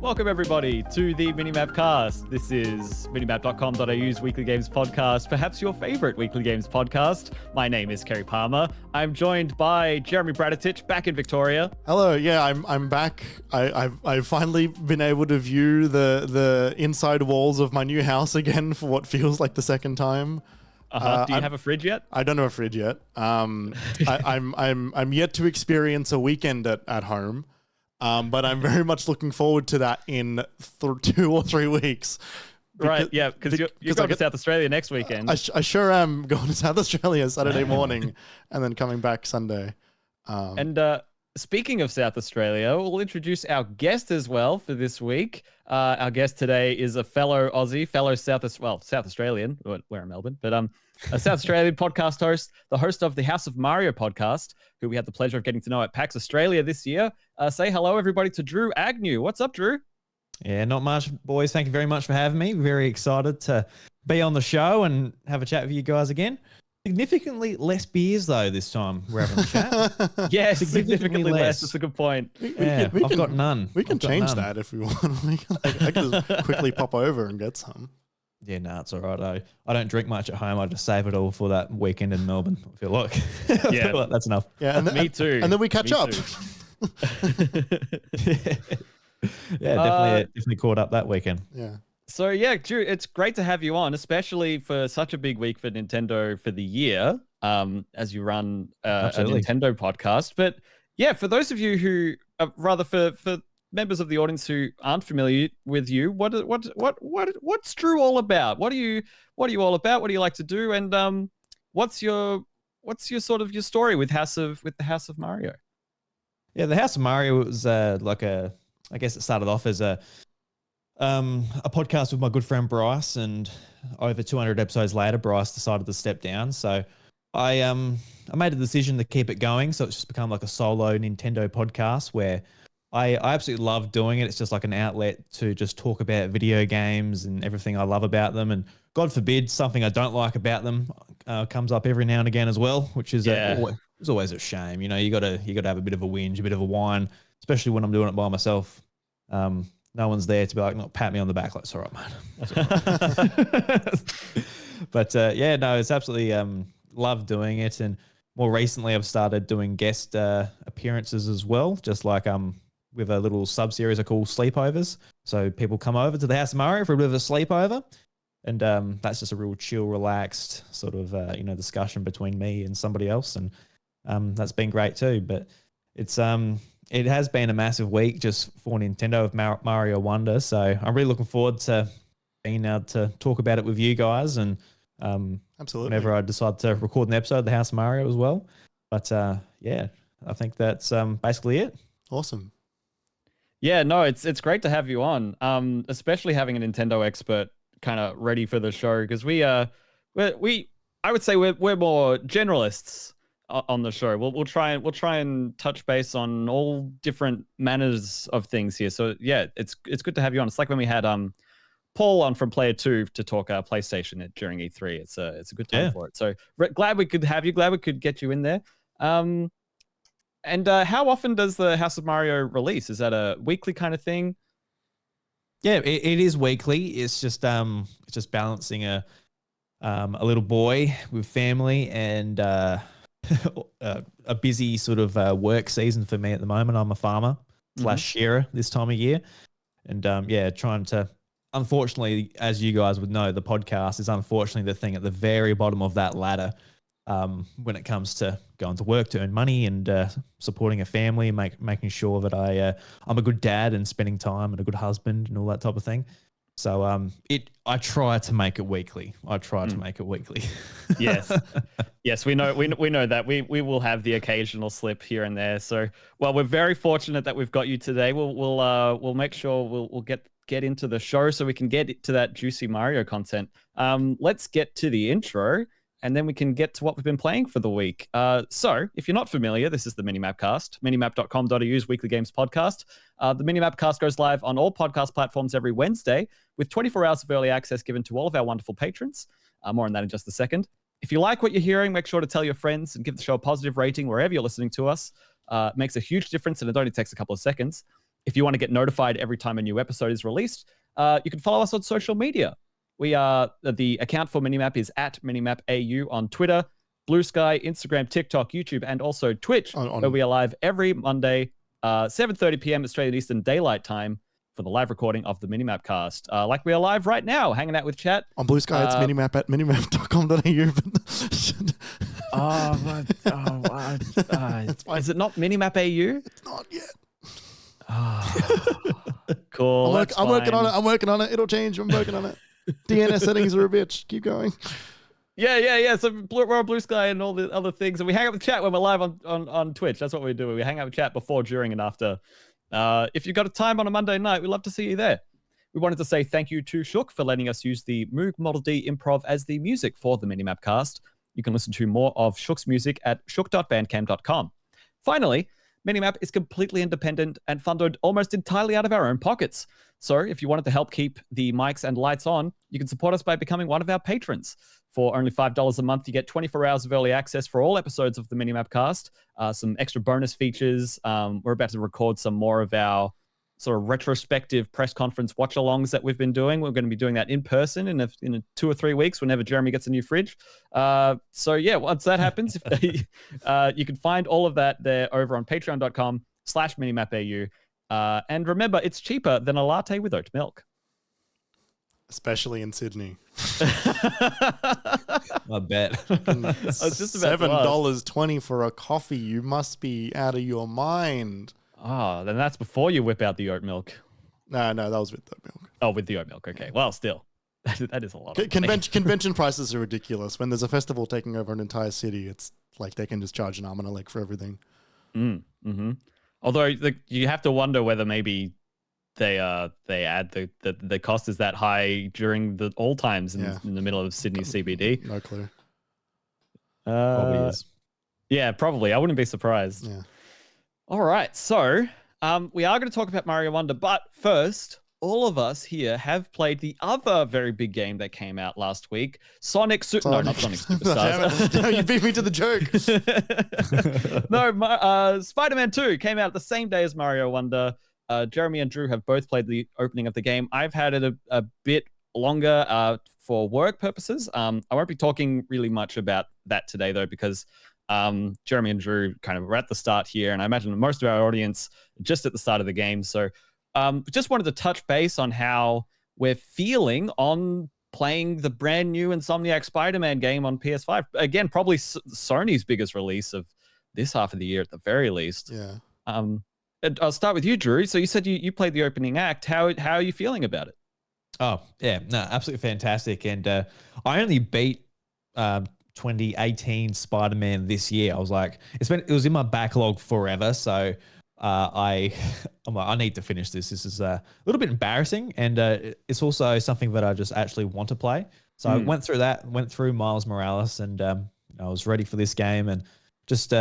Welcome everybody to the MiniMapCast. This is minimap.com.au's weekly games podcast, perhaps your favorite weekly games podcast. My name is Kerry Palmer. I'm joined by Jeremy Braditich, back in Victoria. Hello, yeah, I'm back. I've finally been able to view the inside walls of my new house again for what feels like the second time. Do you have a fridge yet? I don't have a fridge yet. I'm yet to experience a weekend at home. But I'm very much looking forward to that in 2 or 3 weeks. Right, yeah, because you're going to South Australia next weekend. I sure am going to South Australia Saturday morning and then coming back Sunday. Speaking of South Australia, we'll introduce our guest as well for this week. Our guest today is a fellow Aussie, fellow South Australian, we're in Melbourne, but a South Australian podcast host, the host of the House of Mario podcast, who we had the pleasure of getting to know at PAX Australia this year. Say hello, everybody, to Drew Agnew. What's up, Drew? Yeah, not much, boys. Thank you very much for having me. Very excited to be on the show and have a chat with you guys again. Significantly less beers, though, this time we're having a chat. Yeah, significantly less. That's a good point. I've got none. We can change that if we want. I can just quickly pop over and get some. Yeah, no, it's all right. I don't drink much at home. I just save it all for that weekend in Melbourne. I feel like, that's enough. Yeah, and me too. And then we catch up. Definitely caught up that weekend. Yeah. So yeah, Drew, it's great to have you on, especially for such a big week for Nintendo for the year, as you run a Nintendo podcast. But yeah, for those of you who, rather for members of the audience who aren't familiar with you, what's Drew all about? What are you all about? What do you like to do? And what's your sort of your story with the House of Mario? Yeah, the House of Mario was I guess it started off as a podcast with my good friend Bryce, and over 200 episodes later, Bryce decided to step down. So I made a decision to keep it going. So it's just become like a solo Nintendo podcast where I absolutely love doing it. It's just like an outlet to just talk about video games and everything I love about them. And God forbid something I don't like about them comes up every now and again as well, which is it's always a shame. You know, you got to have a bit of a whinge, a bit of a whine, especially when I'm doing it by myself. No one's there to be like, not pat me on the back. Like, it's all right, man. But it's absolutely love doing it. And more recently, I've started doing guest appearances as well, just like with a little sub-series I call Sleepovers. So people come over to the House of Mario for a bit of a sleepover. And that's just a real chill, relaxed sort of, discussion between me and somebody else. And that's been great too. But it has been a massive week just for Nintendo with Mario Wonder. So I'm really looking forward to being able to talk about it with you guys. And absolutely, whenever I decide to record an episode of the House of Mario as well. But I think that's basically it. Awesome. Yeah, no, it's great to have you on, especially having a Nintendo expert kind of ready for the show, because I would say we're more generalists on the show. We'll try and touch base on all different manners of things here. So yeah, it's good to have you on. It's like when we had Paul on from Player 2 to talk PlayStation during E3. It's a good time for it. So glad we could have you. Glad we could get you in there. And how often does the House of Mario release? Is that a weekly kind of thing? Yeah, it is weekly. It's just balancing a little boy with family and a busy sort of work season for me at the moment. I'm a farmer / shearer this time of year, and trying to. Unfortunately, as you guys would know, the podcast is unfortunately the thing at the very bottom of that ladder when it comes to going to work to earn money and supporting a family, making sure that I'm a good dad and spending time and a good husband and all that type of thing. So I try to make it weekly. Yes, we know that we will have the occasional slip here and there. So we're very fortunate that we've got you today. We'll make sure we'll get into the show so we can get to that juicy Mario content. Let's get to the intro, and then we can get to what we've been playing for the week. So if you're not familiar, this is the MiniMapCast, minimap.com.au's weekly games podcast. The MiniMapCast goes live on all podcast platforms every Wednesday with 24 hours of early access given to all of our wonderful patrons. More on that in just a second. If you like what you're hearing, make sure to tell your friends and give the show a positive rating wherever you're listening to us. It makes a huge difference, and it only takes a couple of seconds. If you want to get notified every time a new episode is released, you can follow us on social media. We are the account for Minimap is at MiniMapAU on Twitter, Blue Sky, Instagram, TikTok, YouTube, and also Twitch, where we are live every Monday, 7:30 p.m. Australian Eastern Daylight Time for the live recording of the MiniMapCast. Like we are live right now, hanging out with chat. On Blue Sky, it's minimap at minimap.com.au. Is it not MiniMap AU? It's not yet. Cool. I'm working on it. I'm working on it. It'll change. I'm working on it. DNS settings are a bitch. Keep going. Yeah. So we're on Blue Sky and all the other things, and we hang out with chat when we're live on Twitch. That's what we do. We hang out with chat before, during, and after. If you've got a time on a Monday night, we'd love to see you there. We wanted to say thank you to Shook for letting us use the Moog Model D Improv as the music for the MiniMapCast. You can listen to more of Shook's music at shook.bandcamp.com. Finally, Minimap is completely independent and funded almost entirely out of our own pockets. So if you wanted to help keep the mics and lights on, you can support us by becoming one of our patrons. For only $5 a month, you get 24 hours of early access for all episodes of the MiniMapCast, some extra bonus features. We're about to record some more of our sort of retrospective press conference watch-alongs that we've been doing. We're going to be doing that in person in 2 or 3 weeks whenever Jeremy gets a new fridge. So yeah, once that happens, you can find all of that there over on patreon.com/minimapau. And remember, it's cheaper than a latte with oat milk. Especially in Sydney. I bet. $7.20 for a coffee. You must be out of your mind. Oh, then that's before you whip out the oat milk. No, that was with the oat milk. Oh, with the oat milk. Okay. Well, still, that is a lot. Convention prices are ridiculous. When there's a festival taking over an entire city, it's like they can just charge an arm and a leg for everything. Mm-hmm. Although you have to wonder whether maybe they add the cost is that high during all times in the middle of Sydney CBD. No clue. Probably is. Yeah, probably. I wouldn't be surprised. Yeah. All right, so we are going to talk about Mario Wonder, but first, all of us here have played the other very big game that came out last week, Sonic. No, not Sonic Superstars. No, you beat me to the joke. No, Spider-Man 2 came out the same day as Mario Wonder. Jeremy and Drew have both played the opening of the game. I've had it a bit longer for work purposes. I won't be talking really much about that today, though, because Jeremy and Drew kind of were at the start here, and I imagine most of our audience just at the start of the game. So just wanted to touch base on how we're feeling on playing the brand new Insomniac Spider-Man game on PS5. Again, probably Sony's biggest release of this half of the year at the very least. Yeah. I'll start with you, Drew. So you said you played the opening act. How are you feeling about it? Oh, yeah. No, absolutely fantastic. And I only beat 2018 Spider-Man this year. I was like, it was in my backlog forever. So I'm like, I need to finish this. This is a little bit embarrassing. And it's also something that I just actually want to play. So I went through Miles Morales, and I was ready for this game. And just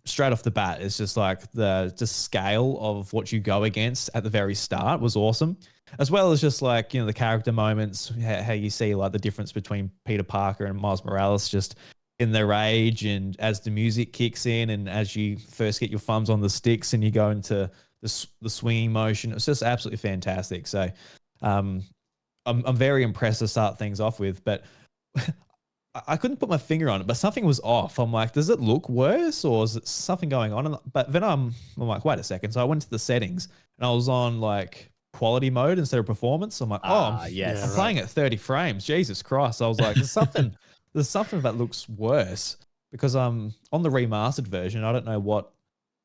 straight off the bat, it's just like the scale of what you go against at the very start was awesome, as well as just like, the character moments, how you see like the difference between Peter Parker and Miles Morales just in their age, and as the music kicks in, and as you first get your thumbs on the sticks and you go into the swinging motion. It's just absolutely fantastic. So I'm very impressed to start things off with, but I couldn't put my finger on it, but something was off. I'm like, does it look worse, or is it something going on? But then I'm like, wait a second. So I went to the settings and I was on like quality mode instead of performance. I'm like, yes, I'm playing at 30 frames. Jesus Christ. I was like, there's something that looks worse, because on the remastered version, I don't know what,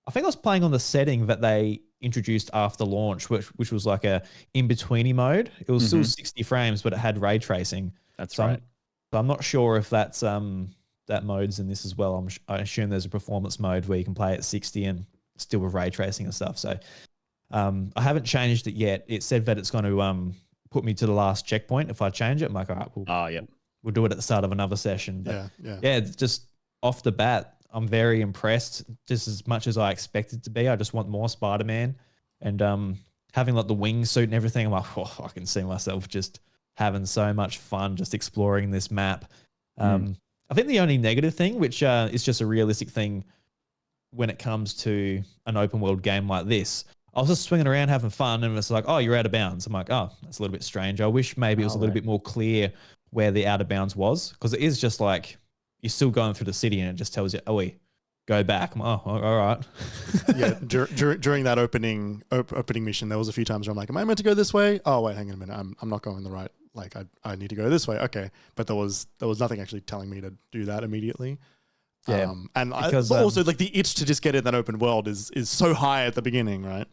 I think I was playing on the setting that they introduced after launch, which was like a in-betweeny mode. It was still 60 frames, but it had ray tracing. That's right. So I'm not sure if that's that mode's in this as well. I assume there's a performance mode where you can play at 60 and still with ray tracing and stuff. So I haven't changed it yet. It said that it's going to put me to the last checkpoint if I change it. I'm like, all right, we'll do it at the start of another session. But yeah, just off the bat, I'm very impressed, just as much as I expected to be. I just want more Spider-Man, and having like the wingsuit and everything. I'm like, I can see myself just having so much fun just exploring this map. I think the only negative thing, which is just a realistic thing when it comes to an open world game like this, I was just swinging around having fun, and it's like, oh, you're out of bounds. I'm like, oh, that's a little bit strange. I wish maybe it was a little bit more clear where the out of bounds was, because it is just like you're still going through the city, and it just tells you, oh, wait, go back. I'm like, oh, all right. Yeah, during that opening mission, there was a few times where I'm like, am I meant to go this way? Oh wait, hang on a minute, I'm not going the right. Like I need to go this way. Okay, but there was nothing actually telling me to do that immediately. Yeah, Because also like the itch to just get in that open world is so high at the beginning, right?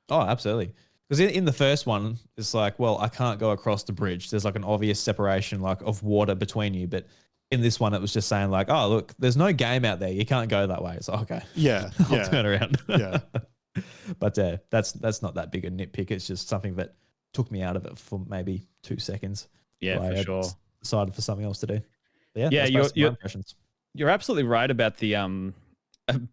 Oh, absolutely. Because in the first one, it's like, well, I can't go across the bridge. There's like an obvious separation like of water between you. But in this one, it was just saying like, oh, look, there's no game out there. You can't go that way. It's like, okay. Yeah. I'll turn around. Yeah. But that's not that big a nitpick. It's just something that took me out of it for maybe 2 seconds. Yeah, for sure. Decided for something else to do. But yeah, your impressions. You're absolutely right about the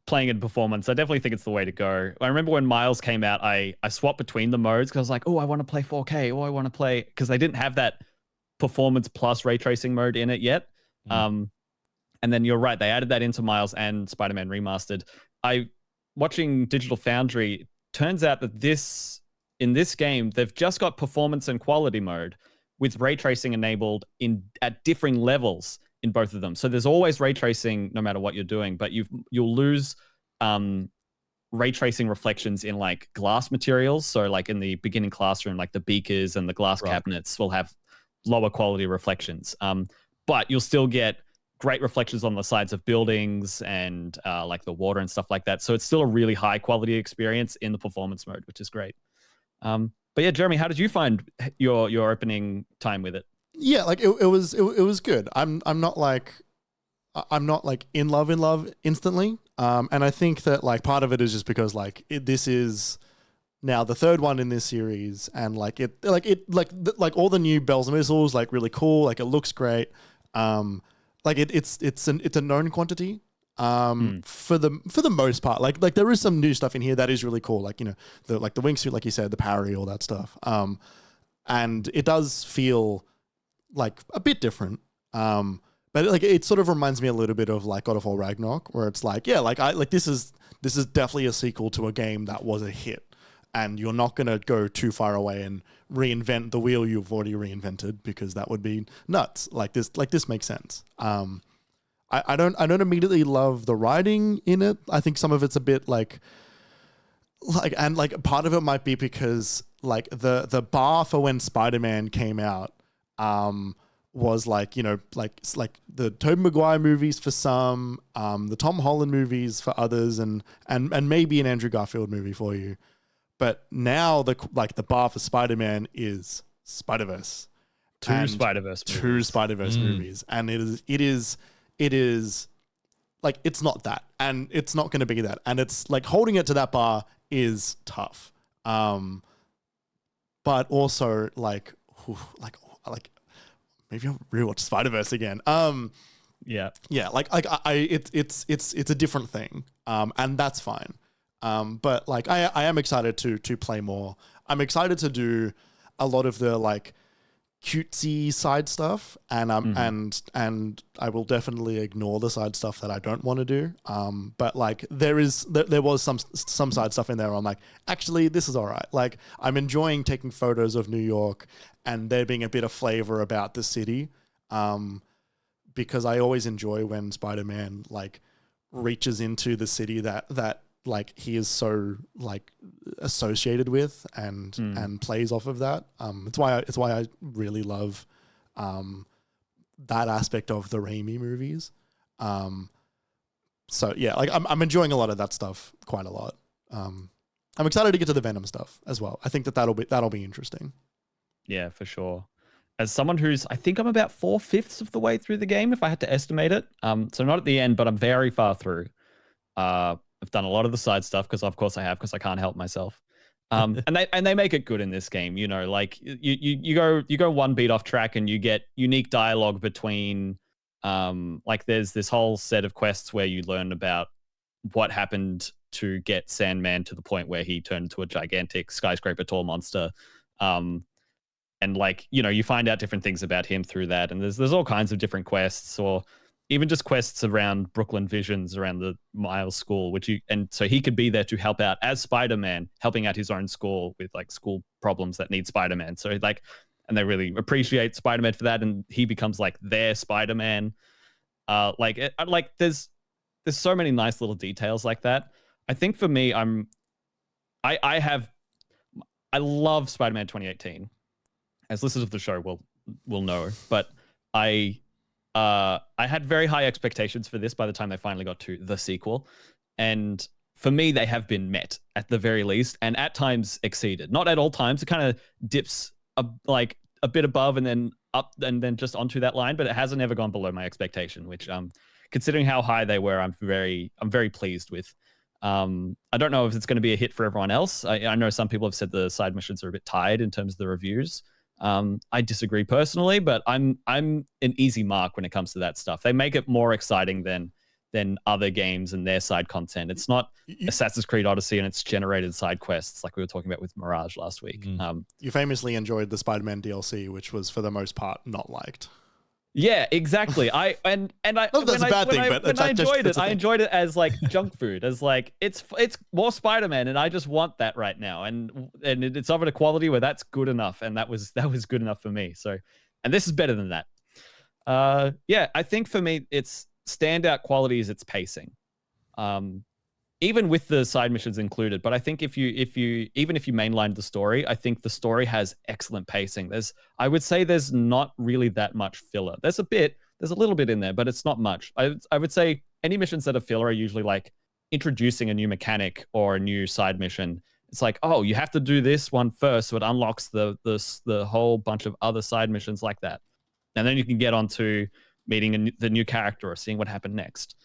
playing in performance. I definitely think it's the way to go. I remember when Miles came out, I swapped between the modes because I was like, oh, I want to play 4K. Oh, I want to play, because they didn't have that performance plus ray tracing mode in it yet. And then you're right, they added that into Miles and Spider-Man Remastered. Watching Digital Foundry, turns out that in this game, they've just got performance and quality mode with ray tracing enabled at differing levels in both of them. So there's always ray tracing no matter what you're doing, but you'll lose ray tracing reflections in like glass materials. So like in the beginning classroom, like the beakers and the glass cabinets will have lower quality reflections. But you'll still get great reflections on the sides of buildings and like the water and stuff like that. So it's still a really high quality experience in the performance mode, which is great. But yeah, Jeremy, how did you find your opening time with it? Yeah, like it was good. I'm not like in love instantly. And I think that like part of it is just because like this is now the third one in this series, and like all the new bells and whistles like really cool. Like it looks great. Like it's a known quantity. For the most part, like there is some new stuff in here that is really cool. Like, you know, the wingsuit, like you said, the parry, all that stuff. And it does feel like a bit different. But like it sort of reminds me a little bit of like God of War Ragnarok, where it's like, yeah, like this is definitely a sequel to a game that was a hit, and you're not gonna go too far away and reinvent the wheel you've already reinvented, because that would be nuts. Like this makes sense. I don't immediately love the writing in it. I think some of it's a bit like part of it might be because like the bar for when Spider-Man came out was like, you know, like the Tobey Maguire movies for some, the Tom Holland movies for others, and maybe an Andrew Garfield movie for you. But now the bar for Spider-Man is Spider-Verse. Two Spider-Verse movies. And it is like, it's not that, and it's not going to be that, and it's like holding it to that bar is tough. But also like maybe I'll rewatch Spider-Verse again. Yeah, like it's a different thing, and that's fine. But like I am excited to play more. I'm excited to do a lot of the like cutesy side stuff, and and I will definitely ignore the side stuff that I don't want to do. But like there was some side stuff in there where I'm like, actually this is all right. Like I'm enjoying taking photos of New York and there being a bit of flavor about the city, because I always enjoy when Spider-Man like reaches into the city that like he is so like associated with and plays off of that. It's why I really love that aspect of the Raimi movies. So yeah, like I'm enjoying a lot of that stuff quite a lot. I'm excited to get to the Venom stuff as well. I think that'll be interesting. Yeah, for sure. As someone who's, I think I'm about 4/5 of the way through the game, if I had to estimate it. So not at the end, but I'm very far through. I've done a lot of the side stuff because I can't help myself. And they make it good in this game. You know, like you go one beat off track and you get unique dialogue between, like there's this whole set of quests where you learn about what happened to get Sandman to the point where he turned into a gigantic skyscraper tall monster. And like, you know, you find out different things about him through that. And there's all kinds of different quests, or even just quests around Brooklyn Visions, around the Miles school, and so he could be there to help out as Spider-Man, helping out his own school with like school problems that need Spider-Man. So like, and they really appreciate Spider-Man for that, and he becomes like their Spider-Man. Like there's so many nice little details like that. I think for me, I love Spider-Man 2018. As listeners of the show will know, but I had very high expectations for this by the time they finally got to the sequel. And for me, they have been met at the very least, and at times exceeded. Not at all times. It kind of dips like a bit above and then up and then just onto that line, but it hasn't ever gone below my expectation, which considering how high they were, I'm very pleased with. I don't know if it's going to be a hit for everyone else. I know some people have said the side missions are a bit tired in terms of the reviews. I disagree personally, but I'm an easy mark when it comes to that stuff. They make it more exciting than other games and their side content. It's not Assassin's Creed Odyssey and its generated side quests like we were talking about with Mirage last week. You famously enjoyed the Spider-Man DLC, which was for the most part not liked. Yeah, exactly. I enjoyed it as like junk food, as like it's more Spider-Man, and I just want that right now. And it's of a quality where that's good enough, and that was good enough for me. So, and this is better than that. Yeah, I think for me, its standout quality is its pacing. Even with the side missions included, but I think if you mainline the story, I think the story has excellent pacing. I would say there's not really that much filler. There's a little bit in there, but it's not much. I would say any missions that are filler are usually like introducing a new mechanic or a new side mission. It's like, oh, you have to do this one first, so it unlocks the whole bunch of other side missions like that, and then you can get on to meeting the new character or seeing what happened next.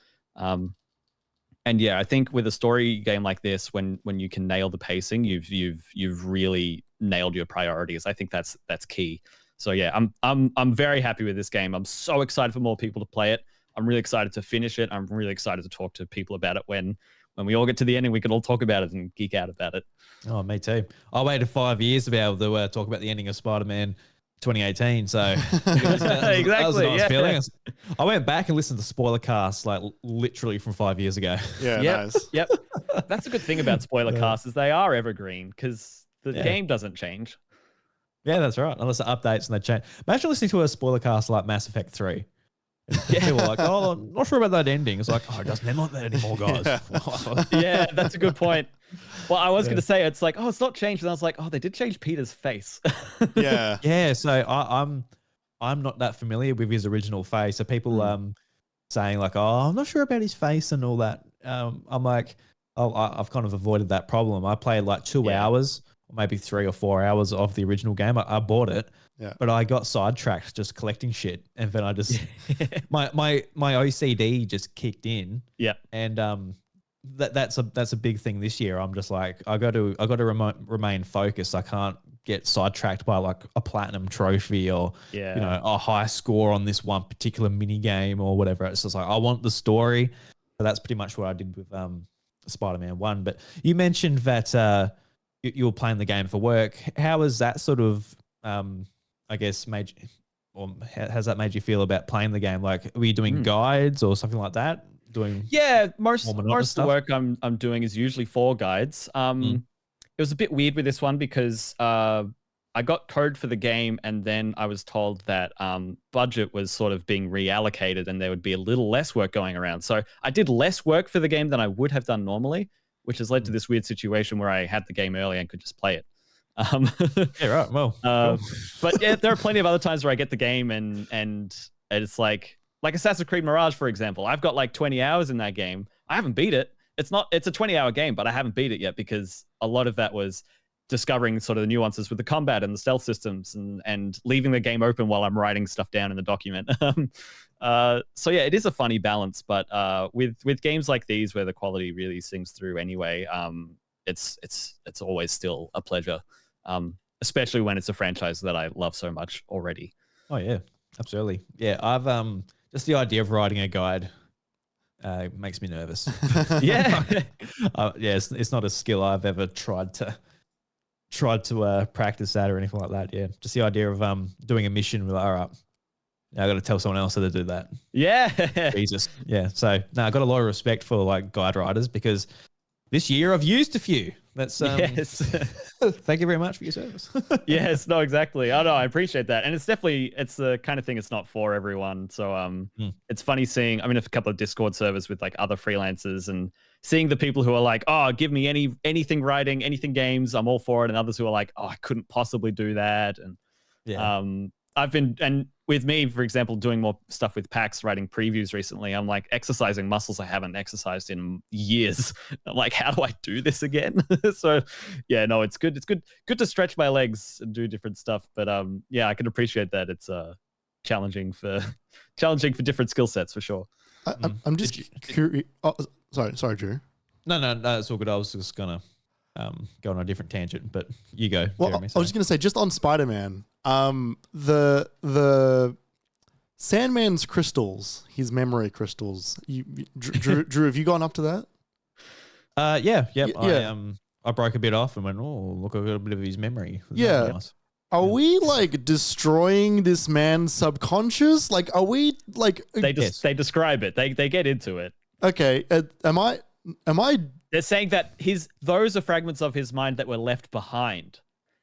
And yeah, I think with a story game like this, when you can nail the pacing, you've really nailed your priorities. I think that's key. So yeah, I'm very happy with this game. I'm so excited for more people to play it. I'm really excited to finish it. I'm really excited to talk to people about it when we all get to the end and we can all talk about it and geek out about it. Oh, me too. I waited 5 years to be able to talk about the ending of Spider-Man 2018, so exactly, that was a nice feeling. I went back and listened to spoiler casts like literally from 5 years ago. Yeah, yep, nice. Yep, that's a good thing about spoiler casts is they are evergreen because the game doesn't change. Yeah, that's right. Unless it updates and they change. Imagine listening to a spoiler cast like Mass Effect 3. People were like, oh, I'm not sure about that ending. It's like, oh, it doesn't end like that anymore, guys. Yeah, that's a good point. Well, I was going to say, it's like, oh, it's not changed. And I was like, oh, they did change Peter's face. Yeah. So I'm not that familiar with his original face. So people saying like, oh, I'm not sure about his face and all that. I'm like, oh, I've kind of avoided that problem. I played like 2 hours, or maybe 3 or 4 hours of the original game. I bought it. Yeah. But I got sidetracked just collecting shit, and then I just my OCD just kicked in. Yeah, and that's a big thing this year. I'm just like I got to remain focused. I can't get sidetracked by like a platinum trophy or a high score on this one particular mini game or whatever. It's just like I want the story. So that's pretty much what I did with Spider-Man 1. But you mentioned that you were playing the game for work. How is that sort of I guess has that made you feel about playing the game? Like, were you doing guides or something like that? Most of the work I'm doing is usually for guides. It was a bit weird with this one because I got code for the game and then I was told that budget was sort of being reallocated and there would be a little less work going around. So I did less work for the game than I would have done normally, which has led to this weird situation where I had the game early and could just play it. Yeah, right. Well, cool. But yeah, there are plenty of other times where I get the game and it's like Assassin's Creed Mirage, for example. I've got like 20 hours in that game. I haven't beat it. It's a 20-hour game, but I haven't beat it yet because a lot of that was discovering sort of the nuances with the combat and the stealth systems and leaving the game open while I'm writing stuff down in the document. So yeah, it is a funny balance, but with games like these where the quality really sings through anyway, it's always still a pleasure. Especially when it's a franchise that I love so much already. Oh yeah, absolutely. Yeah, I've just the idea of writing a guide makes me nervous. Yeah, it's not a skill I've ever tried to practice that or anything like that. Yeah, just the idea of doing a mission with all right, Now I got to tell someone else how to do that. Yeah. Jesus. Yeah. So no, I got a lot of respect for like guide writers because this year I've used a few. That's Yes. Thank you very much for your service. Yes, no, exactly. Oh no, I appreciate that. And it's the kind of thing it's not for everyone. So it's funny seeing, I'm in a couple of Discord servers with like other freelancers and seeing the people who are like, oh, give me anything writing, anything games, I'm all for it. And others who are like, oh, I couldn't possibly do that. And and with me, for example, doing more stuff with PAX, writing previews recently, I'm like exercising muscles I haven't exercised in years. I'm like, how do I do this again? So yeah, no, it's good. It's good to stretch my legs and do different stuff. But yeah, I can appreciate that. It's challenging for different skill sets for sure. I'm just curious. Oh, sorry, Drew. No, it's all good. I was just gonna go on a different tangent, but you go. Well, Jeremy, I was just gonna say, just on Spider-Man, the Sandman's crystals, his memory crystals. Drew, have you gone up to that? Yeah. Yeah. I broke a bit off and went, oh, look, I got a bit of his memory. Yeah. Nice. Are we like destroying this man's subconscious? Like, are we like? They describe it. They get into it. Okay. Am I? They're saying that those are fragments of his mind that were left behind.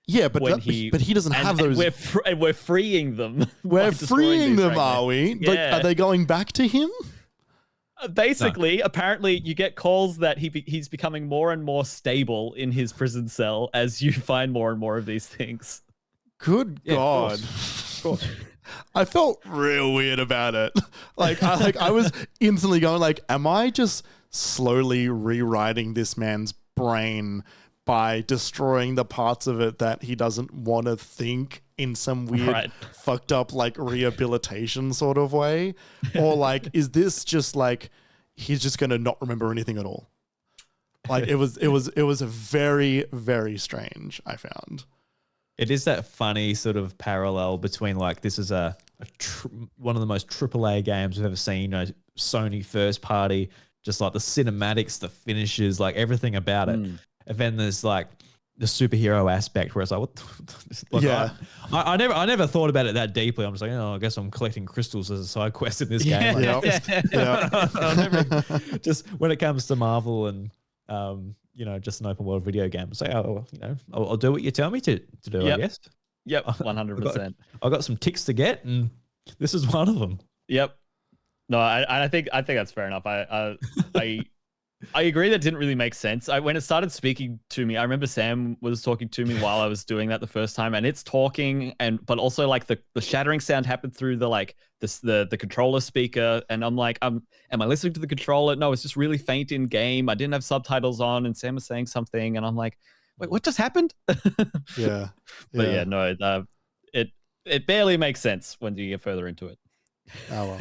Yeah, but he doesn't have those. And we're freeing them. We're freeing them, are we? Yeah. Like, are they going back to him? Basically, apparently, you get calls that he's becoming more and more stable in his prison cell as you find more and more of these things. Good God. Of course. I felt real weird about it. I was instantly going like, am I just slowly rewriting this man's brain by destroying the parts of it that he doesn't want to think in some weird fucked up like rehabilitation sort of way? Or like, is this just like, he's just going to not remember anything at all? Like it was very, very strange, I found. It is that funny sort of parallel between like, this is one of the most AAA games we've ever seen, you know, Sony first party, just like the cinematics, the finishes, like everything about it. And then there's like the superhero aspect where it's like, what? Yeah. I never thought about it that deeply. I'm just like, oh, I guess I'm collecting crystals as a side quest in this game. Like, just when it comes to Marvel and, you know, just an open world video game, say, oh, you know, I'll do what you tell me to do, I guess. Yep, 100%. I got some ticks to get, and this is one of them. Yep. No, I think that's fair enough. I agree that didn't really make sense. When it started speaking to me, I remember Sam was talking to me while I was doing that the first time, and it's talking, but also like the shattering sound happened through the controller speaker, and I'm like, am I listening to the controller? No, it's just really faint in game. I didn't have subtitles on, and Sam was saying something, and I'm like, wait, what just happened? Yeah. But yeah, no, it barely makes sense when you get further into it. Oh well,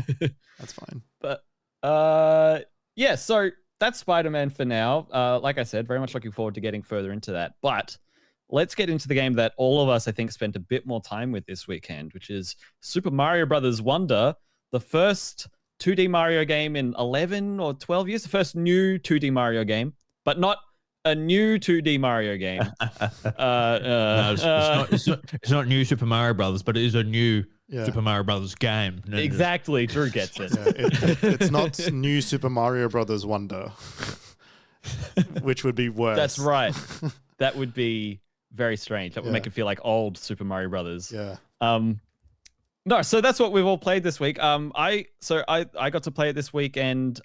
that's fine. But yeah, so that's Spider-Man for now. Like I said, very much looking forward to getting further into that. But let's get into the game that all of us, I think, spent a bit more time with this weekend, which is Super Mario Brothers Wonder, the first 2D Mario game in 11 or 12 years, the first new 2D Mario game, but not a new 2D Mario game. No, it's not new Super Mario Brothers, but it is a new Super Mario Brothers game. Exactly, Drew gets it. It's not new Super Mario Brothers Wonder, which would be worse. That's right. That would be very strange. That would make it feel like old Super Mario Brothers. Yeah. No, so that's what we've all played this week. I got to play it this weekend.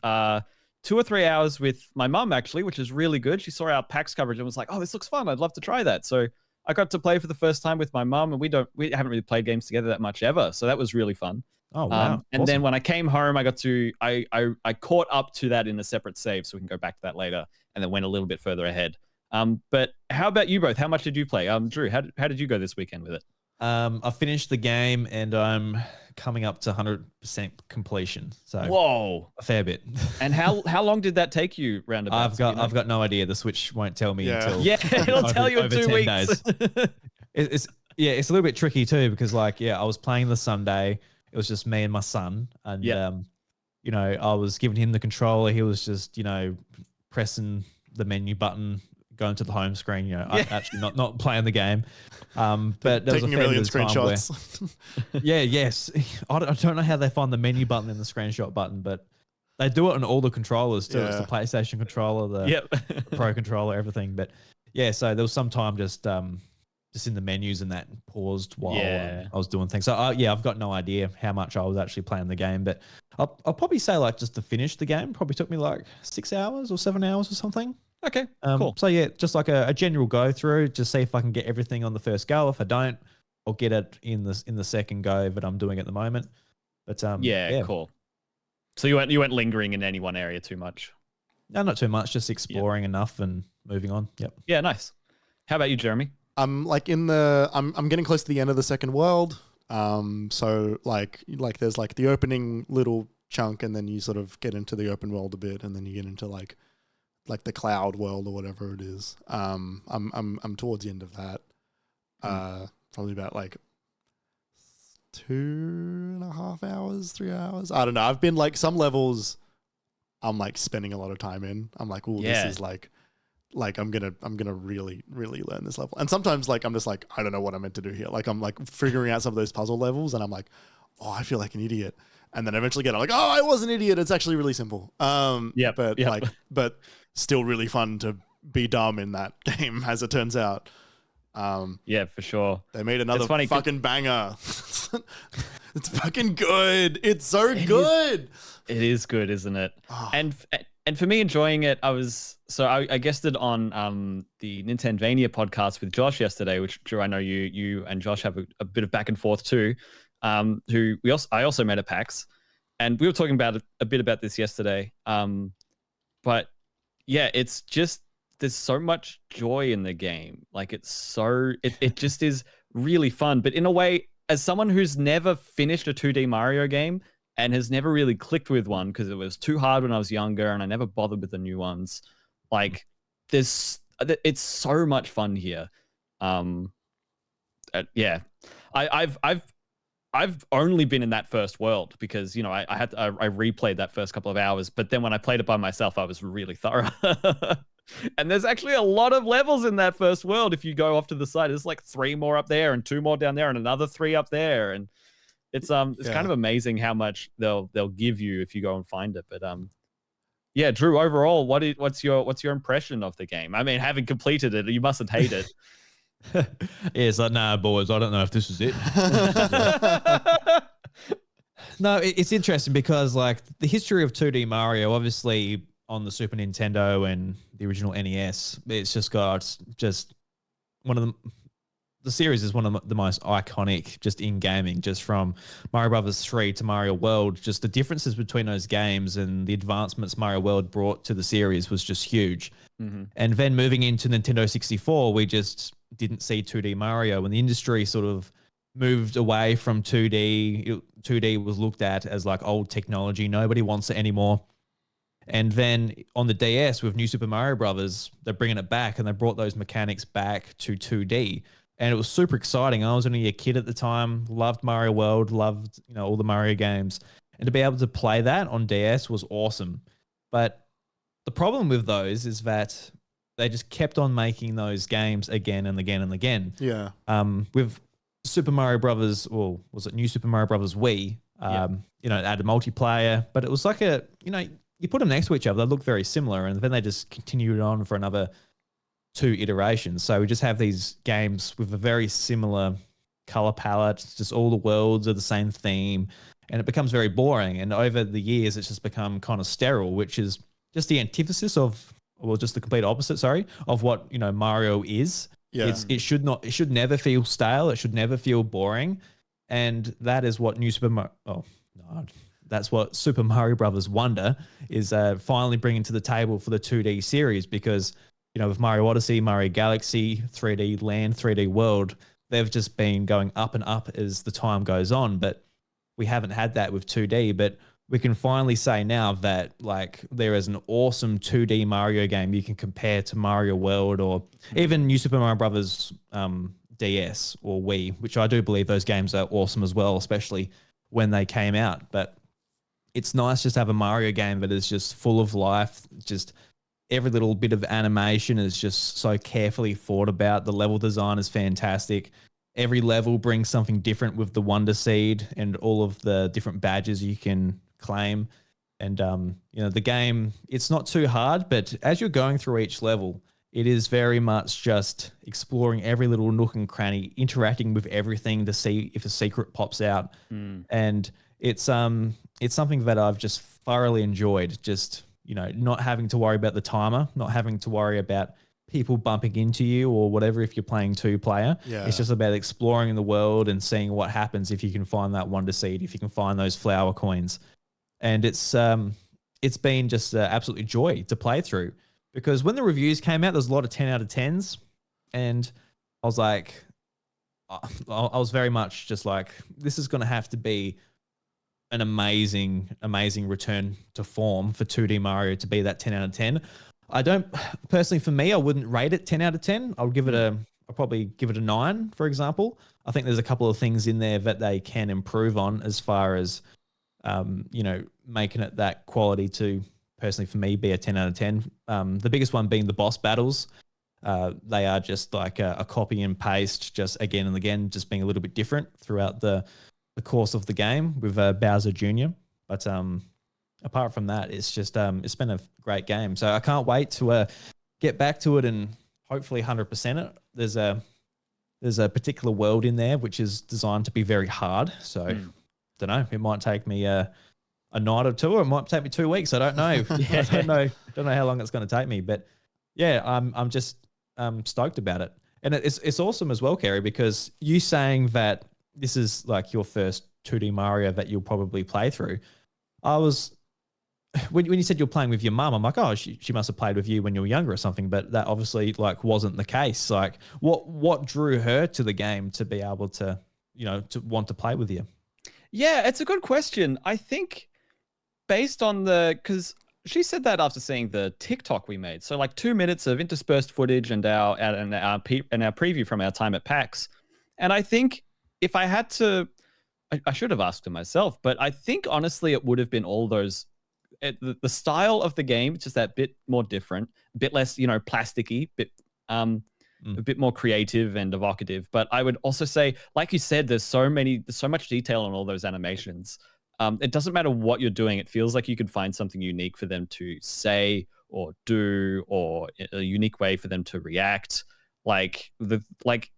2 or 3 hours with my mum, actually, which is really good. She saw our PAX coverage and was like, oh, this looks fun. I'd love to try that. So I got to play for the first time with my mum, and we haven't really played games together that much ever. So that was really fun. Oh, wow. And then when I came home, I caught up to that in a separate save, so we can go back to that later, and then went a little bit further ahead. But how about you both? How much did you play? Drew, how did you go this weekend with it? I finished the game and I'm coming up to 100% completion. So whoa, a fair bit. And how long did that take you roundabout? I've got no idea. The Switch won't tell me until it'll tell you in 2 weeks. Days. It's a little bit tricky too because I was playing the Sunday. It was just me and my son, and you know, I was giving him the controller. He was just pressing the menu button, going to the home screen, actually not playing the game. But there was taking a million screenshots. Yes. I don't know how they find the menu button and the screenshot button, but they do it on all the controllers too. It's the PlayStation controller, the Pro controller, everything. But yeah, so there was some time just in the menus and that paused while I was doing things. So I've got no idea how much I was actually playing the game, but I'll probably say like just to finish the game probably took me like 6 hours or 7 hours or something. Okay, cool. So yeah, just like a general go through, just see if I can get everything on the first go. If I don't, I'll get it in the second go that I'm doing at the moment. But cool. So you weren't lingering in any one area too much? No, not too much. Just exploring enough and moving on. Yep. Yeah, nice. How about you, Jeremy? I'm like I'm getting close to the end of the second world. So like there's like the opening little chunk, and then you sort of get into the open world a bit, and then you get into like the cloud world or whatever it is. I'm towards the end of that. Probably about like 2.5 hours, 3 hours. I don't know. I've been like some levels I'm like spending a lot of time in. I'm like, this is like I'm gonna really, really learn this level. And sometimes like I'm just like, I don't know what I'm meant to do here. Like I'm like figuring out some of those puzzle levels, and I'm like, oh, I feel like an idiot. And then eventually I'm like, oh, I was an idiot. It's actually really simple. But still really fun to be dumb in that game, as it turns out. Yeah, for sure. They made another fucking banger. It's fucking good. It's so good. It is good, isn't it? Oh. And for me, enjoying it, I guested on the Nintendvania podcast with Josh yesterday, which Drew, I know you and Josh have a bit of back and forth too. I also met at PAX, and we were talking about a bit about this yesterday. But yeah, it's just there's so much joy in the game. Like it just is really fun. But in a way, as someone who's never finished a 2D Mario game and has never really clicked with one because it was too hard when I was younger and I never bothered with the new ones, like it's so much fun here. I've only been in that first world because, I replayed that first couple of hours, but then when I played it by myself, I was really thorough. And there's actually a lot of levels in that first world. If you go off to the side, there's like 3 more up there and 2 more down there and another 3 up there. And it's kind of amazing how much they'll give you if you go and find it. But yeah, Drew, overall, what's your impression of the game? I mean, having completed it, you mustn't hate it. Yeah, it's like, nah, boys, I don't know if this is it. No, it's interesting because like the history of 2D Mario, obviously on the Super Nintendo and the original NES, it's just got one of the series is one of the most iconic just in gaming, just from Mario Brothers 3 to Mario World. Just the differences between those games and the advancements Mario World brought to the series was just huge. Mm-hmm. And then moving into Nintendo 64, we just didn't see 2D Mario, and the industry sort of moved away from 2D. 2D was looked at as like old technology. Nobody wants it anymore. And then on the DS with New Super Mario Brothers, they're bringing it back, and they brought those mechanics back to 2D. And it was super exciting. I was only a kid at the time, loved Mario World, loved all the Mario games. And to be able to play that on DS was awesome. But the problem with those is that they just kept on making those games again and again and again. Yeah. With Super Mario Brothers, or was it New Super Mario Brothers Wii? It added multiplayer, but it was like you put them next to each other, they look very similar, and then they just continued on for another 2 iterations. So we just have these games with a very similar color palette, just all the worlds are the same theme, and it becomes very boring. And over the years, it's just become kind of sterile, which is just the antithesis of, well, just the complete opposite, of what Mario is. Yeah. It should never feel stale. It should never feel boring, and that is what that's what Super Mario Brothers Wonder is finally bringing to the table for the 2D series, because with Mario Odyssey, Mario Galaxy, 3D Land, 3D World, they've just been going up and up as the time goes on, but we haven't had that with 2D. But we can finally say now that like there is an awesome 2D Mario game you can compare to Mario World, or even New Super Mario Brothers DS or Wii, which I do believe those games are awesome as well, especially when they came out. But it's nice just to have a Mario game that is just full of life, just every little bit of animation is just so carefully thought about. The level design is fantastic. Every level brings something different with the Wonder Seed and all of the different badges you can claim. And, the game, it's not too hard, but as you're going through each level, it is very much just exploring every little nook and cranny, interacting with everything to see if a secret pops out. And it's something that I've just thoroughly enjoyed. Just, not having to worry about the timer, not having to worry about people bumping into you or whatever if you're playing 2-player. Yeah. It's just about exploring the world and seeing what happens if you can find that Wonder Seed, if you can find those flower coins. And it's been just absolutely joy to play through. Because when the reviews came out, there's a lot of 10 out of 10s. And I was like, I was very much just like, this is going to have to be an amazing, amazing return to form for 2D Mario to be that 10 out of 10. I don't, personally for me, I wouldn't rate it 10 out of 10. I'll probably give it a 9, for example. I think there's a couple of things in there that they can improve on as far as, making it that quality to, personally for me, be a 10 out of 10. The biggest one being the boss battles. They are just like a copy and paste, just again and again, just being a little bit different throughout the course of the game with Bowser Jr. But apart from that, it's just it's been a great game. So I can't wait to get back to it and hopefully 100% it. There's a particular world in there which is designed to be very hard. So don't know. It might take me a night or two, or it might take me 2 weeks. I don't know. I don't know how long it's going to take me. But yeah, I'm just stoked about it. And it's awesome as well, Kerry, because you saying that this is like your first 2D Mario that you'll probably play through. I was when you said you're playing with your mum, I'm like, oh, she must have played with you when you were younger or something. But that obviously like wasn't the case. Like what drew her to the game to be able to, to want to play with you? Yeah, it's a good question. I think based on because she said that after seeing the TikTok we made. So like 2 minutes of interspersed footage and our preview from our time at PAX. And I think if I had to, I should have asked her myself, but I think honestly it would have been all those, the style of the game, just that bit more different, a bit less, plasticky, a bit more creative and evocative. But I would also say, like you said, there's so much detail on all those animations. It doesn't matter what you're doing. It feels like you could find something unique for them to say or do, or a unique way for them to react. Like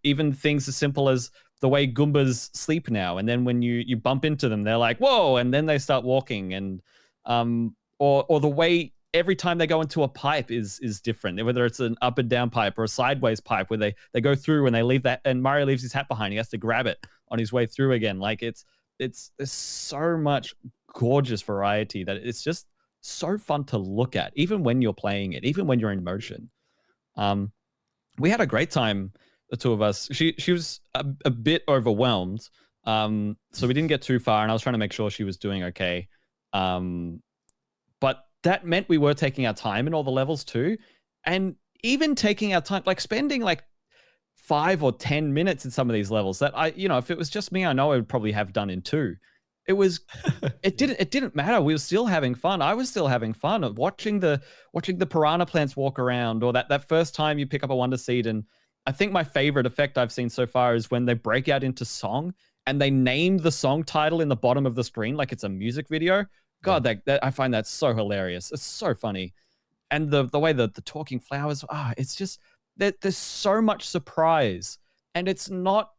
even things as simple as the way Goombas sleep now, and then when you bump into them, they're like, whoa, and then they start walking, and or the way every time they go into a pipe is different, whether it's an up and down pipe or a sideways pipe where they go through and they leave that, and Mario leaves his hat behind. He has to grab it on his way through again. Like there's so much gorgeous variety that it's just so fun to look at, even when you're playing it, even when you're in motion. We had a great time, the two of us. She was a bit overwhelmed, so we didn't get too far, and I was trying to make sure she was doing okay. But that meant we were taking our time in all the levels too, and even taking our time, like spending like 5 or 10 minutes in some of these levels that if it was just me, I know I would probably have done in 2. It didn't matter. We were still having fun. I was still having fun watching the piranha plants walk around, or that first time you pick up a Wonder Seed. And I think my favorite effect I've seen so far is when they break out into song and they name the song title in the bottom of the screen like it's a music video. God, that I find that so hilarious. It's so funny. And the way the talking flowers, it's just there's so much surprise. And it's not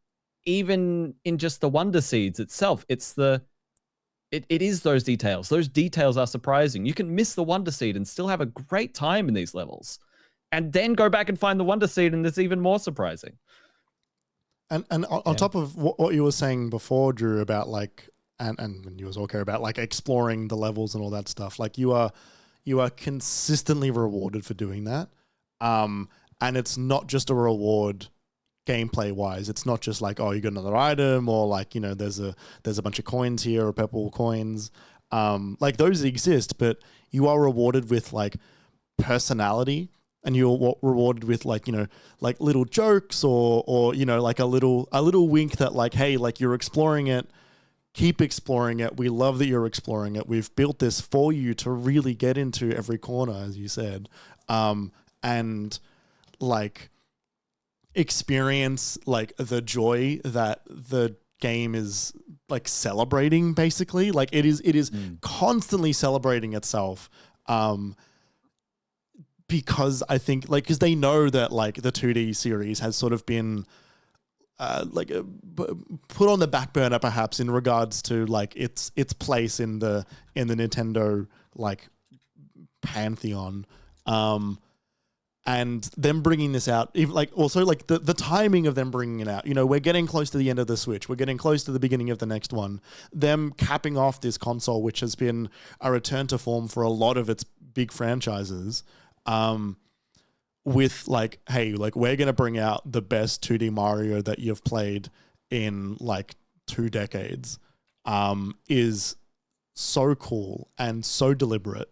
even in just the Wonder Seeds itself. It's it is those details. Those details are surprising. You can miss the Wonder Seed and still have a great time in these levels, and then go back and find the Wonder Seed, and it's even more surprising. And on top of what you were saying before, Drew, about like, and when you was all care about like exploring the levels and all that stuff, like you are consistently rewarded for doing that. And it's not just a reward gameplay wise. It's not just like, oh, you got another item, or like, there's a bunch of coins here, or purple coins. Like those exist, but you are rewarded with like personality, and you're rewarded with like, like little jokes, or like a little wink that like, hey, like you're exploring it, keep exploring it. We love that you're exploring it. We've built this for you to really get into every corner, as you said. and like experience like the joy that the game is like celebrating. Basically, like it is constantly celebrating itself. Because I think like because they know that like the 2D series has sort of been put on the back burner perhaps in regards to like its place in the Nintendo like pantheon, and them bringing this out, even like also like the timing of them bringing it out. You know, we're getting close to the end of the Switch. We're getting close to the beginning of the next one. Them capping off this console, which has been a return to form for a lot of its big franchises. With like, hey, like we're going to bring out the best 2D Mario that you've played in like 2 decades, is so cool and so deliberate,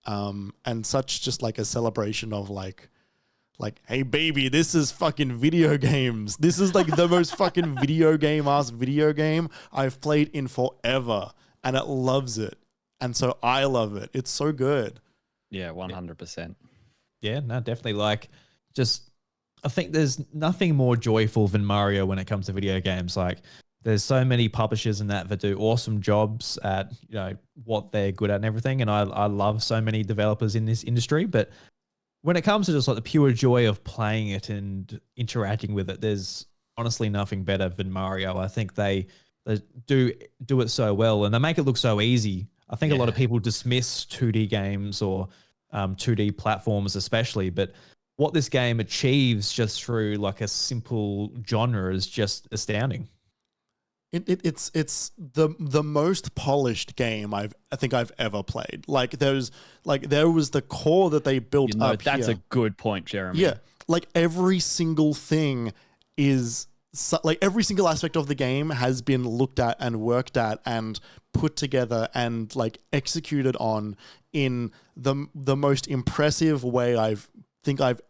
and such just like a celebration of like, hey baby, this is fucking video games. This is like the most fucking video game I've played in forever, and it loves it. And so I love it. It's so good. Yeah, 100%. Yeah, no, definitely. Like, just, I think there's nothing more joyful than Mario when it comes to video games. Like, there's so many publishers in that do awesome jobs at, you know, what they're good at and everything. And I love so many developers in this industry. But when it comes to just like the pure joy of playing it and interacting with it, there's honestly nothing better than Mario. I think they do it so well, and they make it look so easy. I think a lot of people dismiss 2D games or 2D platforms especially, but what this game achieves just through like a simple genre is just astounding. It's the most polished game I think I've ever played. Like there was the core that they built up. That's here. A good point, Jeremy. Yeah, like every single thing is like every single aspect of the game has been looked at and worked at and put together and like executed on in the most impressive way I've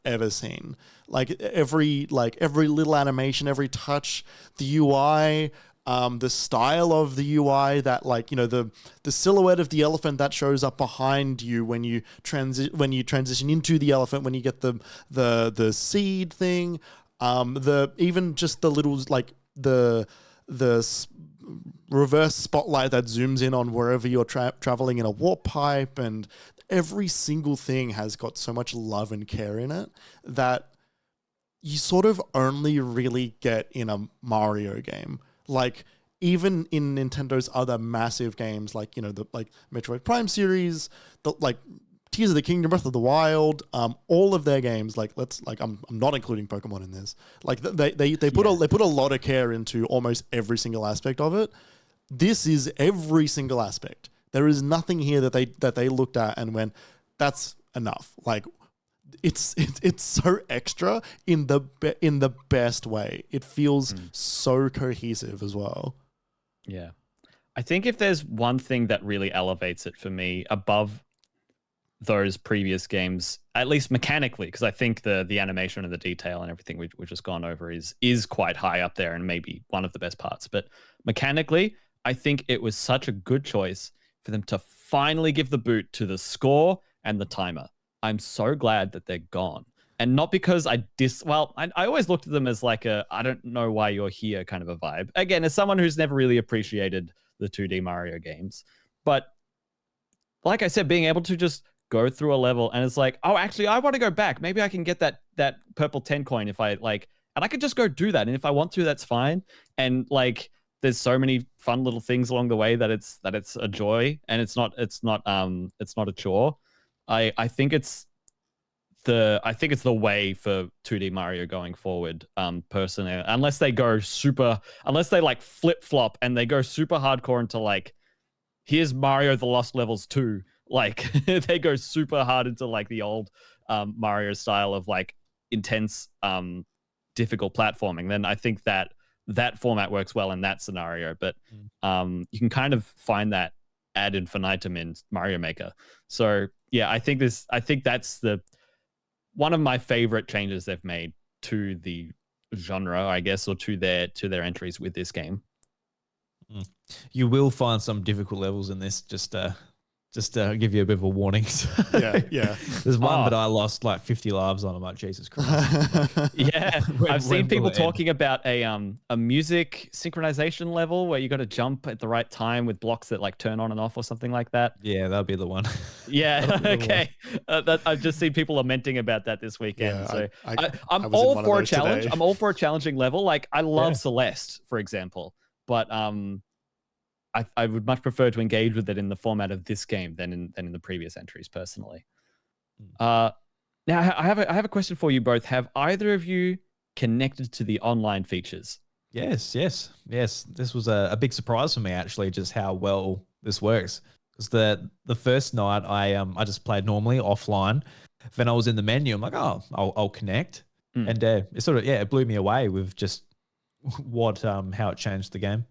ever seen. Like every little animation, every touch, the UI, the style of the UI, that like, you know, the silhouette of the elephant that shows up behind you when you transition into the elephant, when you get the seed thing, even just the little like the reverse spotlight that zooms in on wherever you're traveling in a warp pipe, and every single thing has got so much love and care in it that you sort of only really get in a Mario game. Like even in Nintendo's other massive games, like, you know, the like Metroid Prime series, the like Tears of the Kingdom, Breath of the Wild, all of their games, like I'm not including Pokemon in this. Like they put a lot of care into almost every single aspect of it. This is every single aspect. There is nothing here that they looked at and went, that's enough. Like it's so extra in the best way. It feels so cohesive as well. Yeah. I think if there's one thing that really elevates it for me above those previous games, at least mechanically, because I think the animation and the detail and everything we've just gone over is quite high up there and maybe one of the best parts. But mechanically, I think it was such a good choice for them to finally give the boot to the score and the timer. I'm so glad that they're gone. And not because I always looked at them as like a, I don't know why you're here kind of a vibe. Again, as someone who's never really appreciated the 2D Mario games. But like I said, being able to just go through a level and it's like, oh, actually, I want to go back. Maybe I can get that purple 10 coin if I like, and I could just go do that. And if I want to, that's fine. And like, there's so many fun little things along the way that it's a joy, and it's not a chore. I think it's the way for 2D Mario going forward, personally, unless they like flip flop and they go super hardcore into like, here's Mario the Lost Levels 2. Like they go super hard into like the old Mario style of like intense, difficult platforming. Then I think that format works well in that scenario. But you can kind of find that ad infinitum in Mario Maker. So yeah, I think that's one of my favorite changes they've made to the genre, I guess, or to their entries with this game. You will find some difficult levels in this. Just just to give you a bit of a warning. Yeah. There's one that I lost like 50 lives on. I'm like, Jesus Christ. Yeah, I've seen when people will it end? talking about a music synchronization level where you got to jump at the right time with blocks that like turn on and off or something like that. Yeah, that'll be the one. Yeah, okay. I've just seen people lamenting about that this weekend. Yeah, so I I'm was in all one of for a those challenge. today. I'm all for a challenging level. Like I love Celeste, for example, but I would much prefer to engage with it in the format of this game than in the previous entries, personally. Now I have a question for you both. Have either of you connected to the online features? Yes. This was a big surprise for me, actually, just how well this works. Because the first night I just played normally offline. Then I was in the menu. I'm like, oh, I'll connect, and it sort of it blew me away with just how it changed the game.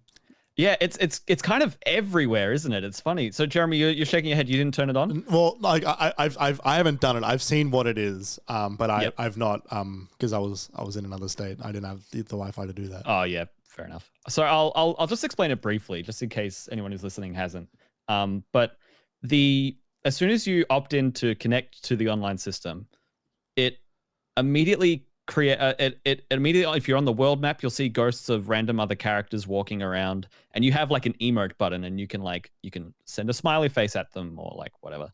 Yeah, it's kind of everywhere, isn't it? It's funny. So Jeremy, you're shaking your head. You didn't turn it on? Well, like I haven't done it. I've seen what it is, but I've not because I was in another state. I didn't have the Wi-Fi to do that. Oh yeah, fair enough. So I'll just explain it briefly, just in case anyone who's listening hasn't. But as soon as you opt in to connect to the online system, it immediately it immediately, if you're on the world map, you'll see ghosts of random other characters walking around, and you have like an emote button, and you can send a smiley face at them or like whatever.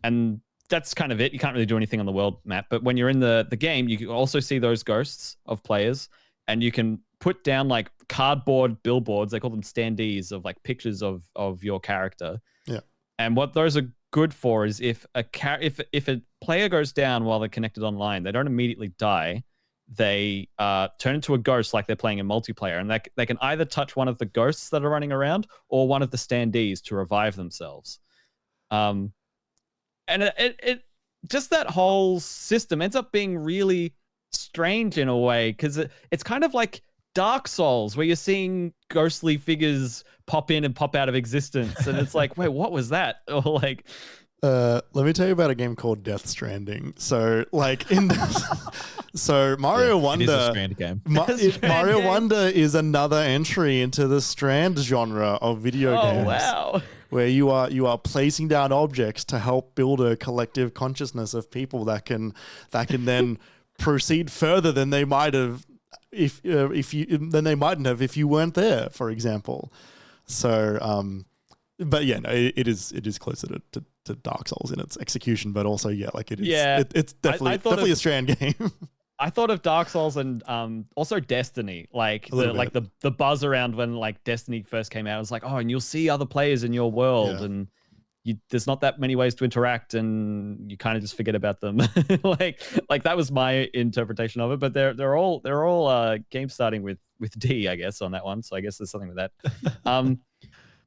And that's kind of it. You can't really do anything on the world map, but when you're in the game, you can also see those ghosts of players, and you can put down like cardboard billboards. They call them standees of like pictures of your character. Yeah. And what those are good for is if a player goes down while they're connected online, they don't immediately die. They turn into a ghost like they're playing in multiplayer, and they can either touch one of the ghosts that are running around or one of the standees to revive themselves. And it just, that whole system ends up being really strange in a way, because it's kind of like Dark Souls, where you're seeing ghostly figures pop in and pop out of existence, and it's like, wait, what was that? Or like, let me tell you about a game called Death Stranding. So, like so Mario Wonder, it is a Strand game. Mario Wonder is another entry into the Strand genre of video games. Oh wow! Where you are placing down objects to help build a collective consciousness of people that can then proceed further than they might have if you weren't there, for example. So, but yeah, no, it is closer to Dark Souls in its execution, but also like it is. Yeah, it's definitely a Strand game. I thought of Dark Souls and also Destiny, like the buzz around when like Destiny first came out. It was like, oh, and you'll see other players in your world, and there's not that many ways to interact, and you kind of just forget about them. like that was my interpretation of it. But they're all games starting with D, I guess, on that one. So I guess there's something with that.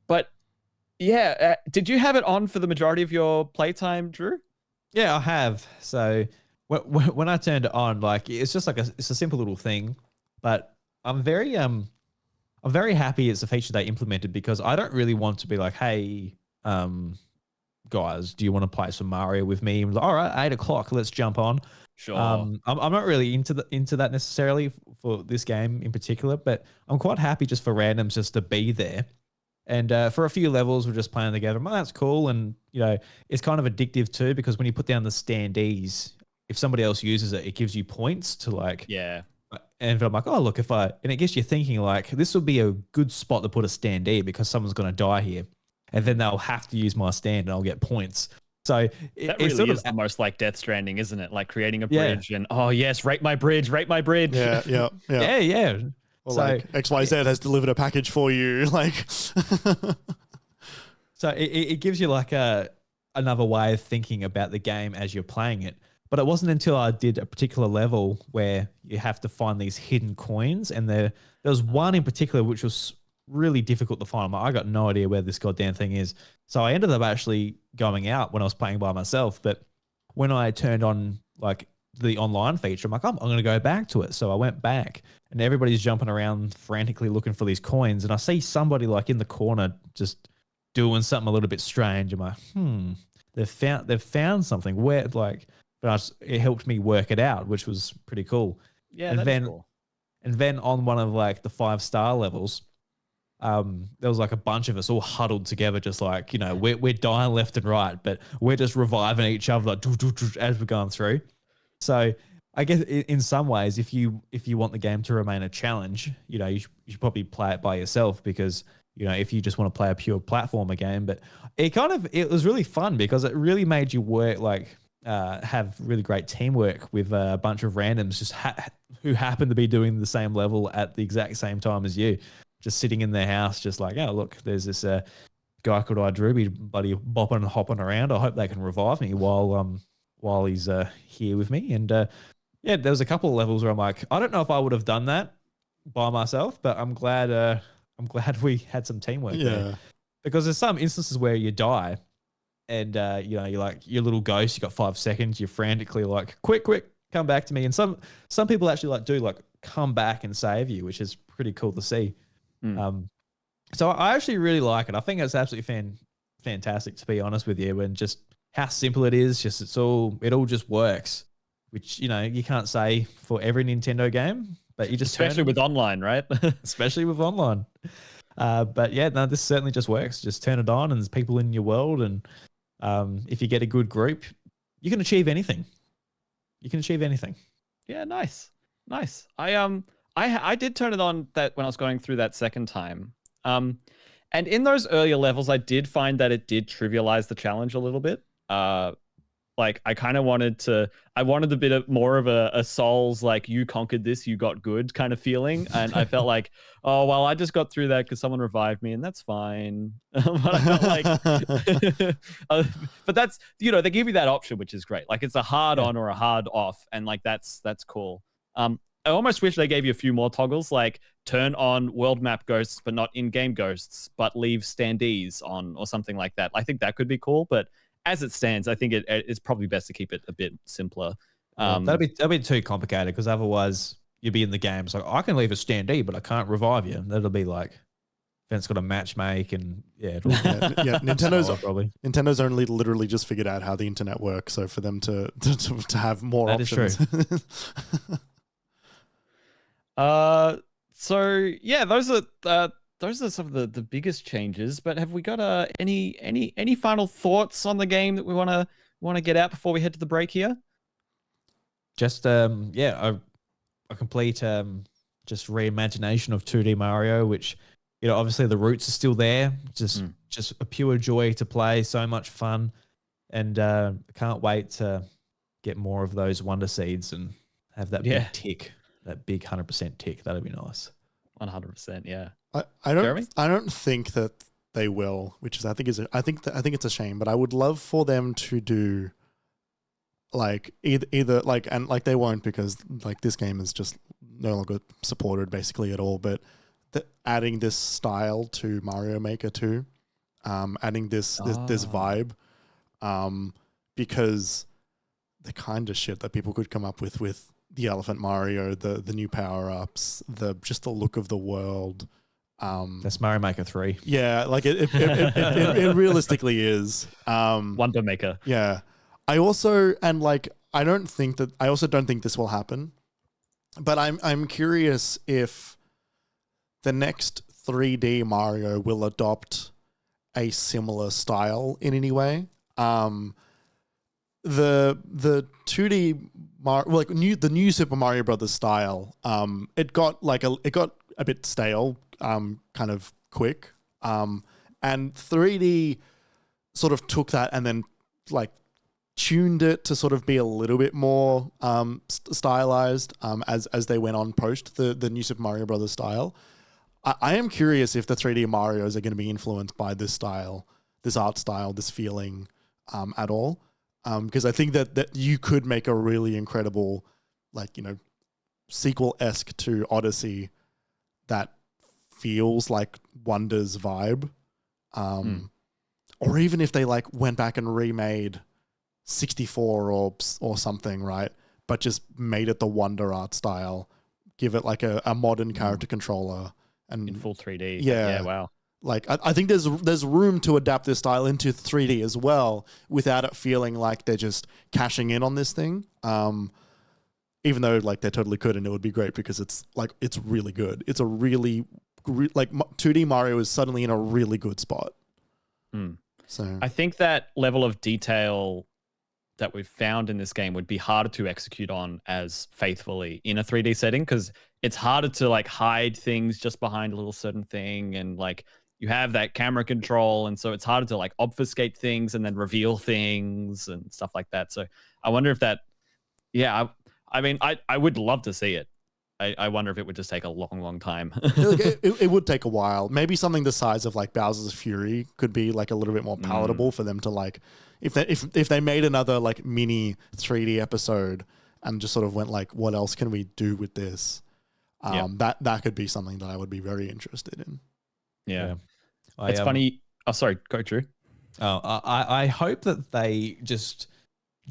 But yeah, did you have it on for the majority of your playtime, Drew? Yeah, I have. So when I turned it on, like it's just like it's a simple little thing, but I'm very happy it's a feature they implemented, because I don't really want to be like, hey, guys, do you want to play some Mario with me? Like, all right, 8 o'clock, let's jump on. Sure. I'm not really into that necessarily for this game in particular, but I'm quite happy just for randoms just to be there. And for a few levels, we're just playing together. Well, that's cool, and it's kind of addictive too, because when you put down the standees, if somebody else uses it, it gives you points to like. Yeah. And I'm like, oh look, and it gets you thinking like, this would be a good spot to put a standee because someone's going to die here, and then they'll have to use my stand, and I'll get points. So that really is the most like Death Stranding, isn't it? Like creating a bridge and oh yes, rate my bridge. Yeah. Or so, like XYZ has delivered a package for you. Like, so it gives you like another way of thinking about the game as you're playing it. But it wasn't until I did a particular level where you have to find these hidden coins, and there was one in particular which was really difficult to find. I got no idea where this goddamn thing is. So I ended up actually going out when I was playing by myself. But when I turned on like the online feature, I'm like, I'm going to go back to it. So I went back, and everybody's jumping around frantically looking for these coins. And I see somebody like in the corner just doing something a little bit strange. I'm like, they've found something where like, but it helped me work it out, which was pretty cool. Yeah, and that's cool. And then on one of like the 5-star levels, there was like a bunch of us all huddled together, just like, you know, we're dying left and right, but we're just reviving each other like as we're going through. So I guess in some ways, if you want the game to remain a challenge, you know, you should probably play it by yourself, because, you know, if you just want to play a pure platformer game. But it was really fun because it really made you work, like have really great teamwork with a bunch of randoms just who happen to be doing the same level at the exact same time as you, just sitting in their house, just like, oh, look, there's this guy called Idruby, buddy, bopping and hopping around. I hope they can revive me while he's here with me. And yeah, there was a couple of levels where I'm like, I don't know if I would have done that by myself, but I'm glad we had some teamwork there. Because there's some instances where you die and you know, you're like your little ghost, you got 5 seconds, you're frantically like, quick, come back to me. And some people actually like do like come back and save you, which is pretty cool to see. So I actually really like it. I think it's absolutely fantastic, to be honest with you, and just how simple it is. Just it all just works, which, you know, you can't say for every Nintendo game, but you just especially with online, right? Especially with online. But yeah, no, this certainly just works. Just turn it on and there's people in your world. And if you get a good group, you can achieve anything. Yeah, nice. I did turn it on that when I was going through that second time. And in those earlier levels, I did find that it did trivialize the challenge a little bit. Like I kind of wanted a bit of more of a Souls, like you conquered this, you got good kind of feeling. And I felt like, oh, well, I just got through that because someone revived me and that's fine. But I felt like, but that's, you know, they give you that option, which is great. Like it's a hard on or a hard off. And like, that's cool. I almost wish they gave you a few more toggles, like turn on world map ghosts, but not in-game ghosts, but leave standees on or something like that. I think that could be cool, but as it stands, I think it's probably best to keep it a bit simpler. That'd be too complicated, because otherwise you'd be in the game. It's like, I can leave a standee, but I can't revive you. That'll be like, Vince got to match make, and Nintendo's only literally just figured out how the internet works. So for them to have more options. Is true. So yeah, those are some of the biggest changes. But have we got any final thoughts on the game that we want to get out before we head to the break here? Just a complete just reimagination of 2D Mario, which, you know, obviously the roots are still there. Just a pure joy to play, so much fun, and can't wait to get more of those Wonder Seeds and have that big tick, that big 100% tick. That'd be nice. 100%, yeah. I don't think that they will, which is I think it's a shame. But I would love for them to do like either like, and like they won't, because like this game is just no longer supported basically at all. But adding this style to Mario Maker 2, adding this vibe, because the kind of shit that people could come up with the Elephant Mario, the new power ups, just the look of the world. That's Mario Maker 3. Yeah, like it realistically is. Wonder Maker. Yeah. I also don't think this will happen. But I'm curious if the next 3D Mario will adopt a similar style in any way. The 2D Mario, the new Super Mario Brothers style, it got a bit stale, kind of quick, and 3D sort of took that and then like tuned it to sort of be a little bit more stylized as they went on post the new Super Mario Brothers style. I am curious if the 3D Marios are going to be influenced by this style, this art style, this feeling at all. Because I think that you could make a really incredible, like, you know, sequel-esque to Odyssey that feels like Wonder's vibe. Or even if they like went back and remade 64 or something, right? But just made it the Wonder art style, give it like a modern character controller and in full 3D. Yeah, wow. Like I think there's room to adapt this style into 3D as well, without it feeling like they're just cashing in on this thing. Even though like they totally could, and it would be great because it's really good. It's a really 2D Mario is suddenly in a really good spot. So I think that level of detail that we've found in this game would be harder to execute on as faithfully in a 3D setting, because it's harder to like hide things just behind a little certain thing, and like you have that camera control, and so it's harder to like obfuscate things and then reveal things and stuff like that. So I wonder if that, I mean, I would love to see it. I wonder if it would just take a long time. it would take a while. Maybe something the size of like Bowser's Fury could be like a little bit more palatable for them to like, if they made another like mini 3D episode and just sort of went like, what else can we do with this? That could be something that I would be very interested in. Yeah. It's funny. Oh, sorry. Go, Drew. I hope that they just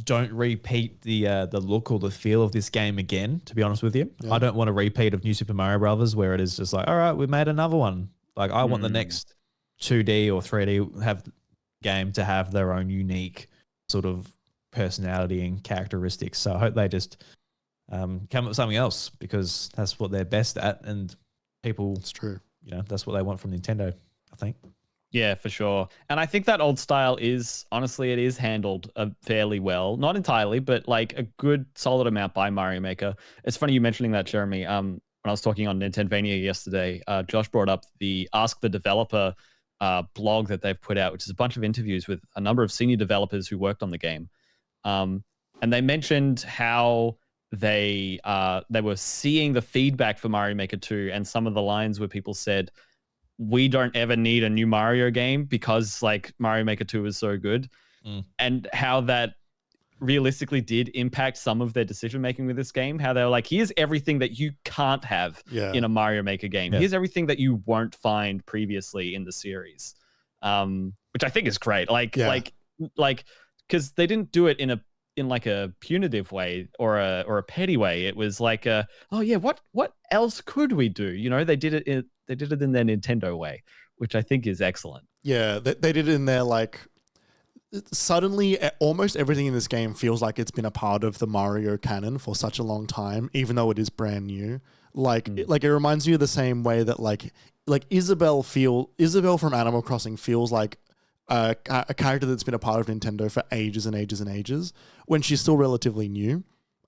don't repeat the look or the feel of this game again, to be honest with you. I don't want a repeat of New Super Mario Brothers where it is just like, all right, we made another one. Like I want the next 2D or 3D game to have their own unique sort of personality and characteristics. So I hope they just come up with something else, because that's what they're best at, and people, it's true. That's what they want from Nintendo, I think. Yeah, for sure. And I think that old style is, honestly, it is handled fairly well. Not entirely, but like a good solid amount by Mario Maker. It's funny you mentioning that, Jeremy. When I was talking on Nintendvania yesterday, Josh brought up the Ask the Developer blog that they've put out, which is a bunch of interviews with a number of senior developers who worked on the game. And they mentioned how they were seeing the feedback for Mario Maker 2, and some of the lines where people said, we don't ever need a new Mario game because like Mario Maker 2 is so good, and how that realistically did impact some of their decision making with this game. How they were like, here's everything that you can't have in a Mario Maker game. Here's everything that you won't find previously in the series, which I think is great. Like because they didn't do it in like a punitive way or a petty way. It was like, what else could we do? They did it in their Nintendo way, which I think is excellent. Yeah, they did it in their like. Suddenly, almost everything in this game feels like it's been a part of the Mario canon for such a long time, even though it is brand new. Like, it reminds you of the same way that like Isabelle from Animal Crossing feels like a character that's been a part of Nintendo for ages and ages and ages, when she's still relatively new.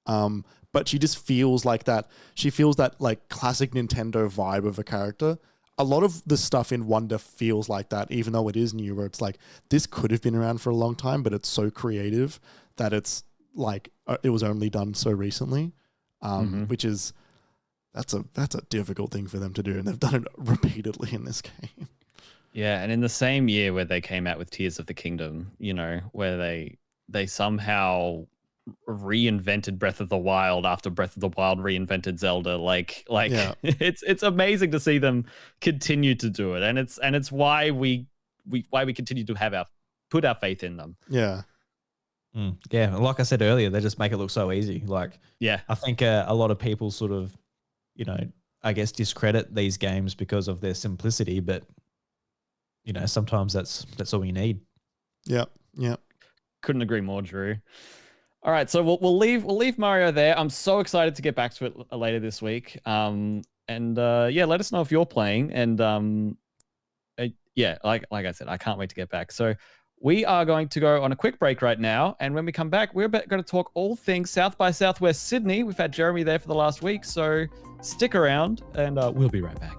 But she just feels like that. She feels that like classic Nintendo vibe of a character. A lot of the stuff in Wonder feels like that, even though it is new, where it's like, this could have been around for a long time, but it's so creative that it's like, it was only done so recently, which is, that's a difficult thing for them to do. And they've done it repeatedly in this game. Yeah. And in the same year where they came out with Tears of the Kingdom, where they somehow reinvented Breath of the Wild after Breath of the Wild reinvented Zelda. It's amazing to see them continue to do it, and it's why we continue to put our faith in them. Yeah. Yeah, like I said earlier, they just make it look so easy. Like, yeah, I think a lot of people sort of, I guess discredit these games because of their simplicity, but sometimes that's all you need. Yeah. Couldn't agree more, Drew. All right, so we'll leave Mario there. I'm so excited to get back to it later this week. Let us know if you're playing. And like I said, I can't wait to get back. So we are going to go on a quick break right now, and when we come back, we're going to talk all things South by Southwest Sydney. We've had Jeremy there for the last week, so stick around, and we'll be right back.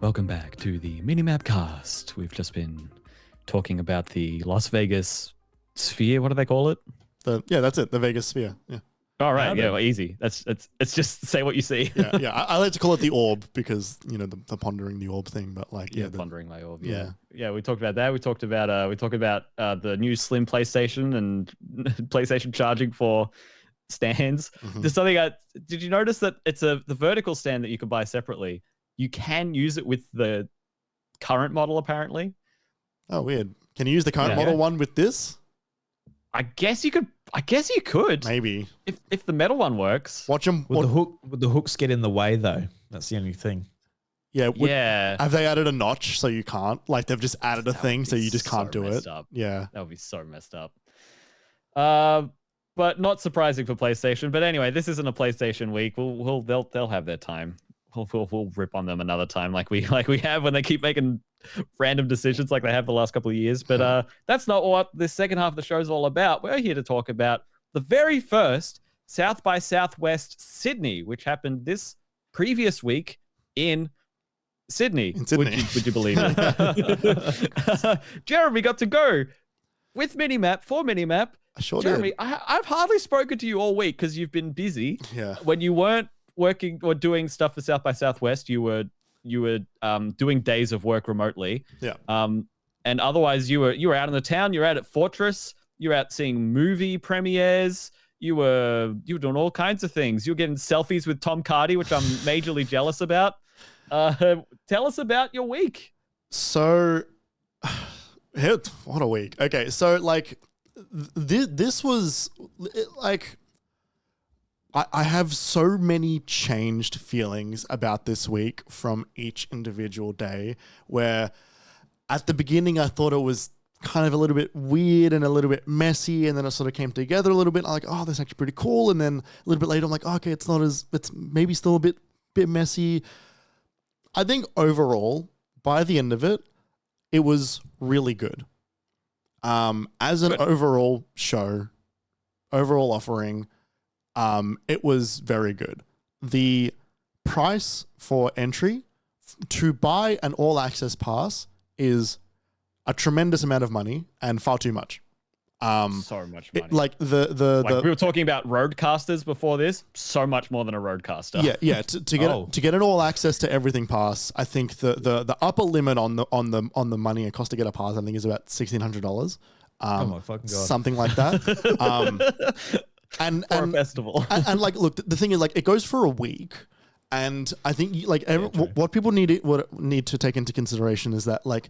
Welcome back to the MiniMapCast. We've just been talking about the Las Vegas Sphere. What do they call it? That's it. The Vegas Sphere. Yeah. All right. Yeah. Well, easy. It's just say what you see. Yeah. I like to call it the orb because the pondering the orb thing. But like pondering my orb. Yeah. We talked about that. We talked about the new slim PlayStation and PlayStation charging for stands. There's something. Did you notice that it's the vertical stand that you could buy separately? You can use it with the current model, apparently. Oh, weird. Can you use the current model one with this? I guess you could. Maybe. If the metal one works. Watch them. Would the hooks get in the way, though? That's the only thing. Yeah. Have they added a notch so you can't? Like, they've just added a thing so you just can't do it? Up. Yeah. That would be so messed up. but not surprising for PlayStation. But anyway, this isn't a PlayStation week. They'll have their time. We'll rip on them another time, like we have when they keep making random decisions like they have the last couple of years. But that's not what this second half of the show is all about. We're here to talk about the very first South by Southwest Sydney, which happened this previous week in Sydney. Would you believe it? Jeremy got to go with MiniMap for MiniMap. I sure Jeremy, did. I've hardly spoken to you all week because you've been busy. Yeah. When you weren't working or doing stuff for South by Southwest, you were doing days of work remotely. Yeah. And otherwise you were out in the town. You're out at Fortress. You're out seeing movie premieres. You were doing all kinds of things. You were getting selfies with Tom Cardy, which I'm majorly jealous about. Tell us about your week. So, what a week. Okay, so like this was like I have so many changed feelings about this week from each individual day, where at the beginning I thought it was kind of a little bit weird and a little bit messy, and then it sort of came together a little bit. I'm like, oh, that's actually pretty cool. And then a little bit later I'm like, oh, okay, it's maybe still a bit messy. I think overall, by the end of it, it was really good. As an overall show, overall offering, it was very good. The price for entry to buy an all access pass is a tremendous amount of money and far too much. So much money. We were talking about roadcasters before this. So much more than a roadcaster. Yeah. To get an all access to everything pass, I think the upper limit on the money it costs to get a pass, I think, is about $1,600. Oh my fucking God. Something like that. And for a festival. and like, look, the thing is, like, it goes for a week, and I think what people need to take into consideration is that, like,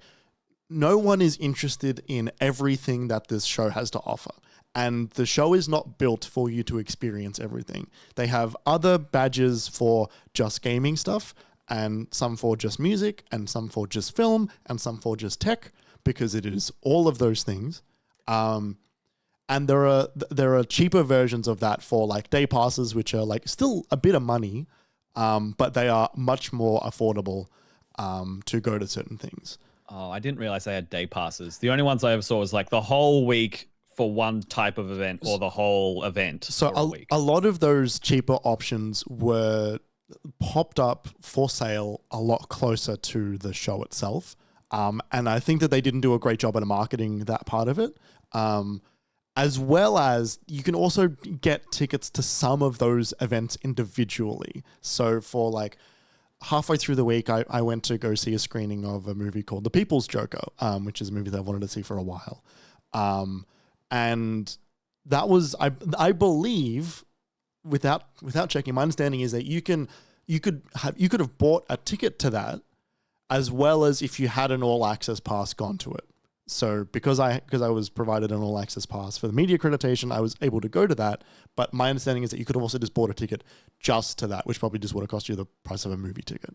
no one is interested in everything that this show has to offer. And the show is not built for you to experience everything. They have other badges for just gaming stuff, and some for just music, and some for just film, and some for just tech, because it is all of those things. And there are cheaper versions of that for like day passes, which are like still a bit of money, but they are much more affordable to go to certain things. Oh, I didn't realize they had day passes. The only ones I ever saw was like the whole week for one type of event, or the whole event. So a lot of those cheaper options were popped up for sale a lot closer to the show itself. And I think that they didn't do a great job at marketing that part of it. As well as you can also get tickets to some of those events individually. So for like halfway through the week, I went to go see a screening of a movie called The People's Joker, which is a movie that I wanted to see for a while. And that was, I believe, without checking, my understanding is that you could have bought a ticket to that, as well as if you had an all access pass gone to it. So because I was provided an all access pass for the media accreditation, I was able to go to that. But my understanding is that you could have also just bought a ticket just to that, which probably just would have cost you the price of a movie ticket.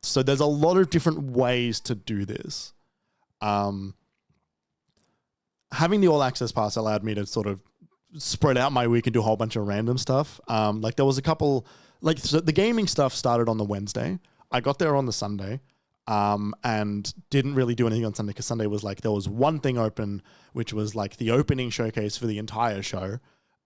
So there's a lot of different ways to do this. Having the all access pass allowed me to sort of spread out my week and do a whole bunch of random stuff. Like there was a couple, like, so the gaming stuff started on the Wednesday. I got there on the Sunday. And didn't really do anything on Sunday, because Sunday was like, there was one thing open, which was like the opening showcase for the entire show,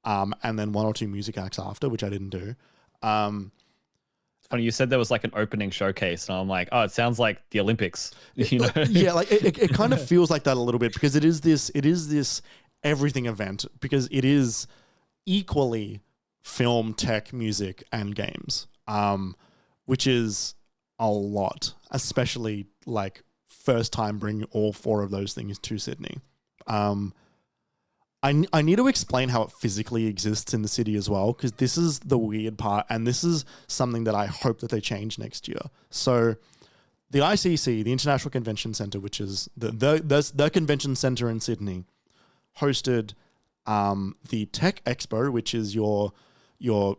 and then one or two music acts after, which I didn't do. It's funny, you said there was like an opening showcase, and I'm like, oh, it sounds like the Olympics, you know? Yeah, like it kind of feels like that a little bit, because it is this everything event, because it is equally film, tech, music, and games, which is a lot, especially like first time bringing all four of those things to Sydney. I need to explain how it physically exists in the city as well, because this is the weird part, and this is something that I hope that they change next year. So the ICC, the International Convention Centre, which is the convention centre in Sydney, hosted the Tech Expo, which is your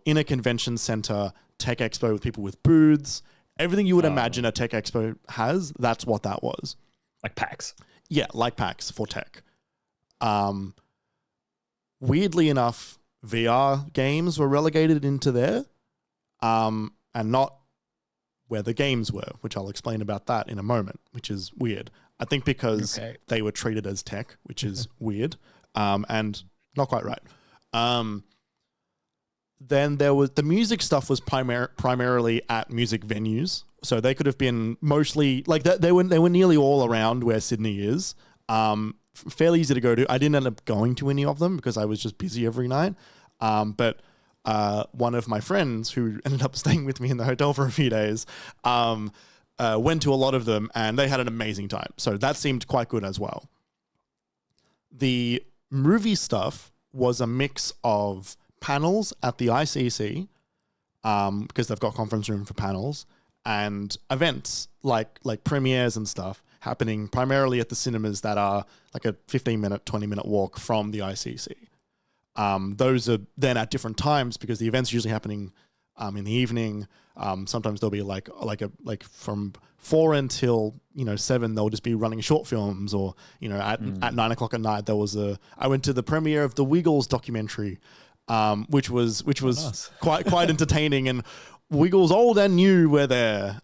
inner convention centre tech expo with people with booths. Everything you would imagine a tech expo has, that's what that was. Like PAX. Yeah, like PAX for tech. weirdly enough, VR games were relegated into there, and not where the games were, which I'll explain about that in a moment, which is weird. I think because they were treated as tech, which is weird, and not quite right. Then there was the music stuff was primarily at music venues, so they could have been mostly like that. They were nearly all around where Sydney is. Fairly easy to go to. I didn't end up going to any of them because I was just busy every night. But one of my friends who ended up staying with me in the hotel for a few days went to a lot of them, and they had an amazing time. So that seemed quite good as well. The movie stuff was a mix of panels at the ICC, because they've got conference room for panels, and events like premieres and stuff happening primarily at the cinemas that are like a 15-minute, 20-minute walk from the ICC. Those are then at different times because the event's usually happening in the evening. Sometimes there'll be like from 4 until 7. They'll just be running short films, or at 9 o'clock at night I went to the premiere of the Wiggles documentary, which was nice. quite entertaining, and Wiggles old and new were there.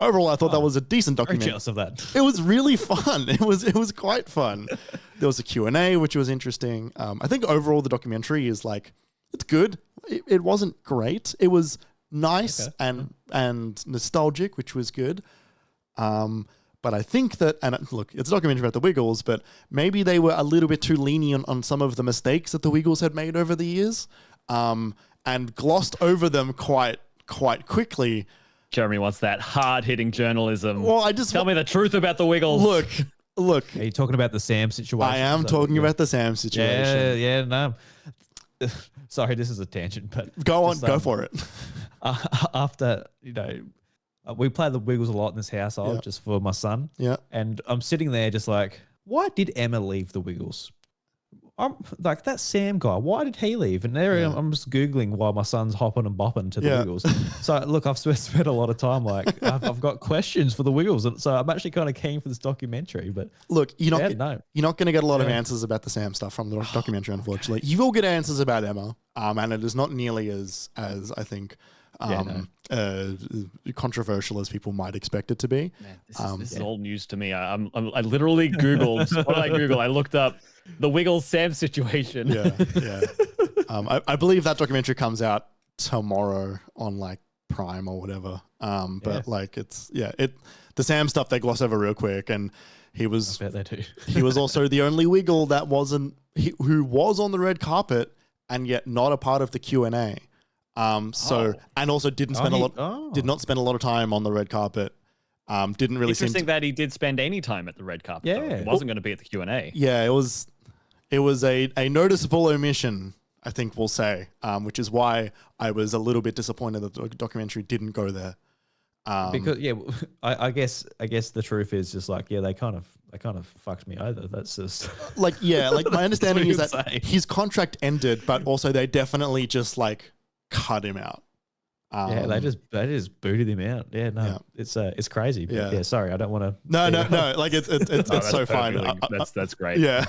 Overall, I thought that was a decent documentary. Very jealous of that. It was really fun. It was quite fun. There was a Q&A, which was interesting. I think overall the documentary is it's good. It wasn't great. It was nice and nostalgic, which was good. But I think that, and look, it's a documentary about the Wiggles, but maybe they were a little bit too lenient on some of the mistakes that the Wiggles had made over the years, and glossed over them quite quickly. Jeremy wants that hard-hitting journalism. Well, I just tell me the truth about the Wiggles. Look. Are you talking about the Sam situation? I am talking about the Sam situation. Yeah, no. Sorry, this is a tangent, but go on, go for it. After we play the Wiggles a lot in this household, just for my son. Yeah, and I'm sitting there just like, why did Emma leave the Wiggles? I'm like, that Sam guy, why did he leave? And there I'm just Googling why my son's hopping and bopping to the Wiggles. So look, I've spent a lot of time I've got questions for the Wiggles, and so I'm actually kind of keen for this documentary. But look, you're not going to get a lot of answers about the Sam stuff from the documentary, unfortunately. You will get answers about Emma, and it is not nearly as I think controversial as people might expect it to be. Man, this is all news to me. I literally Googled. What did I Google? I looked up the Wiggles Sam situation. Yeah. I believe that documentary comes out tomorrow on Prime or whatever. But the Sam stuff they gloss over real quick, and he was. I bet they do. He was also the only Wiggle that who was on the red carpet and yet not a part of the Q&A. And also did not spend a lot of time on the red carpet. Didn't really interesting that he did spend any time at the red carpet. Yeah, he wasn't going to be at the Q&A. Yeah, it was a noticeable omission, I think we'll say, which is why I was a little bit disappointed that the documentary didn't go there. Because I guess the truth is just they kind of fucked me over. That's just my understanding is that his contract ended, but also they definitely just cut him out. They just booted him out. It's crazy. But sorry, I don't want to. No. It's so fine. That's great. Yeah.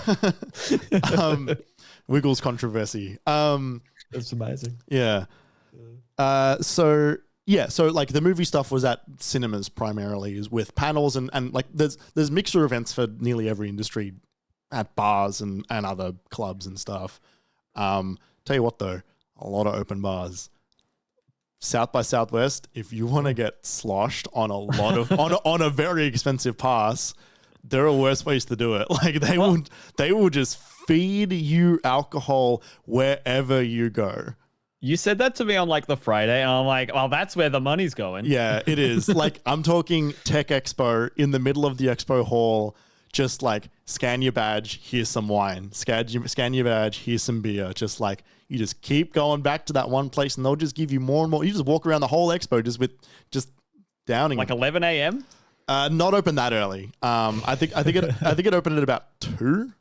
Wiggles controversy. That's amazing. Yeah. So the movie stuff was at cinemas primarily, is with panels and there's mixture events for nearly every industry at bars and other clubs and stuff. Tell you what though, a lot of open bars. South by Southwest, if you want to get sloshed on a lot of on a very expensive pass, there are worse ways to do it. They will just feed you alcohol wherever you go. You said that to me on the Friday, and I'm like, well, that's where the money's going. Yeah, it is. I'm talking Tech Expo in the middle of the expo hall. Just scan your badge, here's some wine. Scan your badge, here's some beer. Just you just keep going back to that one place, and they'll just give you more and more. You just walk around the whole expo just downing. 11 a.m. Not open that early. I think it opened at about 2.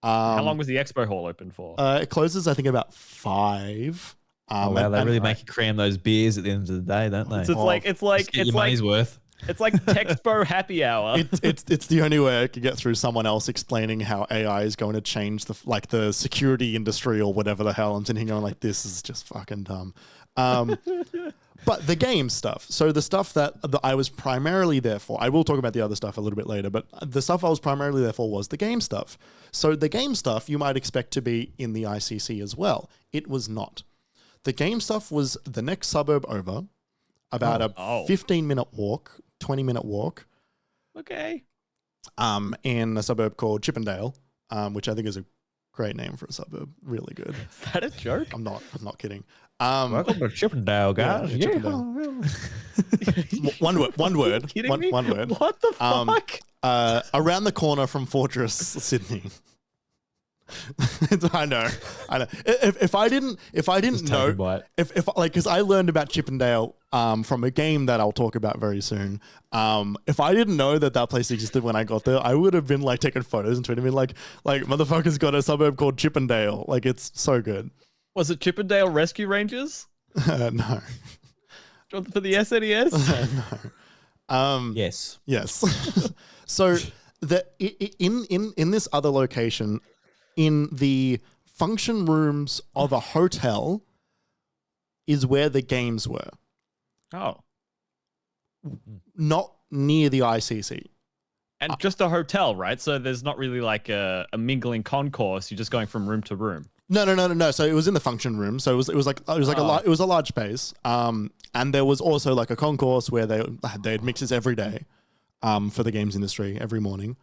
How long was the expo hall open for? It closes, I think, about 5. They really make you cram those beers at the end of the day, don't they? So it's your money's worth. It's like Textbo happy hour. It's the only way I could get through someone else explaining how AI is going to change the security industry or whatever the hell. I'm sitting here going like, this is just fucking dumb. But the game stuff. So the stuff that I was primarily there for, I will talk about the other stuff a little bit later, but the stuff I was primarily there for was the game stuff. So the game stuff you might expect to be in the ICC as well. It was not. The game stuff was the next suburb over, about a 15-minute walk, 20-minute walk. Okay. In a suburb called Chippendale, which I think is a great name for a suburb. Really good. Is that a joke? I'm not kidding. Welcome to Chippendale, guys. Yeah, Chippendale. One word. One word. What the fuck? Around the corner from Fortress Sydney. I know. If I didn't know, because I learned about Chippendale from a game that I'll talk about very soon. If I didn't know that place existed when I got there, I would have been like taking photos and tweeting, like motherfucker's got a suburb called Chippendale. Like, it's so good. Was it Chippendale Rescue Rangers? No. For the SNES? No. Yes. So in this other location, in the function rooms of a hotel, is where the games were. Oh. Not near the ICC. And just a hotel, right? So there's not really like a mingling concourse. You're just going from room to room. No. So it was in the function room. So it was a large space. And there was also like a concourse where they had mixes every day, for the games industry every morning,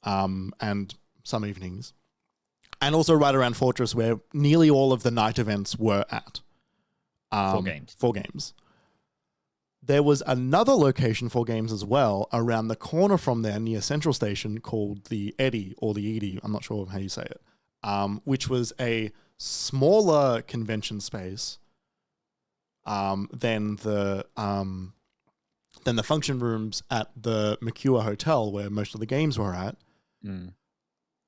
and some evenings, and also right around Fortress where nearly all of the night events were at. 4 games. 4 games. There was another location for games as well around the corner from there near Central Station called the Eddy or the Edie. I'm not sure how you say it. Which was a smaller convention space than the function rooms at the McCure Hotel where most of the games were at,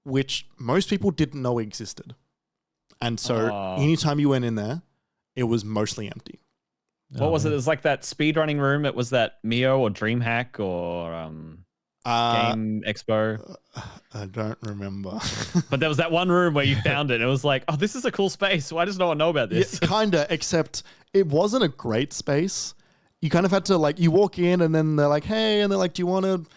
which most people didn't know existed. And so anytime you went in there, it was mostly empty. What was it? It was like that speedrunning room. It was that Mio or DreamHack or Game Expo. I don't remember. But there was that one room where you found it. It was like, oh, this is a cool space. Why does no one know about this? Yeah, kinda, except it wasn't a great space. You kind of had to you walk in and then they're like, hey, and they're like, do you want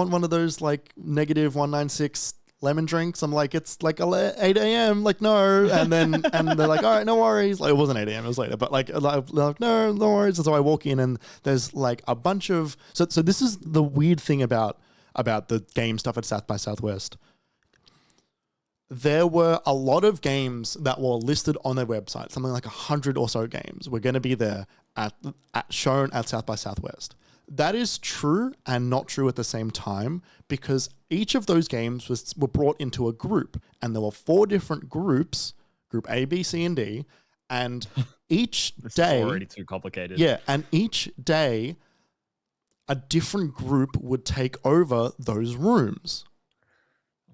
one of those like -196 lemon drinks? I'm like, it's like 8 a.m. Like, no. And then they're like, all right, no worries. Like, it wasn't 8 a.m. It was later, but like no worries. And so I walk in and there's like a bunch of, so this is the weird thing about the game stuff at South by Southwest. There were a lot of games that were listed on their website. Something like 100 or so games were going to be there shown at South by Southwest. That is true and not true at the same time, because each of those games were brought into a group, and there were 4 different groups, group A, B, C, and D, and each day... It's already too complicated. Yeah, and each day, a different group would take over those rooms.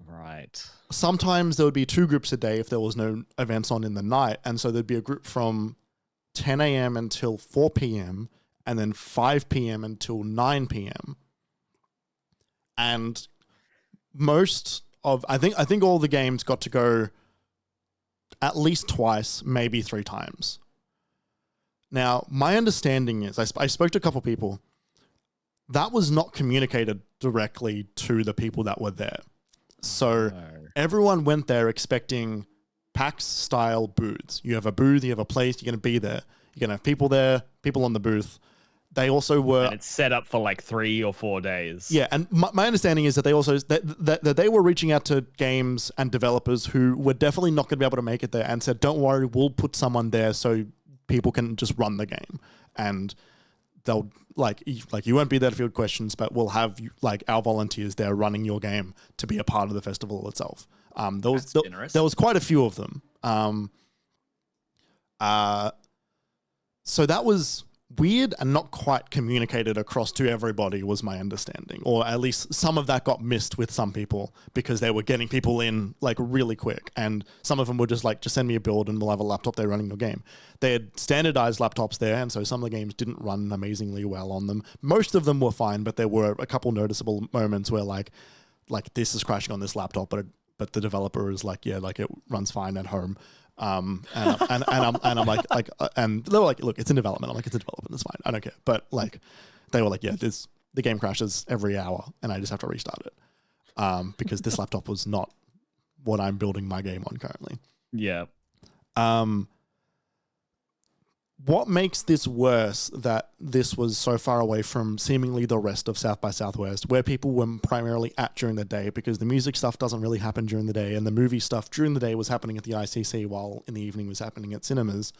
Right. Sometimes there would be 2 groups a day if there was no events on in the night, and so there'd be a group from 10 a.m. until 4 p.m., and then 5 p.m. until 9 p.m. And I think all the games got to go at least twice, maybe 3 times. Now, my understanding is, I spoke to a couple people, that was not communicated directly to the people that were there. So everyone went there expecting PAX-style booths. You have a booth, you have a place, you're going to be there. You're going to have people there, people on the booth. They also were... And it's set up for like 3 or 4 days. Yeah, and my understanding is that they also... That they were reaching out to games and developers who were definitely not going to be able to make it there and said, don't worry, we'll put someone there so people can just run the game. And they'll... Like you won't be there to field questions, but we'll have like our volunteers there running your game to be a part of the festival itself. There was quite a few of them. So that was weird and not quite communicated across to everybody was my understanding, or at least some of that got missed with some people because they were getting people in like really quick, and some of them were just like, just send me a build and we'll have a laptop there running your game. They had standardized laptops there, and so some of the games didn't run amazingly well on them. Most of them were fine, but there were a couple noticeable moments where like this is crashing on this laptop, but the developer is like, yeah, like it runs fine at home. And I'm like, and they were like, look, it's in development. I'm like, it's in development, it's fine, I don't care. But like, they were like, yeah, the game crashes every hour, and I just have to restart it, because this laptop was not what I'm building my game on currently. Yeah. What makes this worse that this was so far away from seemingly the rest of South by Southwest, where people were primarily at during the day, because the music stuff doesn't really happen during the day, and the movie stuff during the day was happening at the ICC while in the evening was happening at cinemas,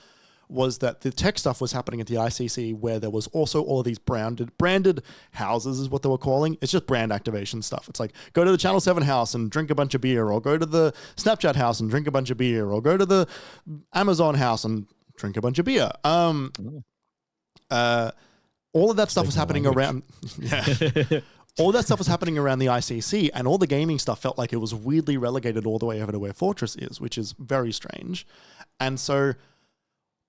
was that the tech stuff was happening at the ICC, where there was also all of these branded houses is what they were calling. It's just brand activation stuff. It's like, go to the Channel 7 house and drink a bunch of beer, or go to the Snapchat house and drink a bunch of beer, or go to the Amazon house and drink a bunch of beer. All of that stuff was happening around. Yeah. All that stuff was happening around the ICC, and all the gaming stuff felt like it was weirdly relegated all the way over to where Fortress is, which is very strange. And so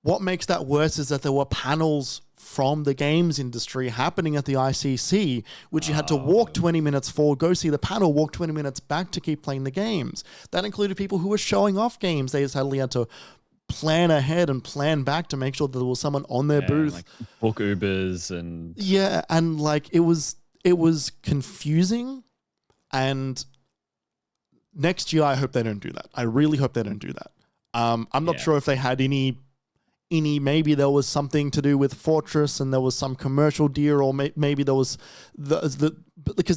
what makes that worse is that there were panels from the games industry happening at the ICC, which you had to walk 20 minutes forward, go see the panel, walk 20 minutes back to keep playing the games. That included people who were showing off games. They suddenly had to plan ahead and plan back to make sure that there was someone on their booth. Like book Ubers and... Yeah, and like it was confusing, and next year I hope they don't do that. I really hope they don't do that. I'm not sure if they had any, maybe there was something to do with Fortress and there was some commercial deal, or maybe there was because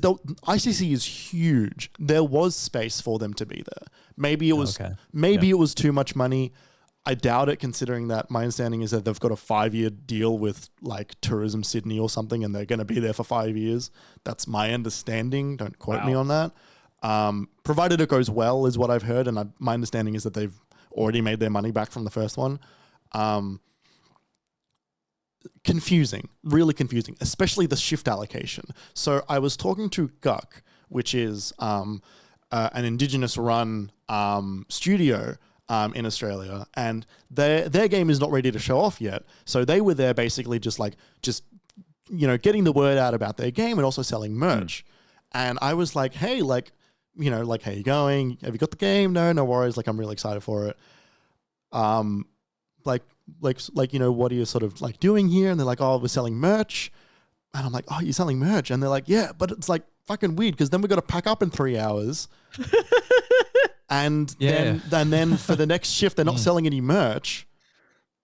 the ICC is huge. There was space for them to be there. Maybe it was it was too much money. I doubt it, considering that my understanding is that they've got a 5-year deal with like Tourism Sydney or something, and they're going to be there for 5 years. That's my understanding. Don't quote me on that. Provided it goes well, is what I've heard, and my understanding is that they've already made their money back from the first one. Confusing, really confusing, especially the shift allocation. So I was talking to Guck, which is an Indigenous-run studio in Australia, and their game is not ready to show off yet. So they were there basically just getting the word out about their game and also selling merch. And I was like, hey, like, how you going? Have you got the game? No worries. Like, I'm really excited for it. What are you sort of like doing here? And they're like, oh, we're selling merch. And I'm like, oh, you're selling merch? And they're like, yeah, but it's like fucking weird, because then we got to pack up in 3 hours. And then for the next shift, they're not selling any merch.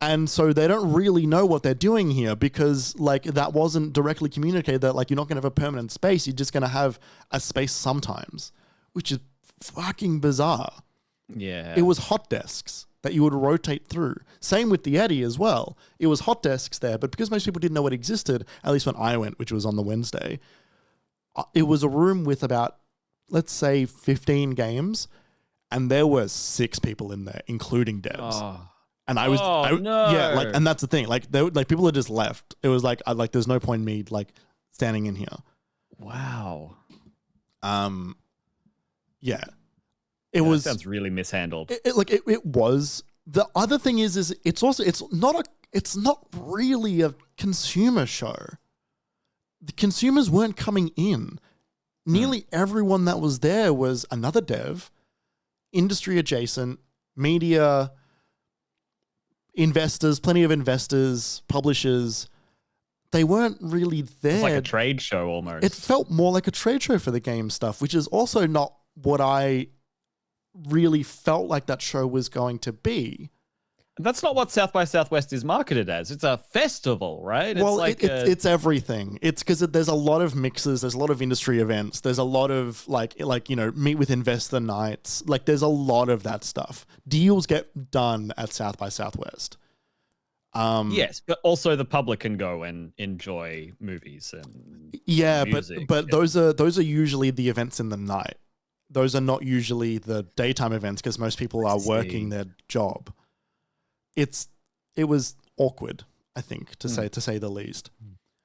And so they don't really know what they're doing here, because like that wasn't directly communicated, that like you're not going to have a permanent space. You're just going to have a space sometimes, which is fucking bizarre. Yeah. It was hot desks that you would rotate through. Same with the Eddy as well. It was hot desks there, but because most people didn't know it existed, at least when I went, which was on the Wednesday, it was a room with about, let's say, 15 games. And there were 6 people in there, including devs. Oh. And I was, no. Yeah, like, and that's the thing. Like, people had just left. It was like, there's no point in me like standing in here. Wow. Yeah, it was. Sounds really mishandled. It was. The other thing is it's not really a consumer show. The consumers weren't coming in. Nearly everyone that was there was another dev, industry adjacent, media, investors, plenty of investors, publishers. They weren't really there. It's like a trade show almost. It felt more like a trade show for the game stuff, which is also not what I really felt like that show was going to be. That's not what South by Southwest is marketed as. It's a festival, right? Well, it's everything. It's because there's a lot of mixes. There's a lot of industry events. There's a lot of meet with investor nights. Like there's a lot of that stuff. Deals get done at South by Southwest. Yes, but also the public can go and enjoy movies and music. but those are usually the events in the night. Those are not usually the daytime events, because most people are working their job. It was awkward. I think, to say the least.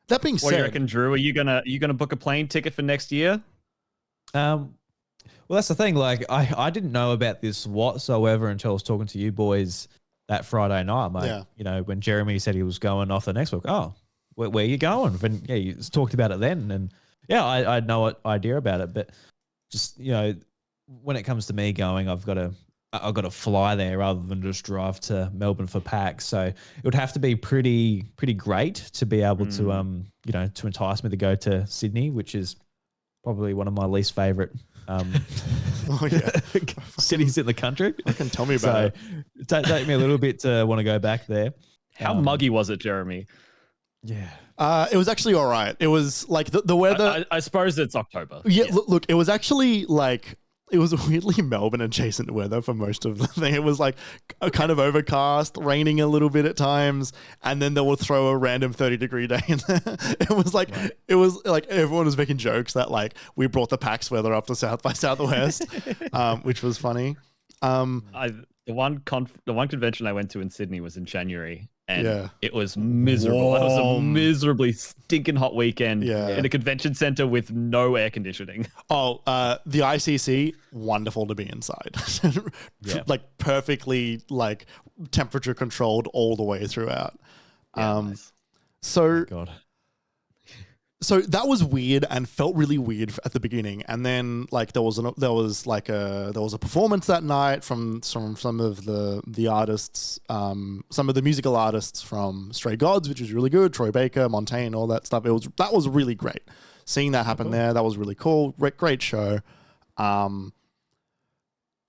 That being What said, do you reckon, Drew? Are you gonna book a plane ticket for next year? Well, that's the thing. Like, I didn't know about this whatsoever until I was talking to you boys that Friday night. Like, Yeah. you know, when Jeremy said he was going off the next week. Oh, where are you going? And yeah, you talked about it then, and yeah, I had no idea about it. But just, you know, when it comes to me going, I've got to fly there rather than just drive to Melbourne for PAX. So it would have to be pretty great to be able to you know, to entice me to go to Sydney, which is probably one of my least favorite cities in the country. I can tell me about it. Take me a little bit to want to go back there. How muggy was it, Jeremy? Yeah. It was actually all right. It was like the weather. I suppose it's October. Yeah, look, it was actually like, it was weirdly Melbourne adjacent weather for most of the thing. It was like a kind of overcast, raining a little bit at times, and then they would throw a random 30-degree day in there. It was like everyone was making jokes that like we brought the PAX weather up to South by Southwest, which was funny. The one convention I went to in Sydney was in January, and it was miserable. That was a miserably stinking hot weekend in a convention center with no air conditioning. Oh, the ICC, wonderful to be inside. Like perfectly like temperature controlled all the way throughout. Nice. So God. So that was weird and felt really weird at the beginning, and then like there was a performance that night from some of the artists, some of the musical artists from Stray Gods, which was really good. Troy Baker, Montaigne, all that stuff. That was really great. Seeing that happen there, that was really cool. Great show. And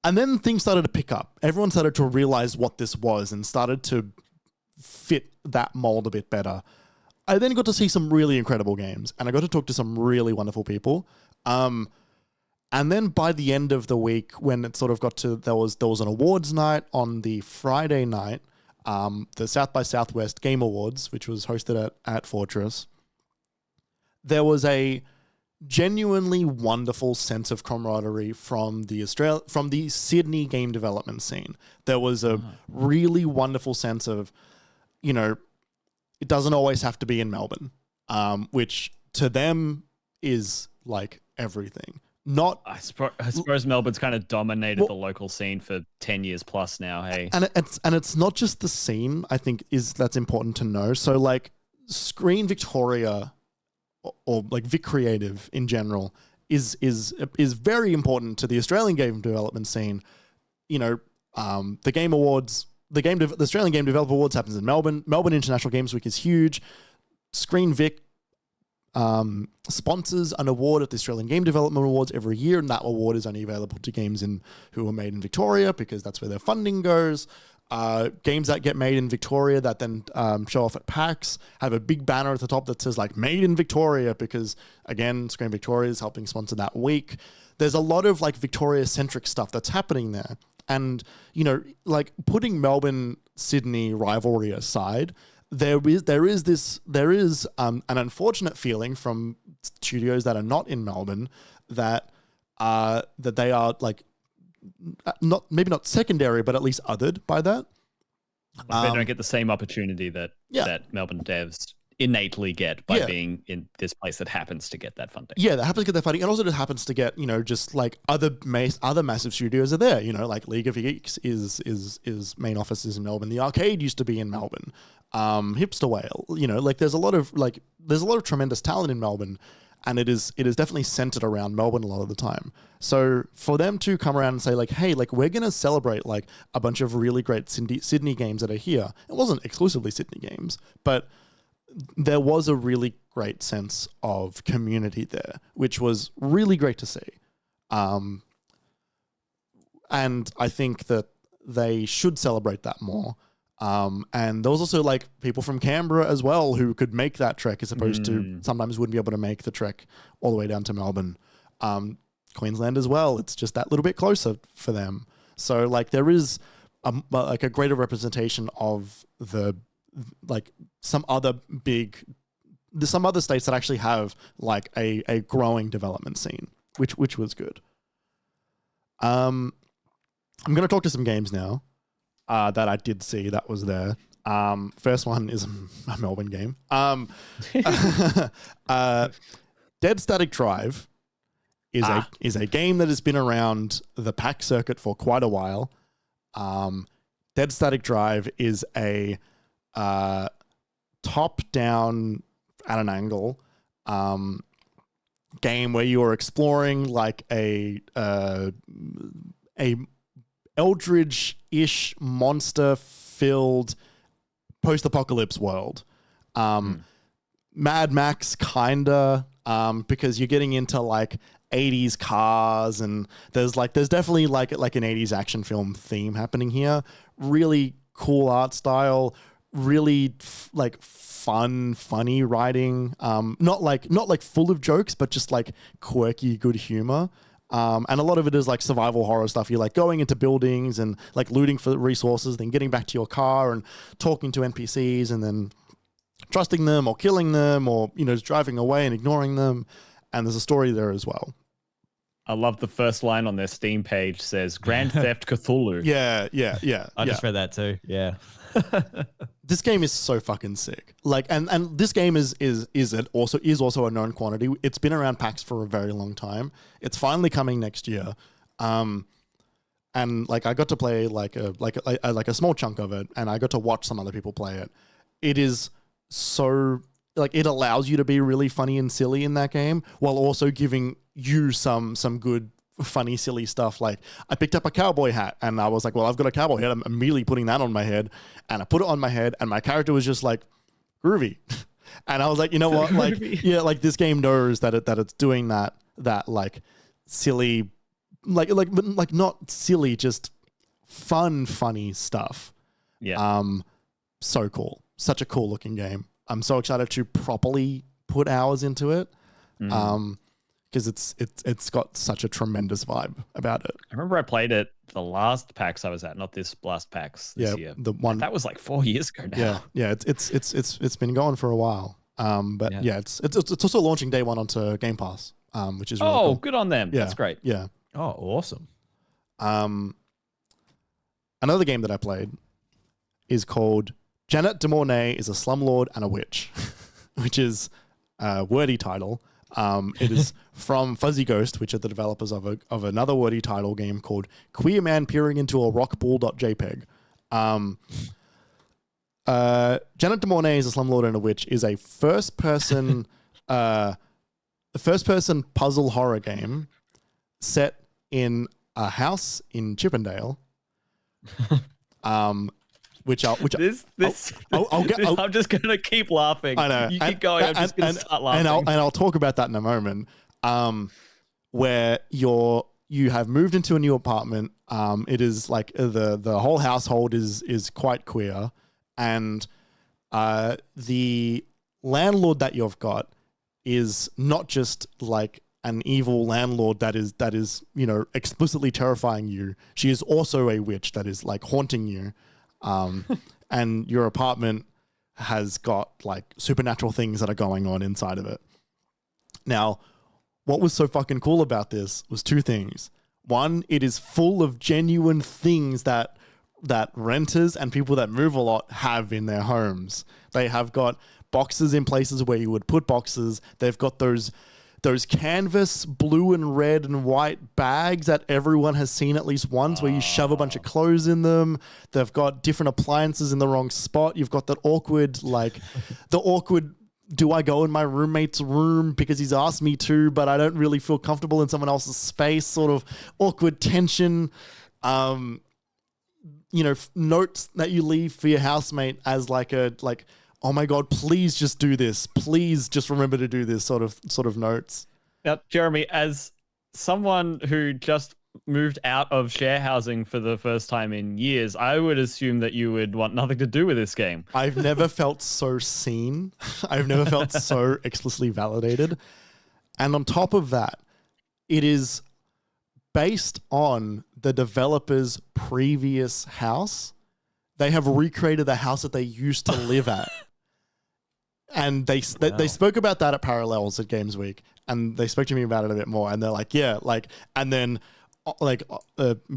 then things started to pick up. Everyone started to realize what this was and started to fit that mold a bit better. I then got to see some really incredible games, and I got to talk to some really wonderful people. And then by the end of the week, when it sort of got to, there was an awards night on the Friday night, the South by Southwest Game Awards, which was hosted at Fortress. There was a genuinely wonderful sense of camaraderie from the Sydney game development scene. There was a really wonderful sense of, you know, it doesn't always have to be in Melbourne, which to them is like everything. I suppose Melbourne's kind of dominated the local scene for 10 years plus now. Hey, and it's not just the scene. I think that's important to know. So like Screen Victoria or like Vic Creative in general is very important to the Australian game development scene. You know, the Game Awards. The Australian Game Developer Awards happens in Melbourne. Melbourne International Games Week is huge. Screen Vic sponsors an award at the Australian Game Development Awards every year, and that award is only available to games who are made in Victoria because that's where their funding goes. Games that get made in Victoria that then show off at PAX have a big banner at the top that says like "Made in Victoria" because again, Screen Victoria is helping sponsor that week. There's a lot of like Victoria-centric stuff that's happening there. And, you know, like putting Melbourne-Sydney rivalry aside, there is an unfortunate feeling from studios that are not in Melbourne that they are like maybe not secondary, but at least othered by that. They don't get the same opportunity that Melbourne devs innately get by being in this place that happens to get that funding. Yeah, that happens to get that funding, and also just happens to get, you know, just like other massive studios are there. You know, like League of Geeks is main office is in Melbourne. The Arcade used to be in Melbourne. Hipster Whale. You know, like there's a lot of tremendous talent in Melbourne, and it is definitely centered around Melbourne a lot of the time. So for them to come around and say like, hey, like we're gonna celebrate like a bunch of really great Sydney games that are here. It wasn't exclusively Sydney games, but there was a really great sense of community there, which was really great to see. And I think that they should celebrate that more. And there was also like people from Canberra as well who could make that trek as opposed to sometimes wouldn't be able to make the trek all the way down to Melbourne. Queensland as well. It's just that little bit closer for them. So like there is like a greater representation of some other states that actually have like a growing development scene, which was good. I'm going to talk to some games now that I did see that was there. First one is a Melbourne game. Dead Static Drive is a game that has been around the PAX circuit for quite a while. Dead Static Drive is a top-down at an angle game where you are exploring like a eldritch-ish monster-filled post-apocalypse world. Mad Max kinda, because you're getting into like 80s cars, and there's definitely like an 80s action film theme happening here. Really cool art style, really funny writing. Not like full of jokes, but just like quirky, good humor. And a lot of it is like survival horror stuff. You're like going into buildings and like looting for resources, then getting back to your car and talking to NPCs, and then trusting them or killing them, or just driving away and ignoring them. And there's a story there as well. I love the first line on their Steam page says Grand Theft Cthulhu. Yeah. I just read that too. Yeah. This game is so fucking sick. Like, and this game is also a known quantity. It's been around PAX for a very long time. It's finally coming next year. And like I got to play like a small chunk of it, and I got to watch some other people play it. It is so like, it allows you to be really funny and silly in that game while also giving you some good funny silly stuff. Like, I picked up a cowboy hat and I was like, well, I've got a cowboy hat, I'm immediately putting that on my head, and I put it on my head and my character was just like groovy. And I was like, you know what, like, yeah, like this game knows that it's doing that like silly, like not silly, just funny stuff. Yeah. So cool. Such a cool looking game. I'm so excited to properly put hours into it. Because it's got such a tremendous vibe about it. I remember I played it the last PAX I was at, not this last PAX this year. The one that was like 4 years ago now. Yeah. It's been going for a while. But it's also launching day one onto Game Pass, which is really cool. Good on them. Yeah, that's great. Yeah. Oh, awesome. Another game that I played is called Janet de Mornay is a Slumlord and a Witch, which is a wordy title. It is from Fuzzy Ghost, which are the developers of another wordy title game called Queer Man Peering into a Rockball.jpg. Janet de Mornay is a Slumlord and a Witch is a first-person puzzle horror game set in a house in Chippendale. I'm just gonna keep laughing. I know. You keep going. I'm just gonna start laughing. And I'll talk about that in a moment. Where you have moved into a new apartment. It is like the whole household is quite queer, and the landlord that you've got is not just like an evil landlord that is explicitly terrifying you. She is also a witch that is like haunting you. And your apartment has got like supernatural things that are going on inside of it. Now, what was so fucking cool about this was two things. One, it is full of genuine things that renters and people that move a lot have in their homes. They have got boxes in places where you would put boxes. They've got those canvas blue and red and white bags that everyone has seen at least once, where you shove a bunch of clothes in them. They've got different appliances in the wrong spot. You've got that awkward, do I go in my roommate's room because he's asked me to, but I don't really feel comfortable in someone else's space, sort of awkward tension. Notes that you leave for your housemate as oh my God, please just do this. Please just remember to do this sort of notes. Now, Jeremy, as someone who just moved out of share housing for the first time in years, I would assume that you would want nothing to do with this game. I've never felt so seen. I've never felt so explicitly validated. And on top of that, it is based on the developer's previous house. They have recreated the house that they used to live at. And they spoke about that at Parallels at Games Week, and they spoke to me about it a bit more. And they're like, yeah, and then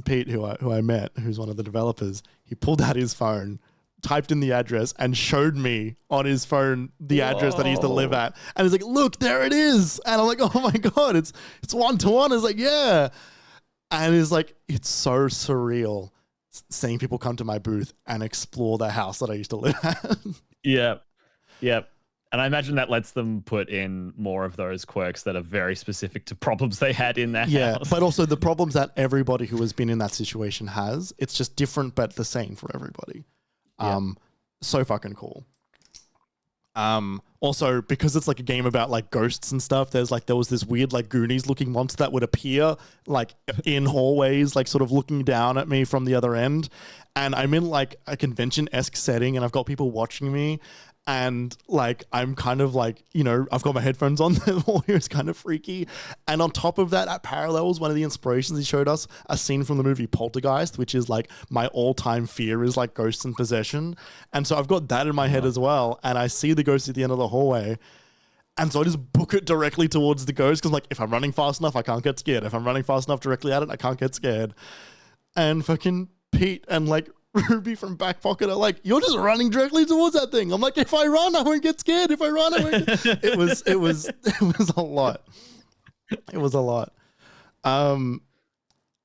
Pete, who I met, who's one of the developers, he pulled out his phone typed in the address and showed me on his phone the address that he used to live at. And he's like, look, there it is. And I'm like, oh my God, it's 1-to-1. It's like, yeah. And it's like, it's so surreal seeing people come to my booth and explore the house that I used to live at. Yep. And I imagine that lets them put in more of those quirks that are very specific to problems they had in that house. But also the problems that everybody who has been in that situation has. It's just different, but the same for everybody. So fucking cool. Also, because it's like a game about like ghosts and stuff, there was this weird like Goonies looking monster that would appear like in hallways, like sort of looking down at me from the other end. And I'm in like a convention-esque setting and I've got people watching me. And like, I'm kind of like, you know, I've got my headphones on, the audio is kind of freaky. And on top of that, at Parallels, one of the inspirations he showed us, a scene from the movie Poltergeist, which is like my all-time fear is like ghosts and possession. And so I've got that in my head as well. And I see the ghost at the end of the hallway. And so I just book it directly towards the ghost because like, if I'm running fast enough, I can't get scared. If I'm running fast enough directly at it, I can't get scared. And fucking Pete and like Ruby from Back Pocket are like, you're just running directly towards that thing. I'm like, if I run, I won't get scared. If I run, I won't get... It was a lot. It was a lot. The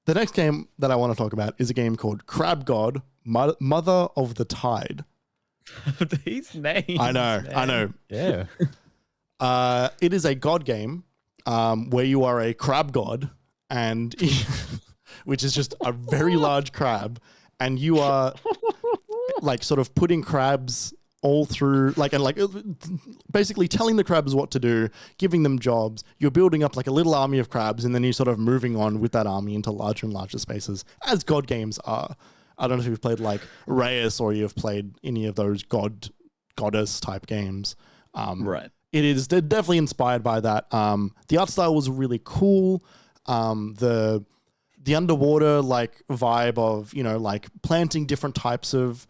next game that I want to talk about is a game called Crab God, Mother of the Tide. These names. I know. Yeah. It is a god game where you are a crab god, and which is just a very large crab. And you are like sort of putting crabs all through, like, and like basically telling the crabs what to do, giving them jobs. You're building up like a little army of crabs, and then you're sort of moving on with that army into larger and larger spaces, as god games are. I don't know if you've played like Reyes or you've played any of those goddess type games. Right. They're definitely inspired by that. The art style was really cool. The underwater like vibe of, you know, like planting different types of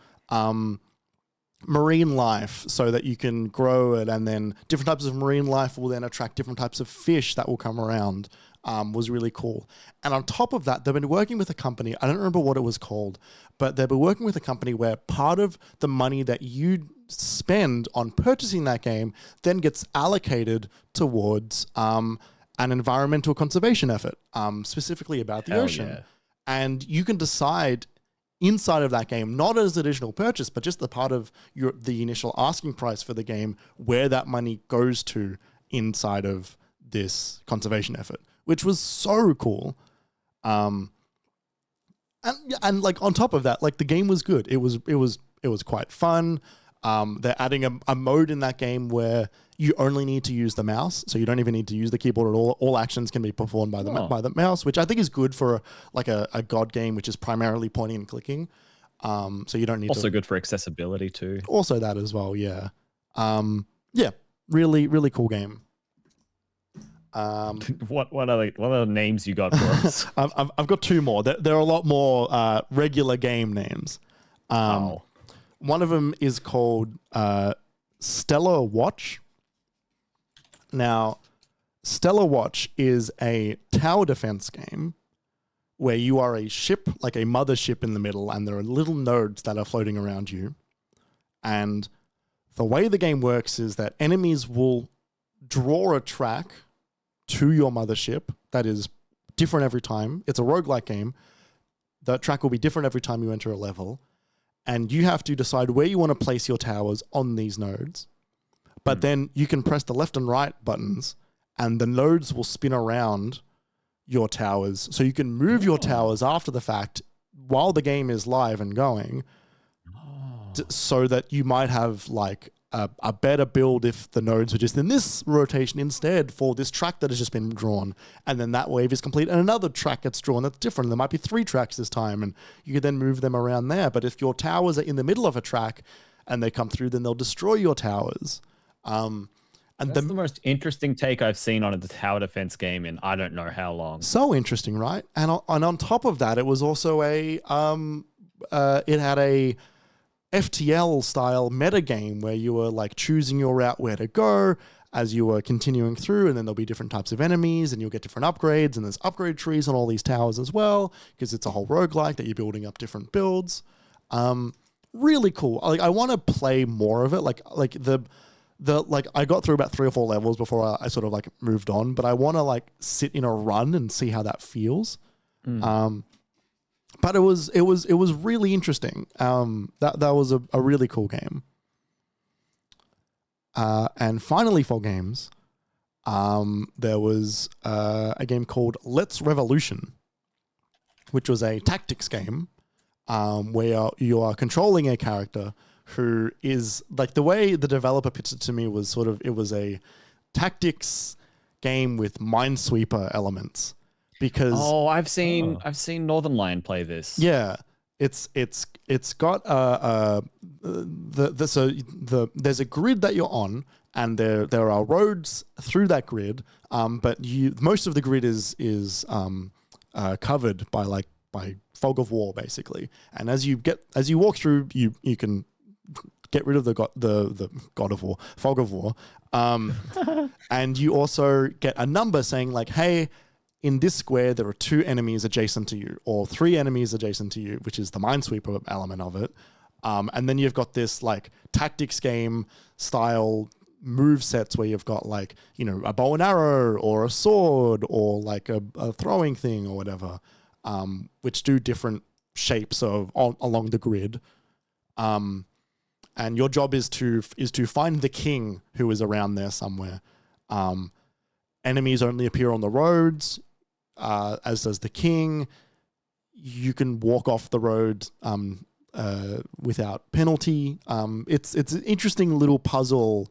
marine life so that you can grow it, and then different types of marine life will then attract different types of fish that will come around, was really cool. And on top of that, they've been working with a company, I don't remember what it was called, but they've been working with a company where part of the money that you spend on purchasing that game then gets allocated towards an environmental conservation effort, specifically about the ocean. Yeah. And you can decide inside of that game, not as additional purchase, but just the part of the initial asking price for the game, where that money goes to inside of this conservation effort, which was so cool. And like on top of that, like the game was good. It was quite fun. They're adding a mode in that game where you only need to use the mouse, so you don't even need to use the keyboard at all. All actions can be performed by the mouse, which I think is good for a god game, which is primarily pointing and clicking. So you don't need also good for accessibility too. Also that as well, yeah. Yeah, really, really cool game. What other names you got for us? I've got two more. There are a lot more regular game names. One of them is called Stellar Watch. Now, Stellar Watch is a tower defense game where you are a ship, like a mothership in the middle, and there are little nodes that are floating around you. And the way the game works is that enemies will draw a track to your mothership that is different every time. It's a roguelike game. The track will be different every time you enter a level. And you have to decide where you want to place your towers on these nodes. But then you can press the left and right buttons, and the nodes will spin around your towers. So you can move your towers after the fact while the game is live and going, so that you might have like a better build if the nodes were just in this rotation instead for this track that has just been drawn. And then that wave is complete and another track gets drawn that's different. There might be 3 tracks this time, and you can then move them around there. But if your towers are in the middle of a track and they come through, then they'll destroy your towers. And that's the most interesting take I've seen on a tower defense game in I don't know how long. So interesting, right? And on top of that, it was also it had a FTL style meta game where you were like choosing your route where to go as you were continuing through, and then there'll be different types of enemies and you'll get different upgrades, and there's upgrade trees on all these towers as well, because it's a whole roguelike that you're building up different builds. really cool. Like I want to play more of it. Like the like I got through about 3 or 4 levels before I sort of like moved on, but I want to like sit in a run and see how that feels. But it was really interesting. That was a really cool game. And finally for games, there was a game called Let's Revolution, which was a tactics game where you are controlling a character who is like, the way the developer pitched it to me was sort of, it was a tactics game with Minesweeper elements. Because I've seen Northern Lion play this. Yeah, it's got there's a grid that you're on, and there are roads through that grid. But most of the grid is covered by fog of war basically. And as you walk through, you can get rid of the god of war, fog of war. And you also get a number saying like, hey, in this square, there are 2 enemies adjacent to you, or 3 enemies adjacent to you, which is the Minesweeper element of it. And then you've got this like tactics game style move sets where you've got like, you know, a bow and arrow or a sword or like a throwing thing or whatever, which do different shapes along the grid. And your job is to find the king who is around there somewhere. Enemies only appear on the roads, as does the king. You can walk off the road without penalty. It's an interesting little puzzle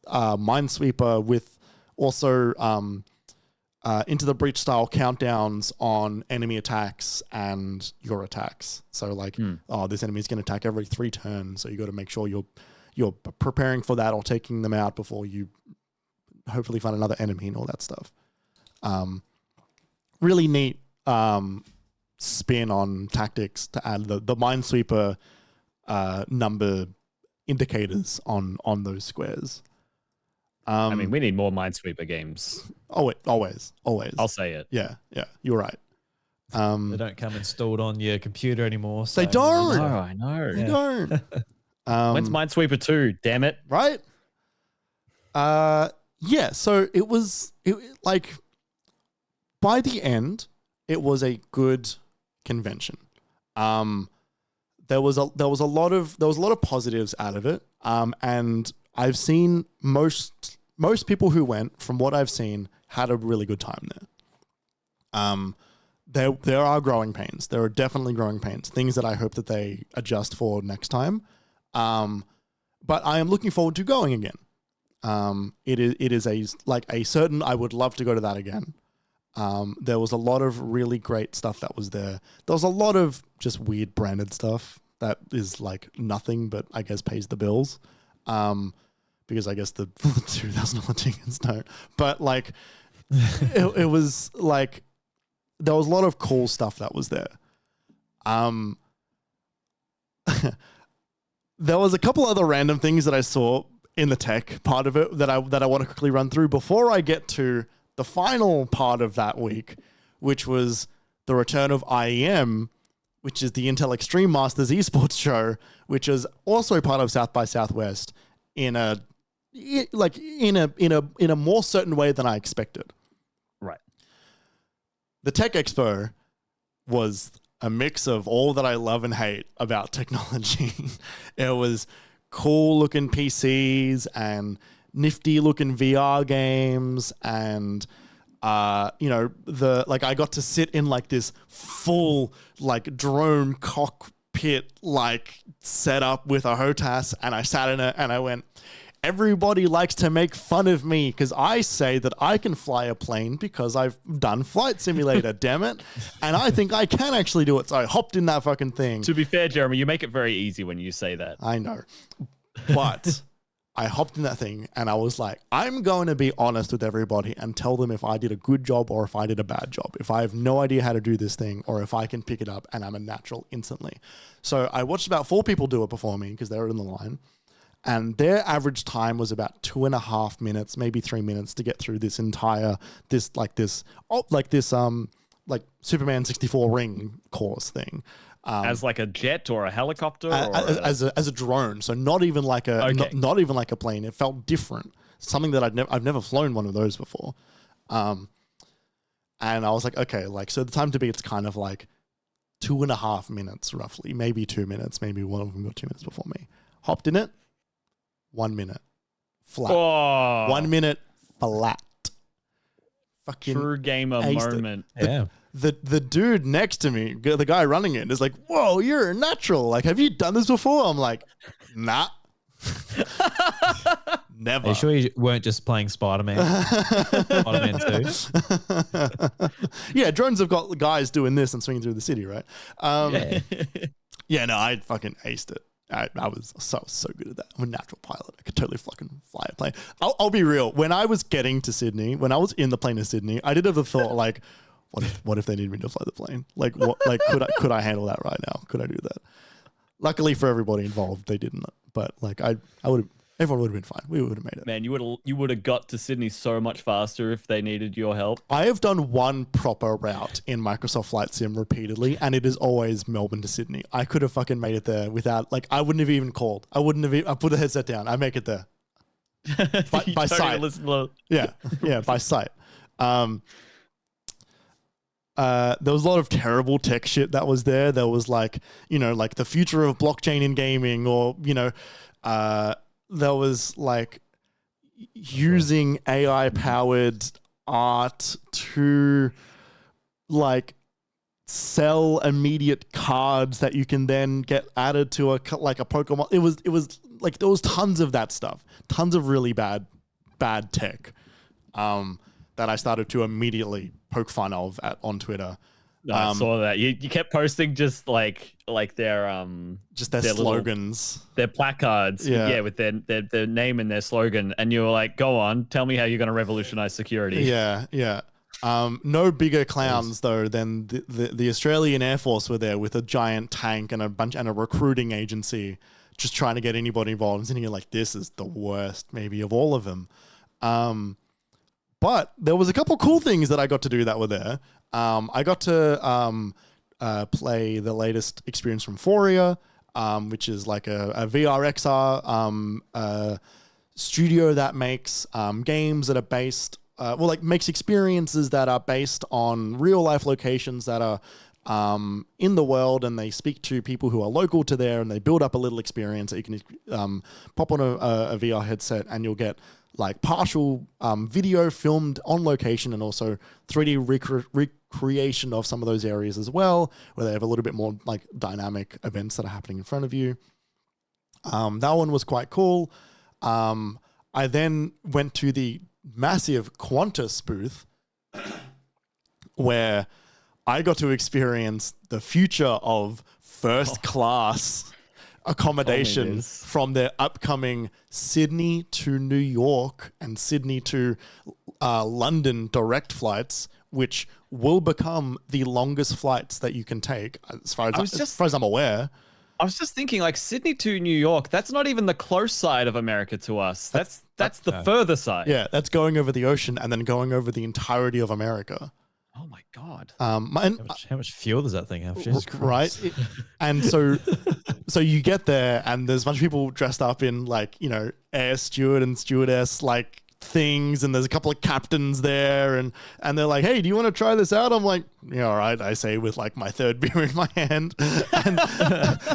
Minesweeper with also Into the Breach style countdowns on enemy attacks and your attacks. So like, this enemy is going to attack every 3 turns, so you got to make sure you're preparing for that or taking them out before you hopefully find another enemy and all that stuff. Really neat spin on tactics to add the Minesweeper number indicators on those squares. I mean, we need more Minesweeper games. Always. I'll say it. Yeah, you're right. They don't come installed on your computer anymore. So they don't. No, I know. They don't. When's Minesweeper 2? Damn it. Right? Yeah, so it like by the end, it was a good convention. There was a lot of positives out of it. And I've seen most people who went, from what I've seen, had a really good time there. There are growing pains. There are definitely growing pains. Things that I hope that they adjust for next time. But I am looking forward to going again. It is a certain, I would love to go to that again. There was a lot of really great stuff that was there. There was a lot of just weird branded stuff that is like nothing, but I guess pays the bills. Because I guess the $2,000 tickets don't. But like, it was like, there was a lot of cool stuff that was there. There was a couple other random things that I saw in the tech part of it that I want to quickly run through before I get to the final part of that week, which was the return of IEM, which is the Intel Extreme Masters esports show, which is also part of South by Southwest in a more certain way than I expected. Right. The Tech Expo was a mix of all that I love and hate about technology. It was cool looking PCs and nifty looking VR games, and I got to sit in like this full like drone cockpit like setup with a HOTAS, and I sat in it and I went, everybody likes to make fun of me because I say that I can fly a plane because I've done Flight Simulator, damn it. And I think I can actually do it. So I hopped in that fucking thing. To be fair, Jeremy, you make it very easy when you say that. I know. But I hopped in that thing and I was like, I'm going to be honest with everybody and tell them if I did a good job or if I did a bad job. If I have no idea how to do this thing or if I can pick it up and I'm a natural instantly. So I watched about 4 people do it before me because they were in the line. And their average time was about 2.5 minutes, maybe 3 minutes to get through this entire, Superman 64 ring course thing. As like a jet or a helicopter, or as a drone. So not even like a not even like a plane. It felt different. Something that I've never flown one of those before. And I was like, okay, like, so the time to beat's kind of like 2.5 minutes roughly, maybe 2 minutes. Maybe one of them got 2 minutes before me. Hopped in it, 1 minute flat. Oh, 1 minute flat. Fucking true gamer moment. Yeah. The dude next to me, the guy running it, is like, "Whoa, you're a natural. Like, have you done this before?" I'm like, "Nah, never." Are you sure you weren't just playing Spider-Man? Spider-Man 2? Yeah, drones have got guys doing this and swinging through the city, right? Yeah, no, I fucking aced it. I was so good at that. I'm a natural pilot. I could totally fucking fly a plane. I'll be real. When I was getting to Sydney, when I was in the plane to Sydney, I did have the thought like, what if they need me to fly the plane? Like, what? Like, could I handle that right now? Could I do that? Luckily for everybody involved, they didn't. But like, I would. Everyone would have been fine. We would have made it. Man, you would have got to Sydney so much faster if they needed your help. I have done one proper route in Microsoft Flight Sim repeatedly, and it is always Melbourne to Sydney. I could have fucking made it there without, like, I wouldn't have even called. I put the headset down. I make it there. by sight. Yeah, by sight. There was a lot of terrible tech shit that was there. There was like, like the future of blockchain in gaming, or, there was like using AI powered art to like sell immediate cards that you can then get added to a Pokemon. It was like, there was tons of that stuff, tons of really bad tech that I started to immediately poke fun of on Twitter. No, I saw that. You kept posting just like their just their slogans, their placards, with their name and their slogan, and you were like, "Go on, tell me how you're going to revolutionize security." Yeah. No bigger clowns though than the Australian Air Force were there with a giant tank and a recruiting agency, just trying to get anybody involved. And you're like, this is the worst, maybe of all of them. But there was a couple cool things that I got to do that were there. I got to play the latest experience from Foria, which is like a VR XR studio that makes games that are based, makes experiences that are based on real life locations that are in the world, and they speak to people who are local to there, and they build up a little experience that you can pop on a VR headset, and you'll get like partial video filmed on location, and also 3D recreation of some of those areas as well, where they have a little bit more like dynamic events that are happening in front of you. That one was quite cool. I then went to the massive Qantas booth where I got to experience the future of first class accommodation from their upcoming Sydney to New York and Sydney to London direct flights, which will become the longest flights that you can take, as far as I'm aware. I was just thinking, like, Sydney to New York, that's not even the close side of America to us. That's the further side. Yeah, that's going over the ocean and then going over the entirety of America. Oh my God. How much fuel does that thing have? Jesus Christ. Right. And so you get there, and there's a bunch of people dressed up in like, air steward and stewardess like things, and there's a couple of captains there, and they're like, "Hey, do you want to try this out?" I'm like, "Yeah, all right," I say with like my third beer in my hand.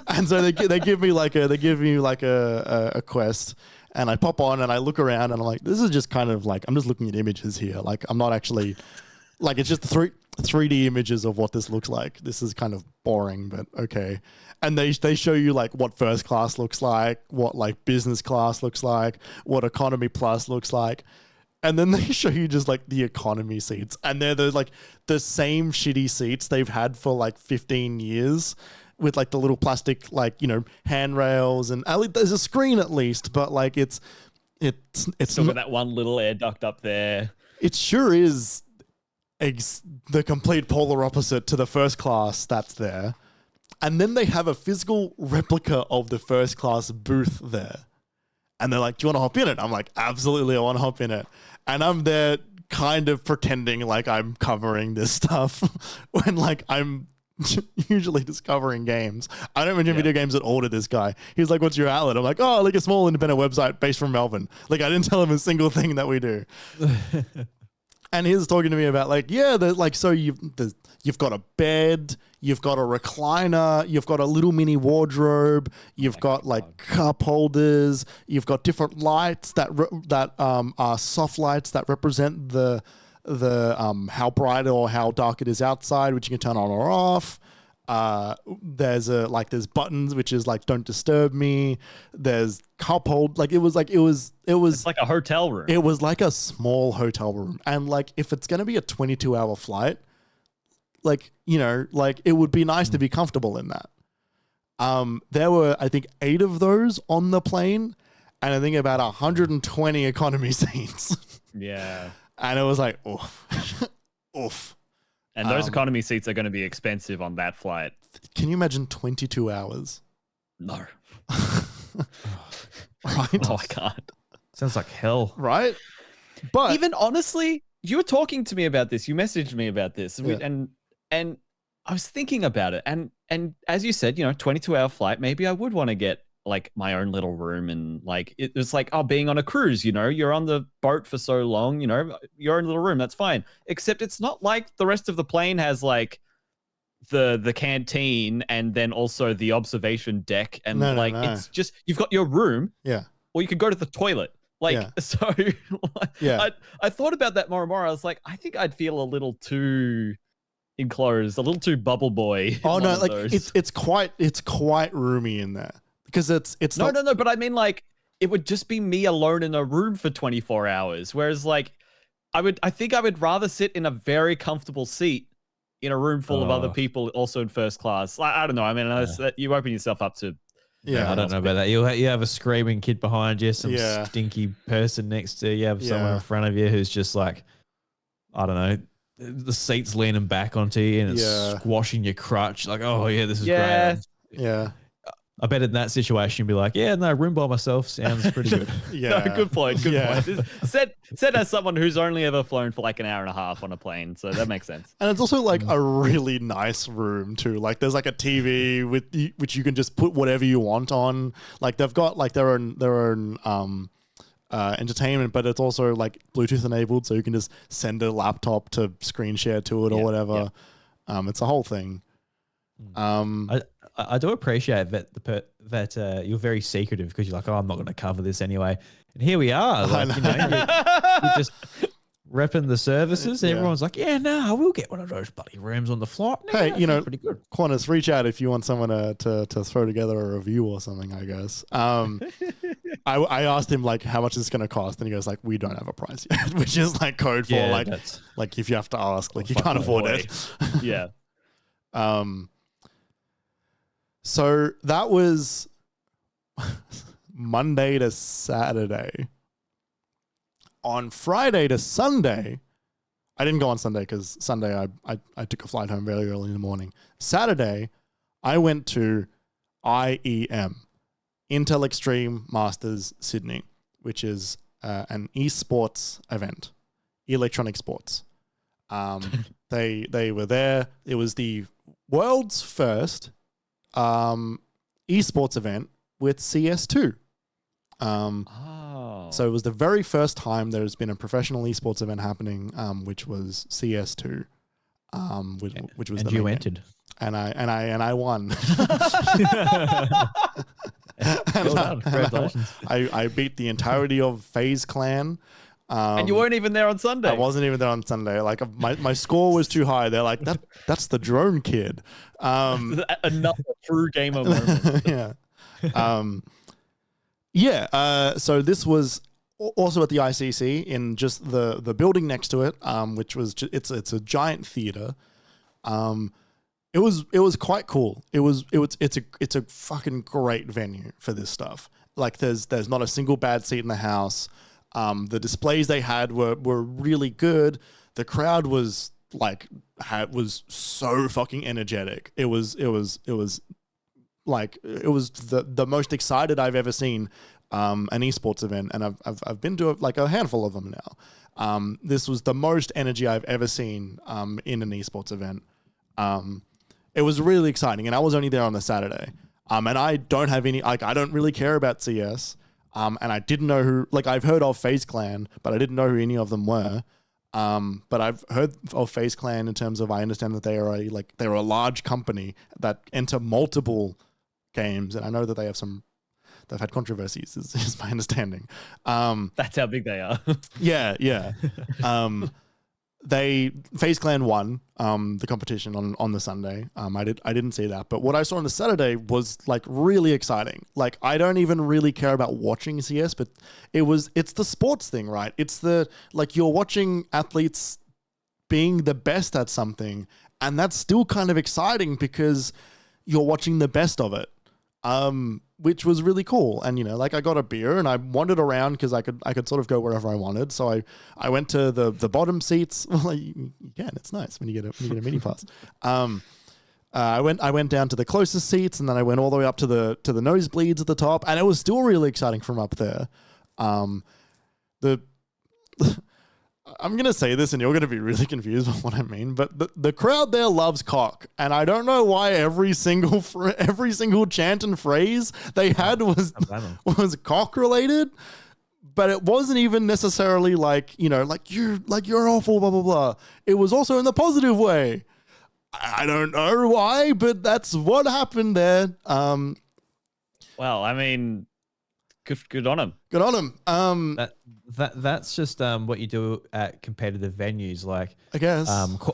And so they give me like a quest. And I pop on and I look around and I'm like, this is just kind of like, I'm just looking at images here. Like, I'm not actually, like, it's just 3D images of what this looks like. This is kind of boring, but okay. And they show you like what first class looks like, what like business class looks like, what economy plus looks like. And then they show you just like the economy seats. And they're like the same shitty seats they've had for like 15 years. With like the little plastic, like, handrails, and at least there's a screen at least, but like it's still got that one little air duct up there. It sure is the complete polar opposite to the first class that's there. And then they have a physical replica of the first class booth there. And they're like, "Do you want to hop in it?" I'm like, "Absolutely, I want to hop in it." And I'm there kind of pretending like I'm covering this stuff when like I'm usually discovering games. I don't mention video games at all to this guy. He's like, what's your outlet? I'm like, oh, like a small independent website based from Melbourne. Like, I didn't tell him a single thing that we do. And he was talking to me about like, so you've got a bed, you've got a recliner, you've got a little mini wardrobe, you've got like cup holders, you've got different lights that are soft lights that represent the how bright or how dark it is outside, which you can turn on or off. There's buttons which is like don't disturb me. There's cup hold, like it was It's like a hotel room. It was like a small hotel room. And like if it's gonna be a 22-hour flight, like, you know, like it would be nice to be comfortable in that. There were, I think, 8 of those on the plane, and I think about 120 economy seats. Yeah. And it was like, oof. Oof. And those economy seats are going to be expensive on that flight. Can you imagine 22 hours? No. Right? Oh, I can't. Sounds like hell. Right? But even honestly, you were talking to me about this. You messaged me about this. Yeah. And I was thinking about it. And as you said, you know, 22-hour flight, maybe I would want to get like my own little room, and like it was like, oh, being on a cruise, you know, you're on the boat for so long, you know, your own little room, that's fine. Except it's not like the rest of the plane has like the canteen and then also the observation deck, and No. it's just you've got your room, or you could go to the toilet. Like so I thought about that more and more. I was like, I think I'd feel a little too enclosed, a little too bubble boy. Oh no, like it's quite roomy in there. Because it's no, but I mean, like, it would just be me alone in a room for 24 hours. Whereas, like, I think I would rather sit in a very comfortable seat in a room full of other people, also in first class. I don't know. I mean, you open yourself up to. Yeah, I don't know about that. You have a screaming kid behind you, some stinky person next to you, have someone in front of you who's just like, I don't know, the seat's leaning back onto you and it's squashing your crutch. Like, oh yeah, this is great. Yeah. I bet in that situation you'd be like, yeah, no, room by myself sounds pretty good. No, good point. Point. Said as someone who's only ever flown for like an hour and a half on a plane, so that makes sense. And it's also like a really nice room too. Like there's like a TV which you can just put whatever you want on. Like they've got like their own entertainment, but it's also like Bluetooth enabled, so you can just send a laptop to screen share to it or whatever. It's a whole thing. I do appreciate that you're very secretive because you're like, oh, I'm not going to cover this anyway. And here we are. Like, you know, you're just repping the services. And everyone's like, yeah, no, I will get one of those bloody rooms on the flight. No, hey, you know, pretty good. Qantas, reach out if you want someone to throw together a review or something, I guess. I asked him like how much is this going to cost, and he goes like, we don't have a price yet, which is like code for like if you have to ask, like you can't afford it. Yeah. So that was Monday to Saturday. On Friday to Sunday, I didn't go on Sunday because Sunday I took a flight home very early in the morning. Saturday, I went to IEM, Intel Extreme Masters Sydney, which is an esports event, electronic sports. They were there. It was the world's first esports event with CS2. So it was the very first time there's been a professional esports event happening, which was CS2, which was and the you main entered, game. and I won. Congratulations. I beat the entirety of FaZe Clan. And you weren't even there on Sunday. I wasn't even there on Sunday. Like my score was too high. They're like, that's the drone kid. Another true gamer moment. So this was also at the ICC in just the building next to it, which was it's a giant theater. It was quite cool. It's a fucking great venue for this stuff. Like there's not a single bad seat in the house. The displays they had were really good. The crowd was so fucking energetic. It was the most excited I've ever seen an esports event, and I've been to a handful of them now. This was the most energy I've ever seen in an esports event. It was really exciting, and I was only there on the Saturday. And I don't have any, like, I don't really care about CS. And I didn't know who, like, I've heard of FaZe Clan, but I didn't know who any of them were. But I've heard of FaZe Clan in terms of, I understand that they're a large company that enter multiple games, and I know that they've had controversies, is my understanding. That's how big they are. Yeah. FaZe Clan won the competition on the Sunday. I didn't see that, but what I saw on the Saturday was like really exciting. Like, I don't even really care about watching CS, but it's the sports thing, right? It's like you're watching athletes being the best at something, and that's still kind of exciting because you're watching the best of it. Which was really cool. And, like, I got a beer and I wandered around because I could sort of go wherever I wanted. So I went to the bottom seats. Well, you can. It's nice when you get a mini pass. I went down to the closest seats, and then I went all the way up to the nosebleeds at the top, and it was still really exciting from up there. I'm going to say this and you're going to be really confused with what I mean, but the crowd there loves cock. And I don't know why every single chant and phrase they had was cock related, but it wasn't even necessarily like, you're awful, blah, blah, blah. It was also in the positive way. I don't know why, but that's what happened there. Well, I mean, good on him. Good on him. That's just what you do at competitive venues. Like, I guess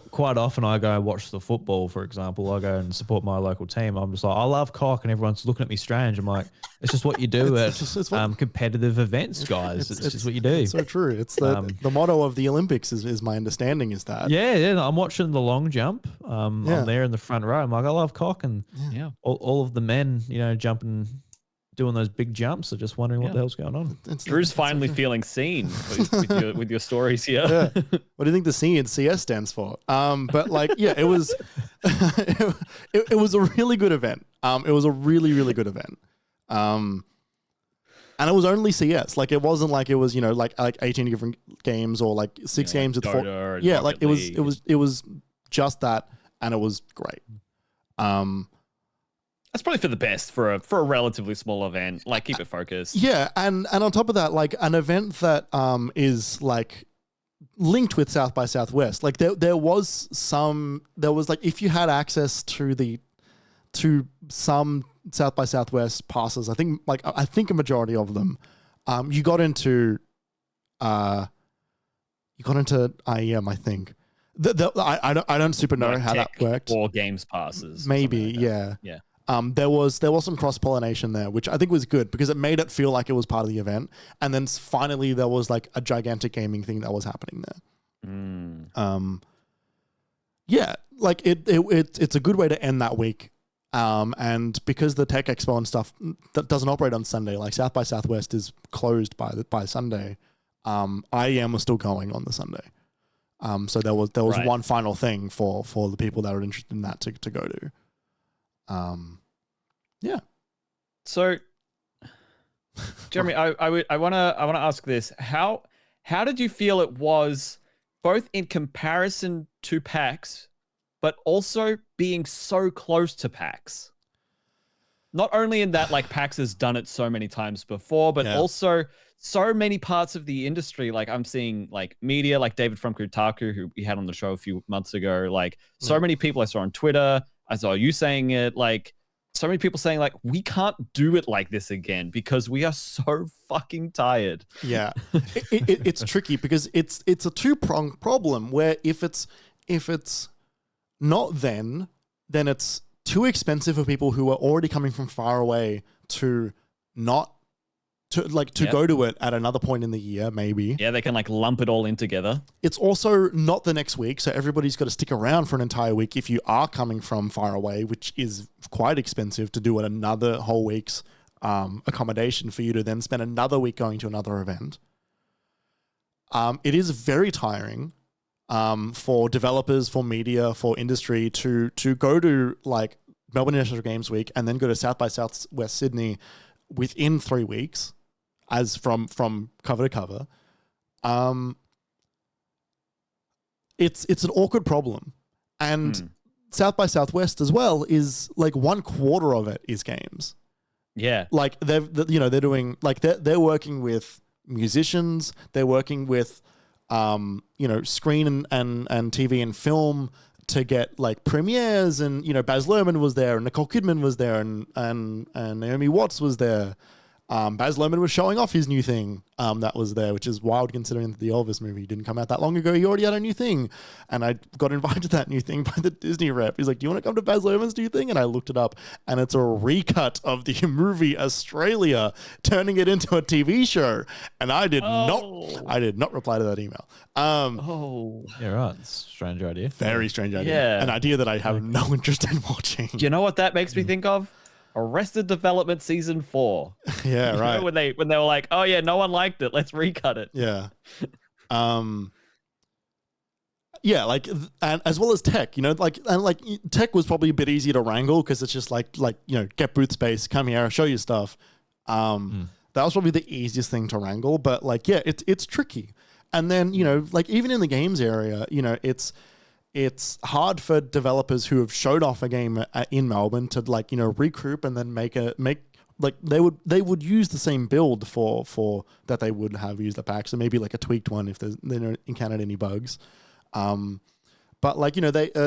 quite often I go and watch the football, for example. I go and support my local team. I'm just like, I love cock, and everyone's looking at me strange. I'm like, it's just what you do at competitive events, guys. It's just what you do. It's so true. It's the motto of the Olympics is my understanding is that. Yeah. I'm watching the long jump. I'm there in the front row. I'm like, I love cock, and all of the men, jumping, doing those big jumps, are just wondering what the hell's going on. Drew's finally feeling seen with your stories here. Yeah. What do you think the C in CS stands for? But like, it was it was a really good event. It was a really, really good event. And it was only CS. Like, it wasn't like it was, like 18 different games or like 6 games with 4. Yeah, like it was just that, and it was great. That's probably for the best for a relatively small event. Like, keep it focused. Yeah, and on top of that, like, an event that is like linked with South by Southwest. Like, there was like, if you had access to some South by Southwest passes, I think a majority of them, you got into IEM, I think. I don't super know how that worked. 4 games passes. Maybe, like yeah. There was some cross-pollination there, which I think was good because it made it feel like it was part of the event. And then finally there was like a gigantic gaming thing that was happening there. Yeah, like it's a good way to end that week. And because the Tech Expo and stuff that doesn't operate on Sunday, like South by Southwest is closed by Sunday, IEM was still going on the Sunday. So there was one final thing for the people that were interested in that to go to. Yeah. So, Jeremy, I want to ask this: how did you feel it was, both in comparison to PAX, but also being so close to PAX? Not only in that, like, PAX has done it so many times before, but also so many parts of the industry. Like, I'm seeing like media, like David from Kotaku, who we had on the show a few months ago. Like, so many people I saw on Twitter. I saw you saying it, like, so many people saying, like, we can't do it like this again because we are so fucking tired. Yeah. It's tricky because it's a two-pronged problem where if it's not then it's too expensive for people who are already coming from far away to go to it at another point in the year, maybe. Yeah, they can like lump it all in together. It's also not the next week, so everybody's got to stick around for an entire week if you are coming from far away, which is quite expensive to do another whole week's accommodation for you to then spend another week going to another event. It is very tiring for developers, for media, for industry to go to like Melbourne International Games Week and then go to South by Southwest Sydney within 3 weeks, as from cover to cover. It's an awkward problem. And South by Southwest as well is like 1/4 of it is games. Yeah. Like they're doing like they're working with musicians, they're working with screen and TV and film to get like premieres, and Baz Luhrmann was there and Nicole Kidman was there and Naomi Watts was there. Baz Luhrmann was showing off his new thing that was there, which is wild considering that the Elvis movie didn't come out that long ago. He already had a new thing. And I got invited to that new thing by the Disney rep. He's like, do you want to come to Baz Luhrmann's new thing? And I looked it up, and it's a recut of the movie Australia, turning it into a TV show. And I did not reply to that email. Yeah, right. It's a strange idea. Very strange idea. Yeah. An idea that I have no interest in watching. Do you know what that makes me think of? Arrested Development season 4. Yeah, right. When they were like, oh yeah, no one liked it, let's recut it. Yeah. Yeah, like, and as well as tech, tech was probably a bit easier to wrangle because it's just like get booth space, come here, show you stuff. That was probably the easiest thing to wrangle, but like, yeah, it's tricky. And then, like even in the games area, it's hard for developers who have showed off a game in Melbourne to regroup and then make they would use the same build for that they would have used the pack. So maybe like a tweaked one if they don't encountered any bugs. But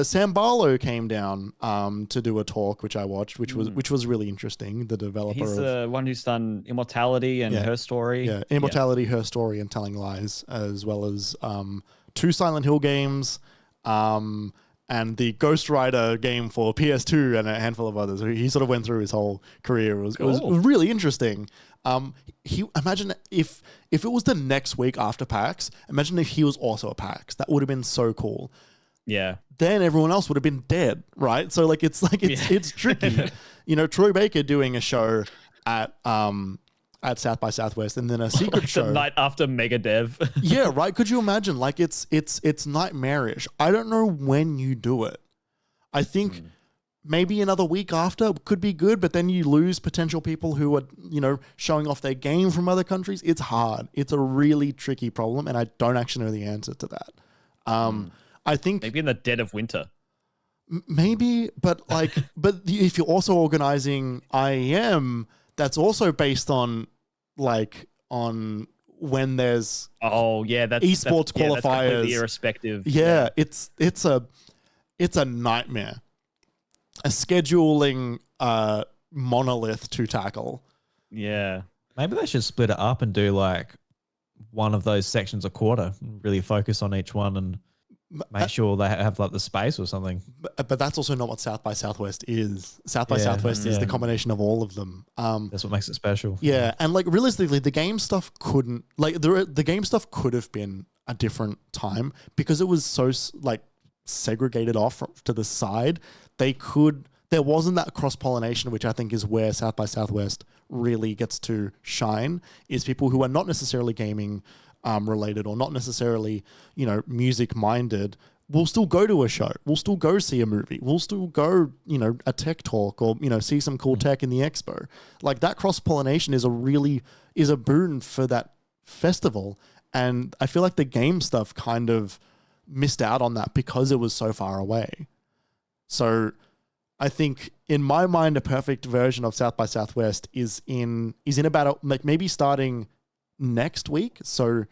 Sam Barlow came down to do a talk, which I watched, which was really interesting. The developer, he's the one who's done Immortality and Her Story. Yeah, Immortality, Her Story, and Telling Lies, as well as 2 Silent Hill games. And the Ghost Rider game for PS2 and a handful of others. He sort of went through his whole career. It was really interesting. Imagine if it was the next week after PAX, imagine if he was also at PAX. That would have been so cool. Yeah. Then everyone else would have been dead, right? So it's tricky. Troy Baker doing a show at South by Southwest, and then a secret show the night after Mega Dev. Yeah, right. Could you imagine? Like it's nightmarish. I don't know when you do it. I think maybe another week after could be good, but then you lose potential people who are showing off their game from other countries. It's hard. It's a really tricky problem, and I don't actually know the answer to that. I think maybe in the dead of winter. Maybe, but if you're also organizing IEM, that's also based on when there's that's esports qualifiers. That's completely irrespective. Yeah, it's a nightmare, a scheduling monolith to tackle. Yeah, maybe they should split it up and do like one of those sections a quarter, really focus on each one and make sure they have like the space or something. But that's also not what South by Southwest is. South by Southwest is the combination of all of them. That's what makes it special. Yeah, and realistically, the game stuff couldn't the game stuff could have been a different time because it was so segregated off to the side. There wasn't that cross-pollination, which I think is where South by Southwest really gets to shine, is people who are not necessarily gaming related or not necessarily, music minded, will still go to a show. We'll still go see a movie. We'll still go, a tech talk or, see some cool tech in the expo. Like that cross-pollination is a boon for that festival. And I feel like the game stuff kind of missed out on that because it was so far away. So I think in my mind, a perfect version of South by Southwest is in about maybe starting next week. So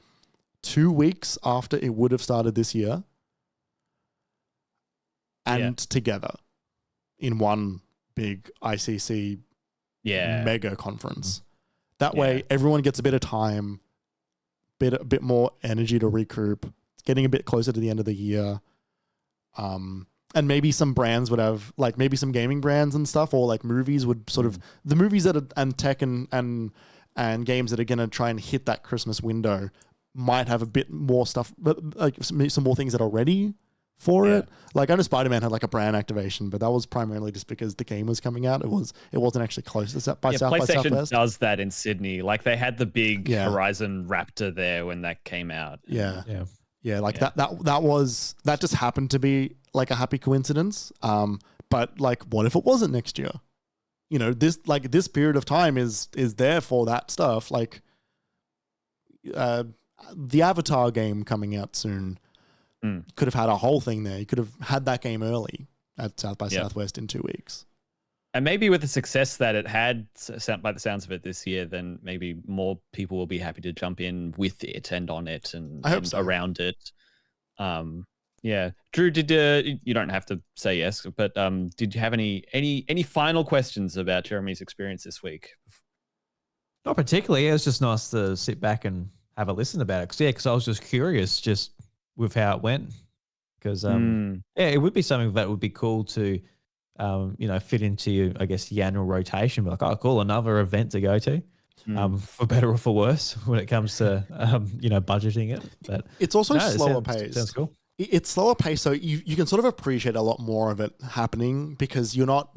2 weeks after it would have started this year and together in one big ICC mega conference. That way everyone gets a bit of time, a bit more energy to regroup. It's getting a bit closer to the end of the year. And maybe some brands would have maybe some gaming brands and stuff, or movies would sort of the movies that are, and tech and games that are going to try and hit that Christmas window might have a bit more stuff, but some more things that are ready for it. I know Spider-Man had a brand activation, but that was primarily just because the game was coming out. It wasn't actually close to South by Southwest. PlayStation does that in Sydney. They had the big Horizon Raptor there when that came out. That just happened to be a happy coincidence. But what if it wasn't next year? This period of time is there for that stuff. The Avatar game coming out soon could have had a whole thing there. You could have had that game early. at South by Southwest in 2 weeks. And maybe with the success that it had, by the sounds of it this year, then maybe more people will be happy to jump in with it and on it and around it. Yeah, Drew, did you don't have to say yes, but did you have any final questions about Jeremy's experience this week? Not particularly. It was just nice to sit back and have a listen about it. Because I was just curious, just with how it went. Because it would be something that would be cool to. Fit into, I guess, the annual rotation. Like, oh, cool, another event to go to, for better or for worse when it comes to, budgeting it. But it's also slower paced. Sounds cool. It's slower paced, so you can sort of appreciate a lot more of it happening because you're not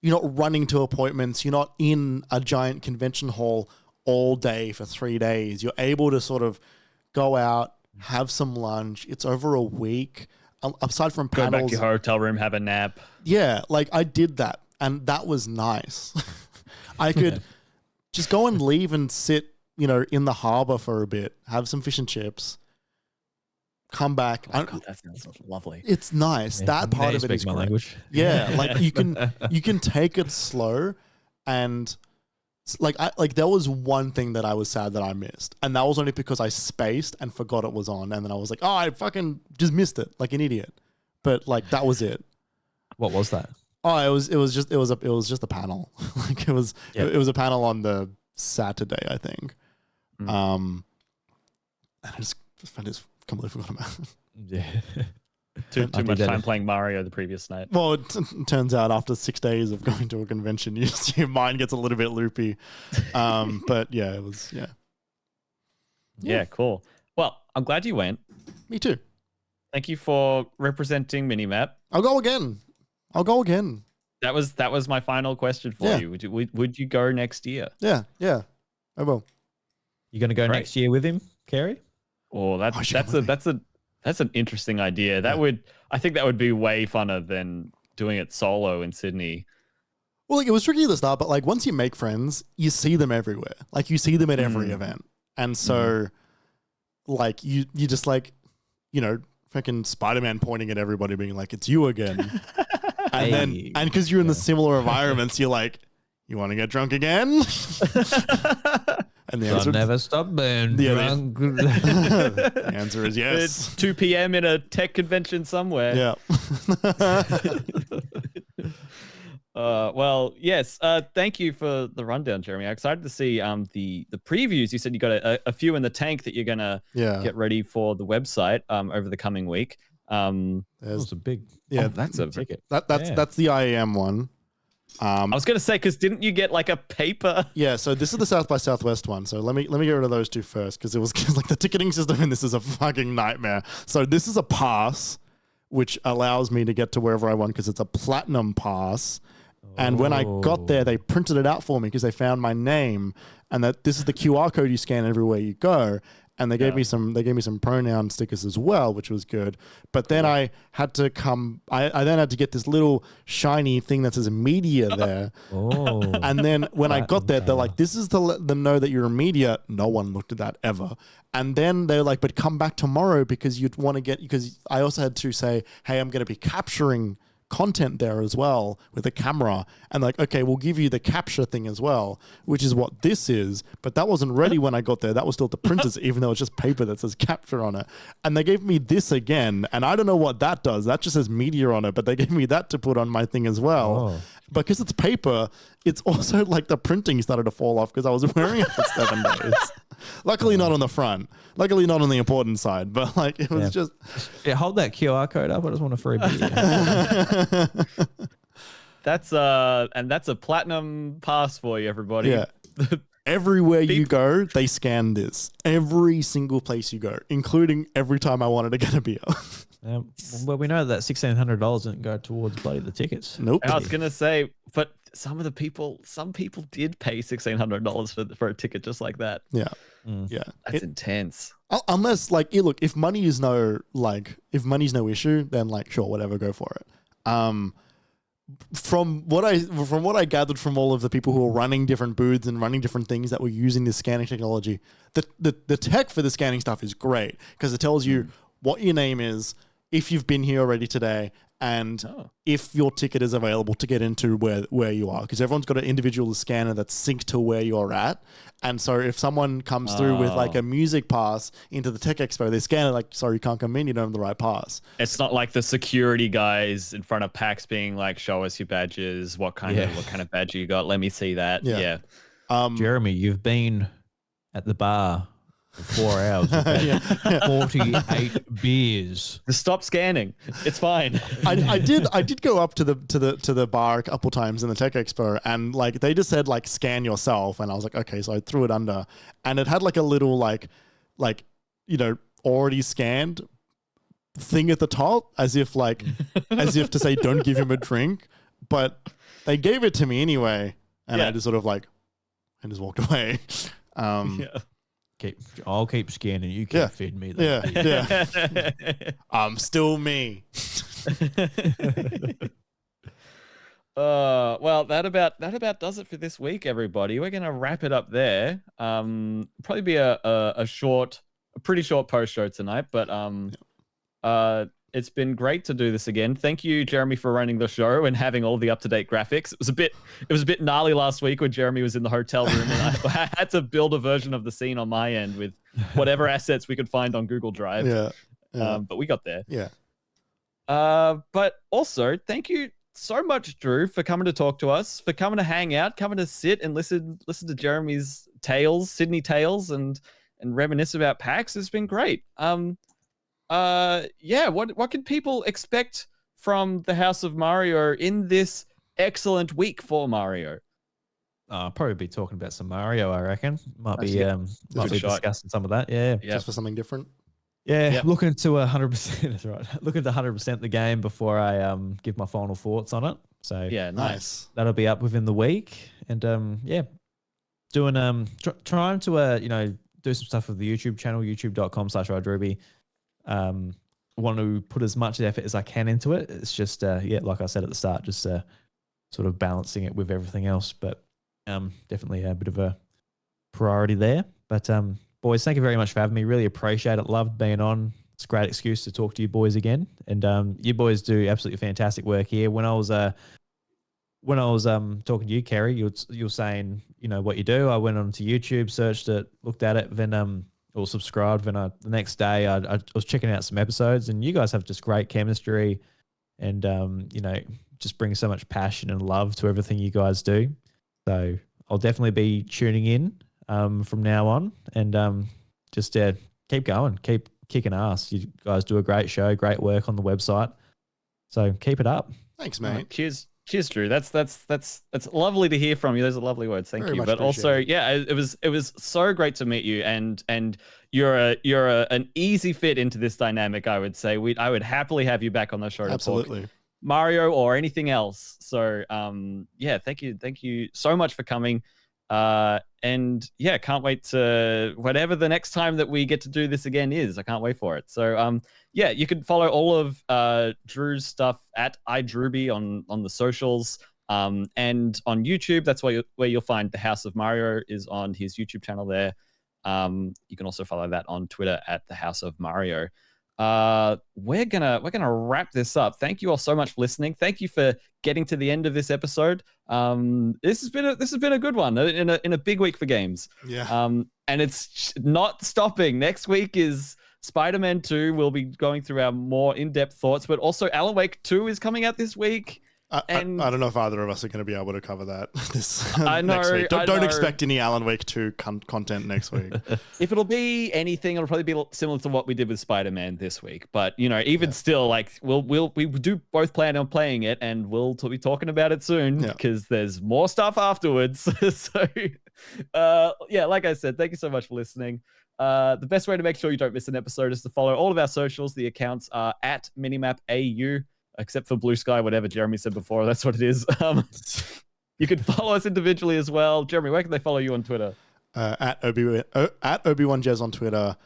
running to appointments. You're not in a giant convention hall all day for 3 days. You're able to sort of go out, have some lunch. It's over a week. Aside from panels, go back to your hotel room, have a nap. Yeah, like I did that, and that was nice. I could just go and leave and sit, in the harbor for a bit, have some fish and chips, come back. Oh God, that sounds lovely. It's nice. Yeah, that part of it is great. Language. Yeah, like you can take it slow, and like there was one thing that I was sad that I missed, and that was only because I spaced and forgot it was on, and then I was like, oh, I fucking just missed it like an idiot. But like that was it. What was that? Oh, it was just a panel. Like it was a panel on the Saturday, I think. And I just completely forgot about it. Yeah. Too much time playing Mario the previous night. Well, it turns out after 6 days of going to a convention, your mind gets a little bit loopy. But yeah, it was, Yeah, cool. Well, I'm glad you went. Me too. Thank you for representing MiniMap. I'll go again. That was my final question for you. Would you go next year? Yeah, I will. You going to go next year with him, Kerry? Oh, that's an interesting idea. I think that would be way funner than doing it solo in Sydney. Well, it was tricky at the start, but like once you make friends, you see them everywhere. Like you see them at every event. And so like you just like, fucking Spider-Man pointing at everybody being like, it's you again. And because you're in the similar environments, you're like, you want to get drunk again? And the answer never stop being drunk. The answer is yes. It's 2 p.m. in a tech convention somewhere. Yeah. Well, yes. Thank you for the rundown, Jeremy. I'm excited to see the previews. You said you got a few in the tank that you're gonna get ready for the website over the coming week. There's a big that's a ticket. That's the IAM one. I was going to say, because didn't you get like a paper? Yeah, so this is the South by Southwest one. So let me get rid of those two first, because it was like the ticketing system in this is a fucking nightmare. So this is a pass, which allows me to get to wherever I want because it's a platinum pass. And when I got there, they printed it out for me because they found my name, and that this is the QR code you scan everywhere you go. And they gave me some pronoun stickers as well, which was good. But then I had to I then had to get this little shiny thing that says media there. And then when I got there, they're like, this is to let them know that you're a media. No one looked at that ever. And then they're like, but come back tomorrow because you'd want to because I also had to say, hey, I'm going to be capturing content there as well with a camera, and like, okay, we'll give you the capture thing as well, which is what this is, but that wasn't ready when I got there. That was still the printers, even though it's just paper that says capture on it. And they gave me this again, and I don't know what that does. That just says media on it, but they gave me that to put on my thing as well. Because it's paper, it's also like the printing started to fall off because I was wearing it for 7 days. Luckily not on the front. Luckily not on the important side, but like it was just... Yeah, hold that QR code up. I just want a free beer. That's a platinum pass for you, everybody. Yeah. Everywhere you go, they scan this. Every single place you go, including every time I wanted to get a beer. Well, we know that $1,600 didn't go towards bloody the tickets. Nope. I was gonna say, but some people did pay $1,600 for a ticket just like that. Yeah, yeah, that's intense. Unless, like, look, if money's no issue, then like, sure, whatever, go for it. From what I gathered from all of the people who were running different booths and running different things that were using this scanning technology, the tech for the scanning stuff is great because it tells you what your name is, if you've been here already today, and Oh. if your ticket is available to get into where you are, because everyone's got an individual scanner that's synced to where you're at. And so if someone comes through with like a music pass into the Tech Expo, they scan it like, sorry, you can't come in, you don't have the right pass. It's not like the security guys in front of PAX being like, show us your badges, what kind of badge you got, let me see that. Yeah. Jeremy, you've been at the bar for 4 hours. You've had 48 beers. Just stop scanning. It's fine. I did go up to the bar a couple times in the Tech Expo, and like they just said like scan yourself, and I was like, okay, so I threw it under, and it had like a little like already scanned thing at the top, as if to say don't give him a drink, but they gave it to me anyway, and I just sort of like and just walked away. I'll keep scanning. You can't feed me. Yeah. I'm still me. Well, that about does it for this week, everybody. We're gonna wrap it up there. Probably be a pretty short post show tonight, but it's been great to do this again. Thank you, Jeremy, for running the show and having all the up-to-date graphics. It was a bit gnarly last week when Jeremy was in the hotel room, and I had to build a version of the scene on my end with whatever assets we could find on Google Drive. But we got there. Yeah. But also, thank you so much, Drew, for coming to talk to us, for coming to hang out, coming to sit and listen to Jeremy's tales, Sydney tales, and reminisce about PAX. It's been great. What can people expect from the House of Mario in this excellent week for Mario? I'll probably be talking about some Mario, I reckon. Might be discussing some of that. Just for something different. Looking to 100%. That's right. Looking to 100% the game before I give my final thoughts on it. So nice. That'll be up within the week, and doing trying to do some stuff with the YouTube channel, youtube.com/iDruby. Want to put as much effort as I can into it. It's just like I said at the start, just sort of balancing it with everything else, but definitely a bit of a priority there. But boys, thank you very much for having me. Really appreciate it. Loved being on. It's a great excuse to talk to you boys again, and you boys do absolutely fantastic work here. When I was talking to you, Kerry, you were saying what you do. I went onto YouTube, searched it, looked at it, then or subscribed. And the next day I was checking out some episodes, and you guys have just great chemistry, and just bring so much passion and love to everything you guys do. So I'll definitely be tuning in from now on, and just keep going, keep kicking ass. You guys do a great show, great work on the website, so keep it up. Thanks, mate. Cheers, Drew. That's lovely to hear from you. Those are lovely words. Thank you. But also, it was so great to meet you, and you're an easy fit into this dynamic. I would say I would happily have you back on the show to talk Mario or anything else. So thank you so much for coming. And can't wait to whatever the next time that we get to do this again is. I can't wait for it. So you can follow all of Drew's stuff at iDruby on the socials, and on YouTube. That's where you'll find the House of Mario is on his YouTube channel there. You can also follow that on Twitter at the House of Mario. We're gonna wrap this up. Thank you all so much for listening. Thank you for getting to the end of this episode. This has been a good one in a big week for games. And it's not stopping. Next week is Spider-Man 2. We'll be going through our more in-depth thoughts, but also Alan Wake 2 is coming out this week. I don't know if either of us are going to be able to cover that next week. Don't expect any Alan Wake 2 content next week. If it'll be anything, it'll probably be similar to what we did with Spider-Man this week. But even still, like we do both plan on playing it, and we'll be talking about it soon because there's more stuff afterwards. So, like I said, thank you so much for listening. The best way to make sure you don't miss an episode is to follow all of our socials. The accounts are at MiniMapAU. Except for Blue Sky, whatever Jeremy said before, that's what it is. You can follow us individually as well. Jeremy, where can they follow you on Twitter? At Obi1Jez on Twitter.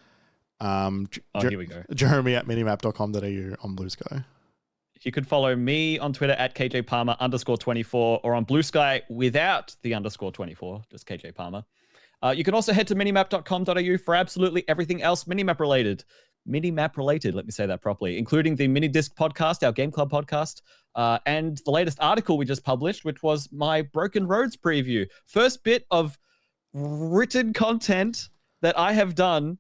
Here we go. Jeremy at minimap.com.au on Blue Sky. You could follow me on Twitter at KJPalmer_24 or on Blue Sky without the _24, just KJ Palmer. You can also head to minimap.com.au for absolutely everything else Minimap related. mini-map related, let me say that properly, including the Mini Disc podcast, our Game Club podcast, and the latest article we just published, which was my Broken Roads preview. First bit of written content that I have done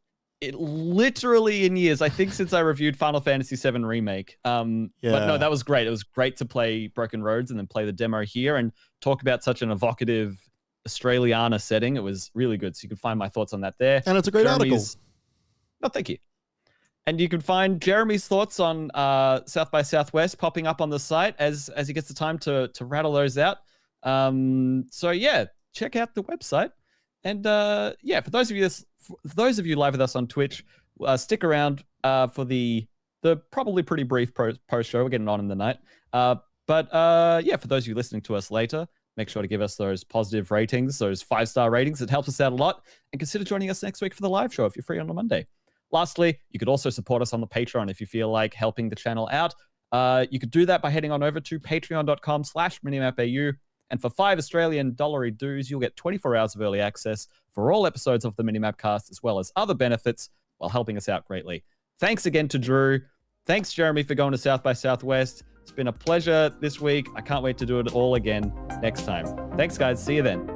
literally in years, I think since I reviewed Final Fantasy VII Remake. But no, that was great. It was great to play Broken Roads and then play the demo here and talk about such an evocative Australiana setting. It was really good. So you can find my thoughts on that there. And it's a great article. No, thank you. And you can find Jeremy's thoughts on South by Southwest popping up on the site as he gets the time to rattle those out. So yeah, check out the website. And yeah, for those of you live with us on Twitch, stick around for the probably pretty brief post show. We're getting on in the night. But yeah, for those of you listening to us later, make sure to give us those positive ratings, those 5-star ratings. It helps us out a lot. And consider joining us next week for the live show if you're free on a Monday. Lastly, you could also support us on the Patreon if you feel like helping the channel out. You could do that by heading on over to patreon.com/minimapau. And for $5 Australian dues, you'll get 24 hours of early access for all episodes of the MiniMapCast, as well as other benefits while helping us out greatly. Thanks again to Drew. Thanks, Jeremy, for going to South by Southwest. It's been a pleasure this week. I can't wait to do it all again next time. Thanks, guys. See you then.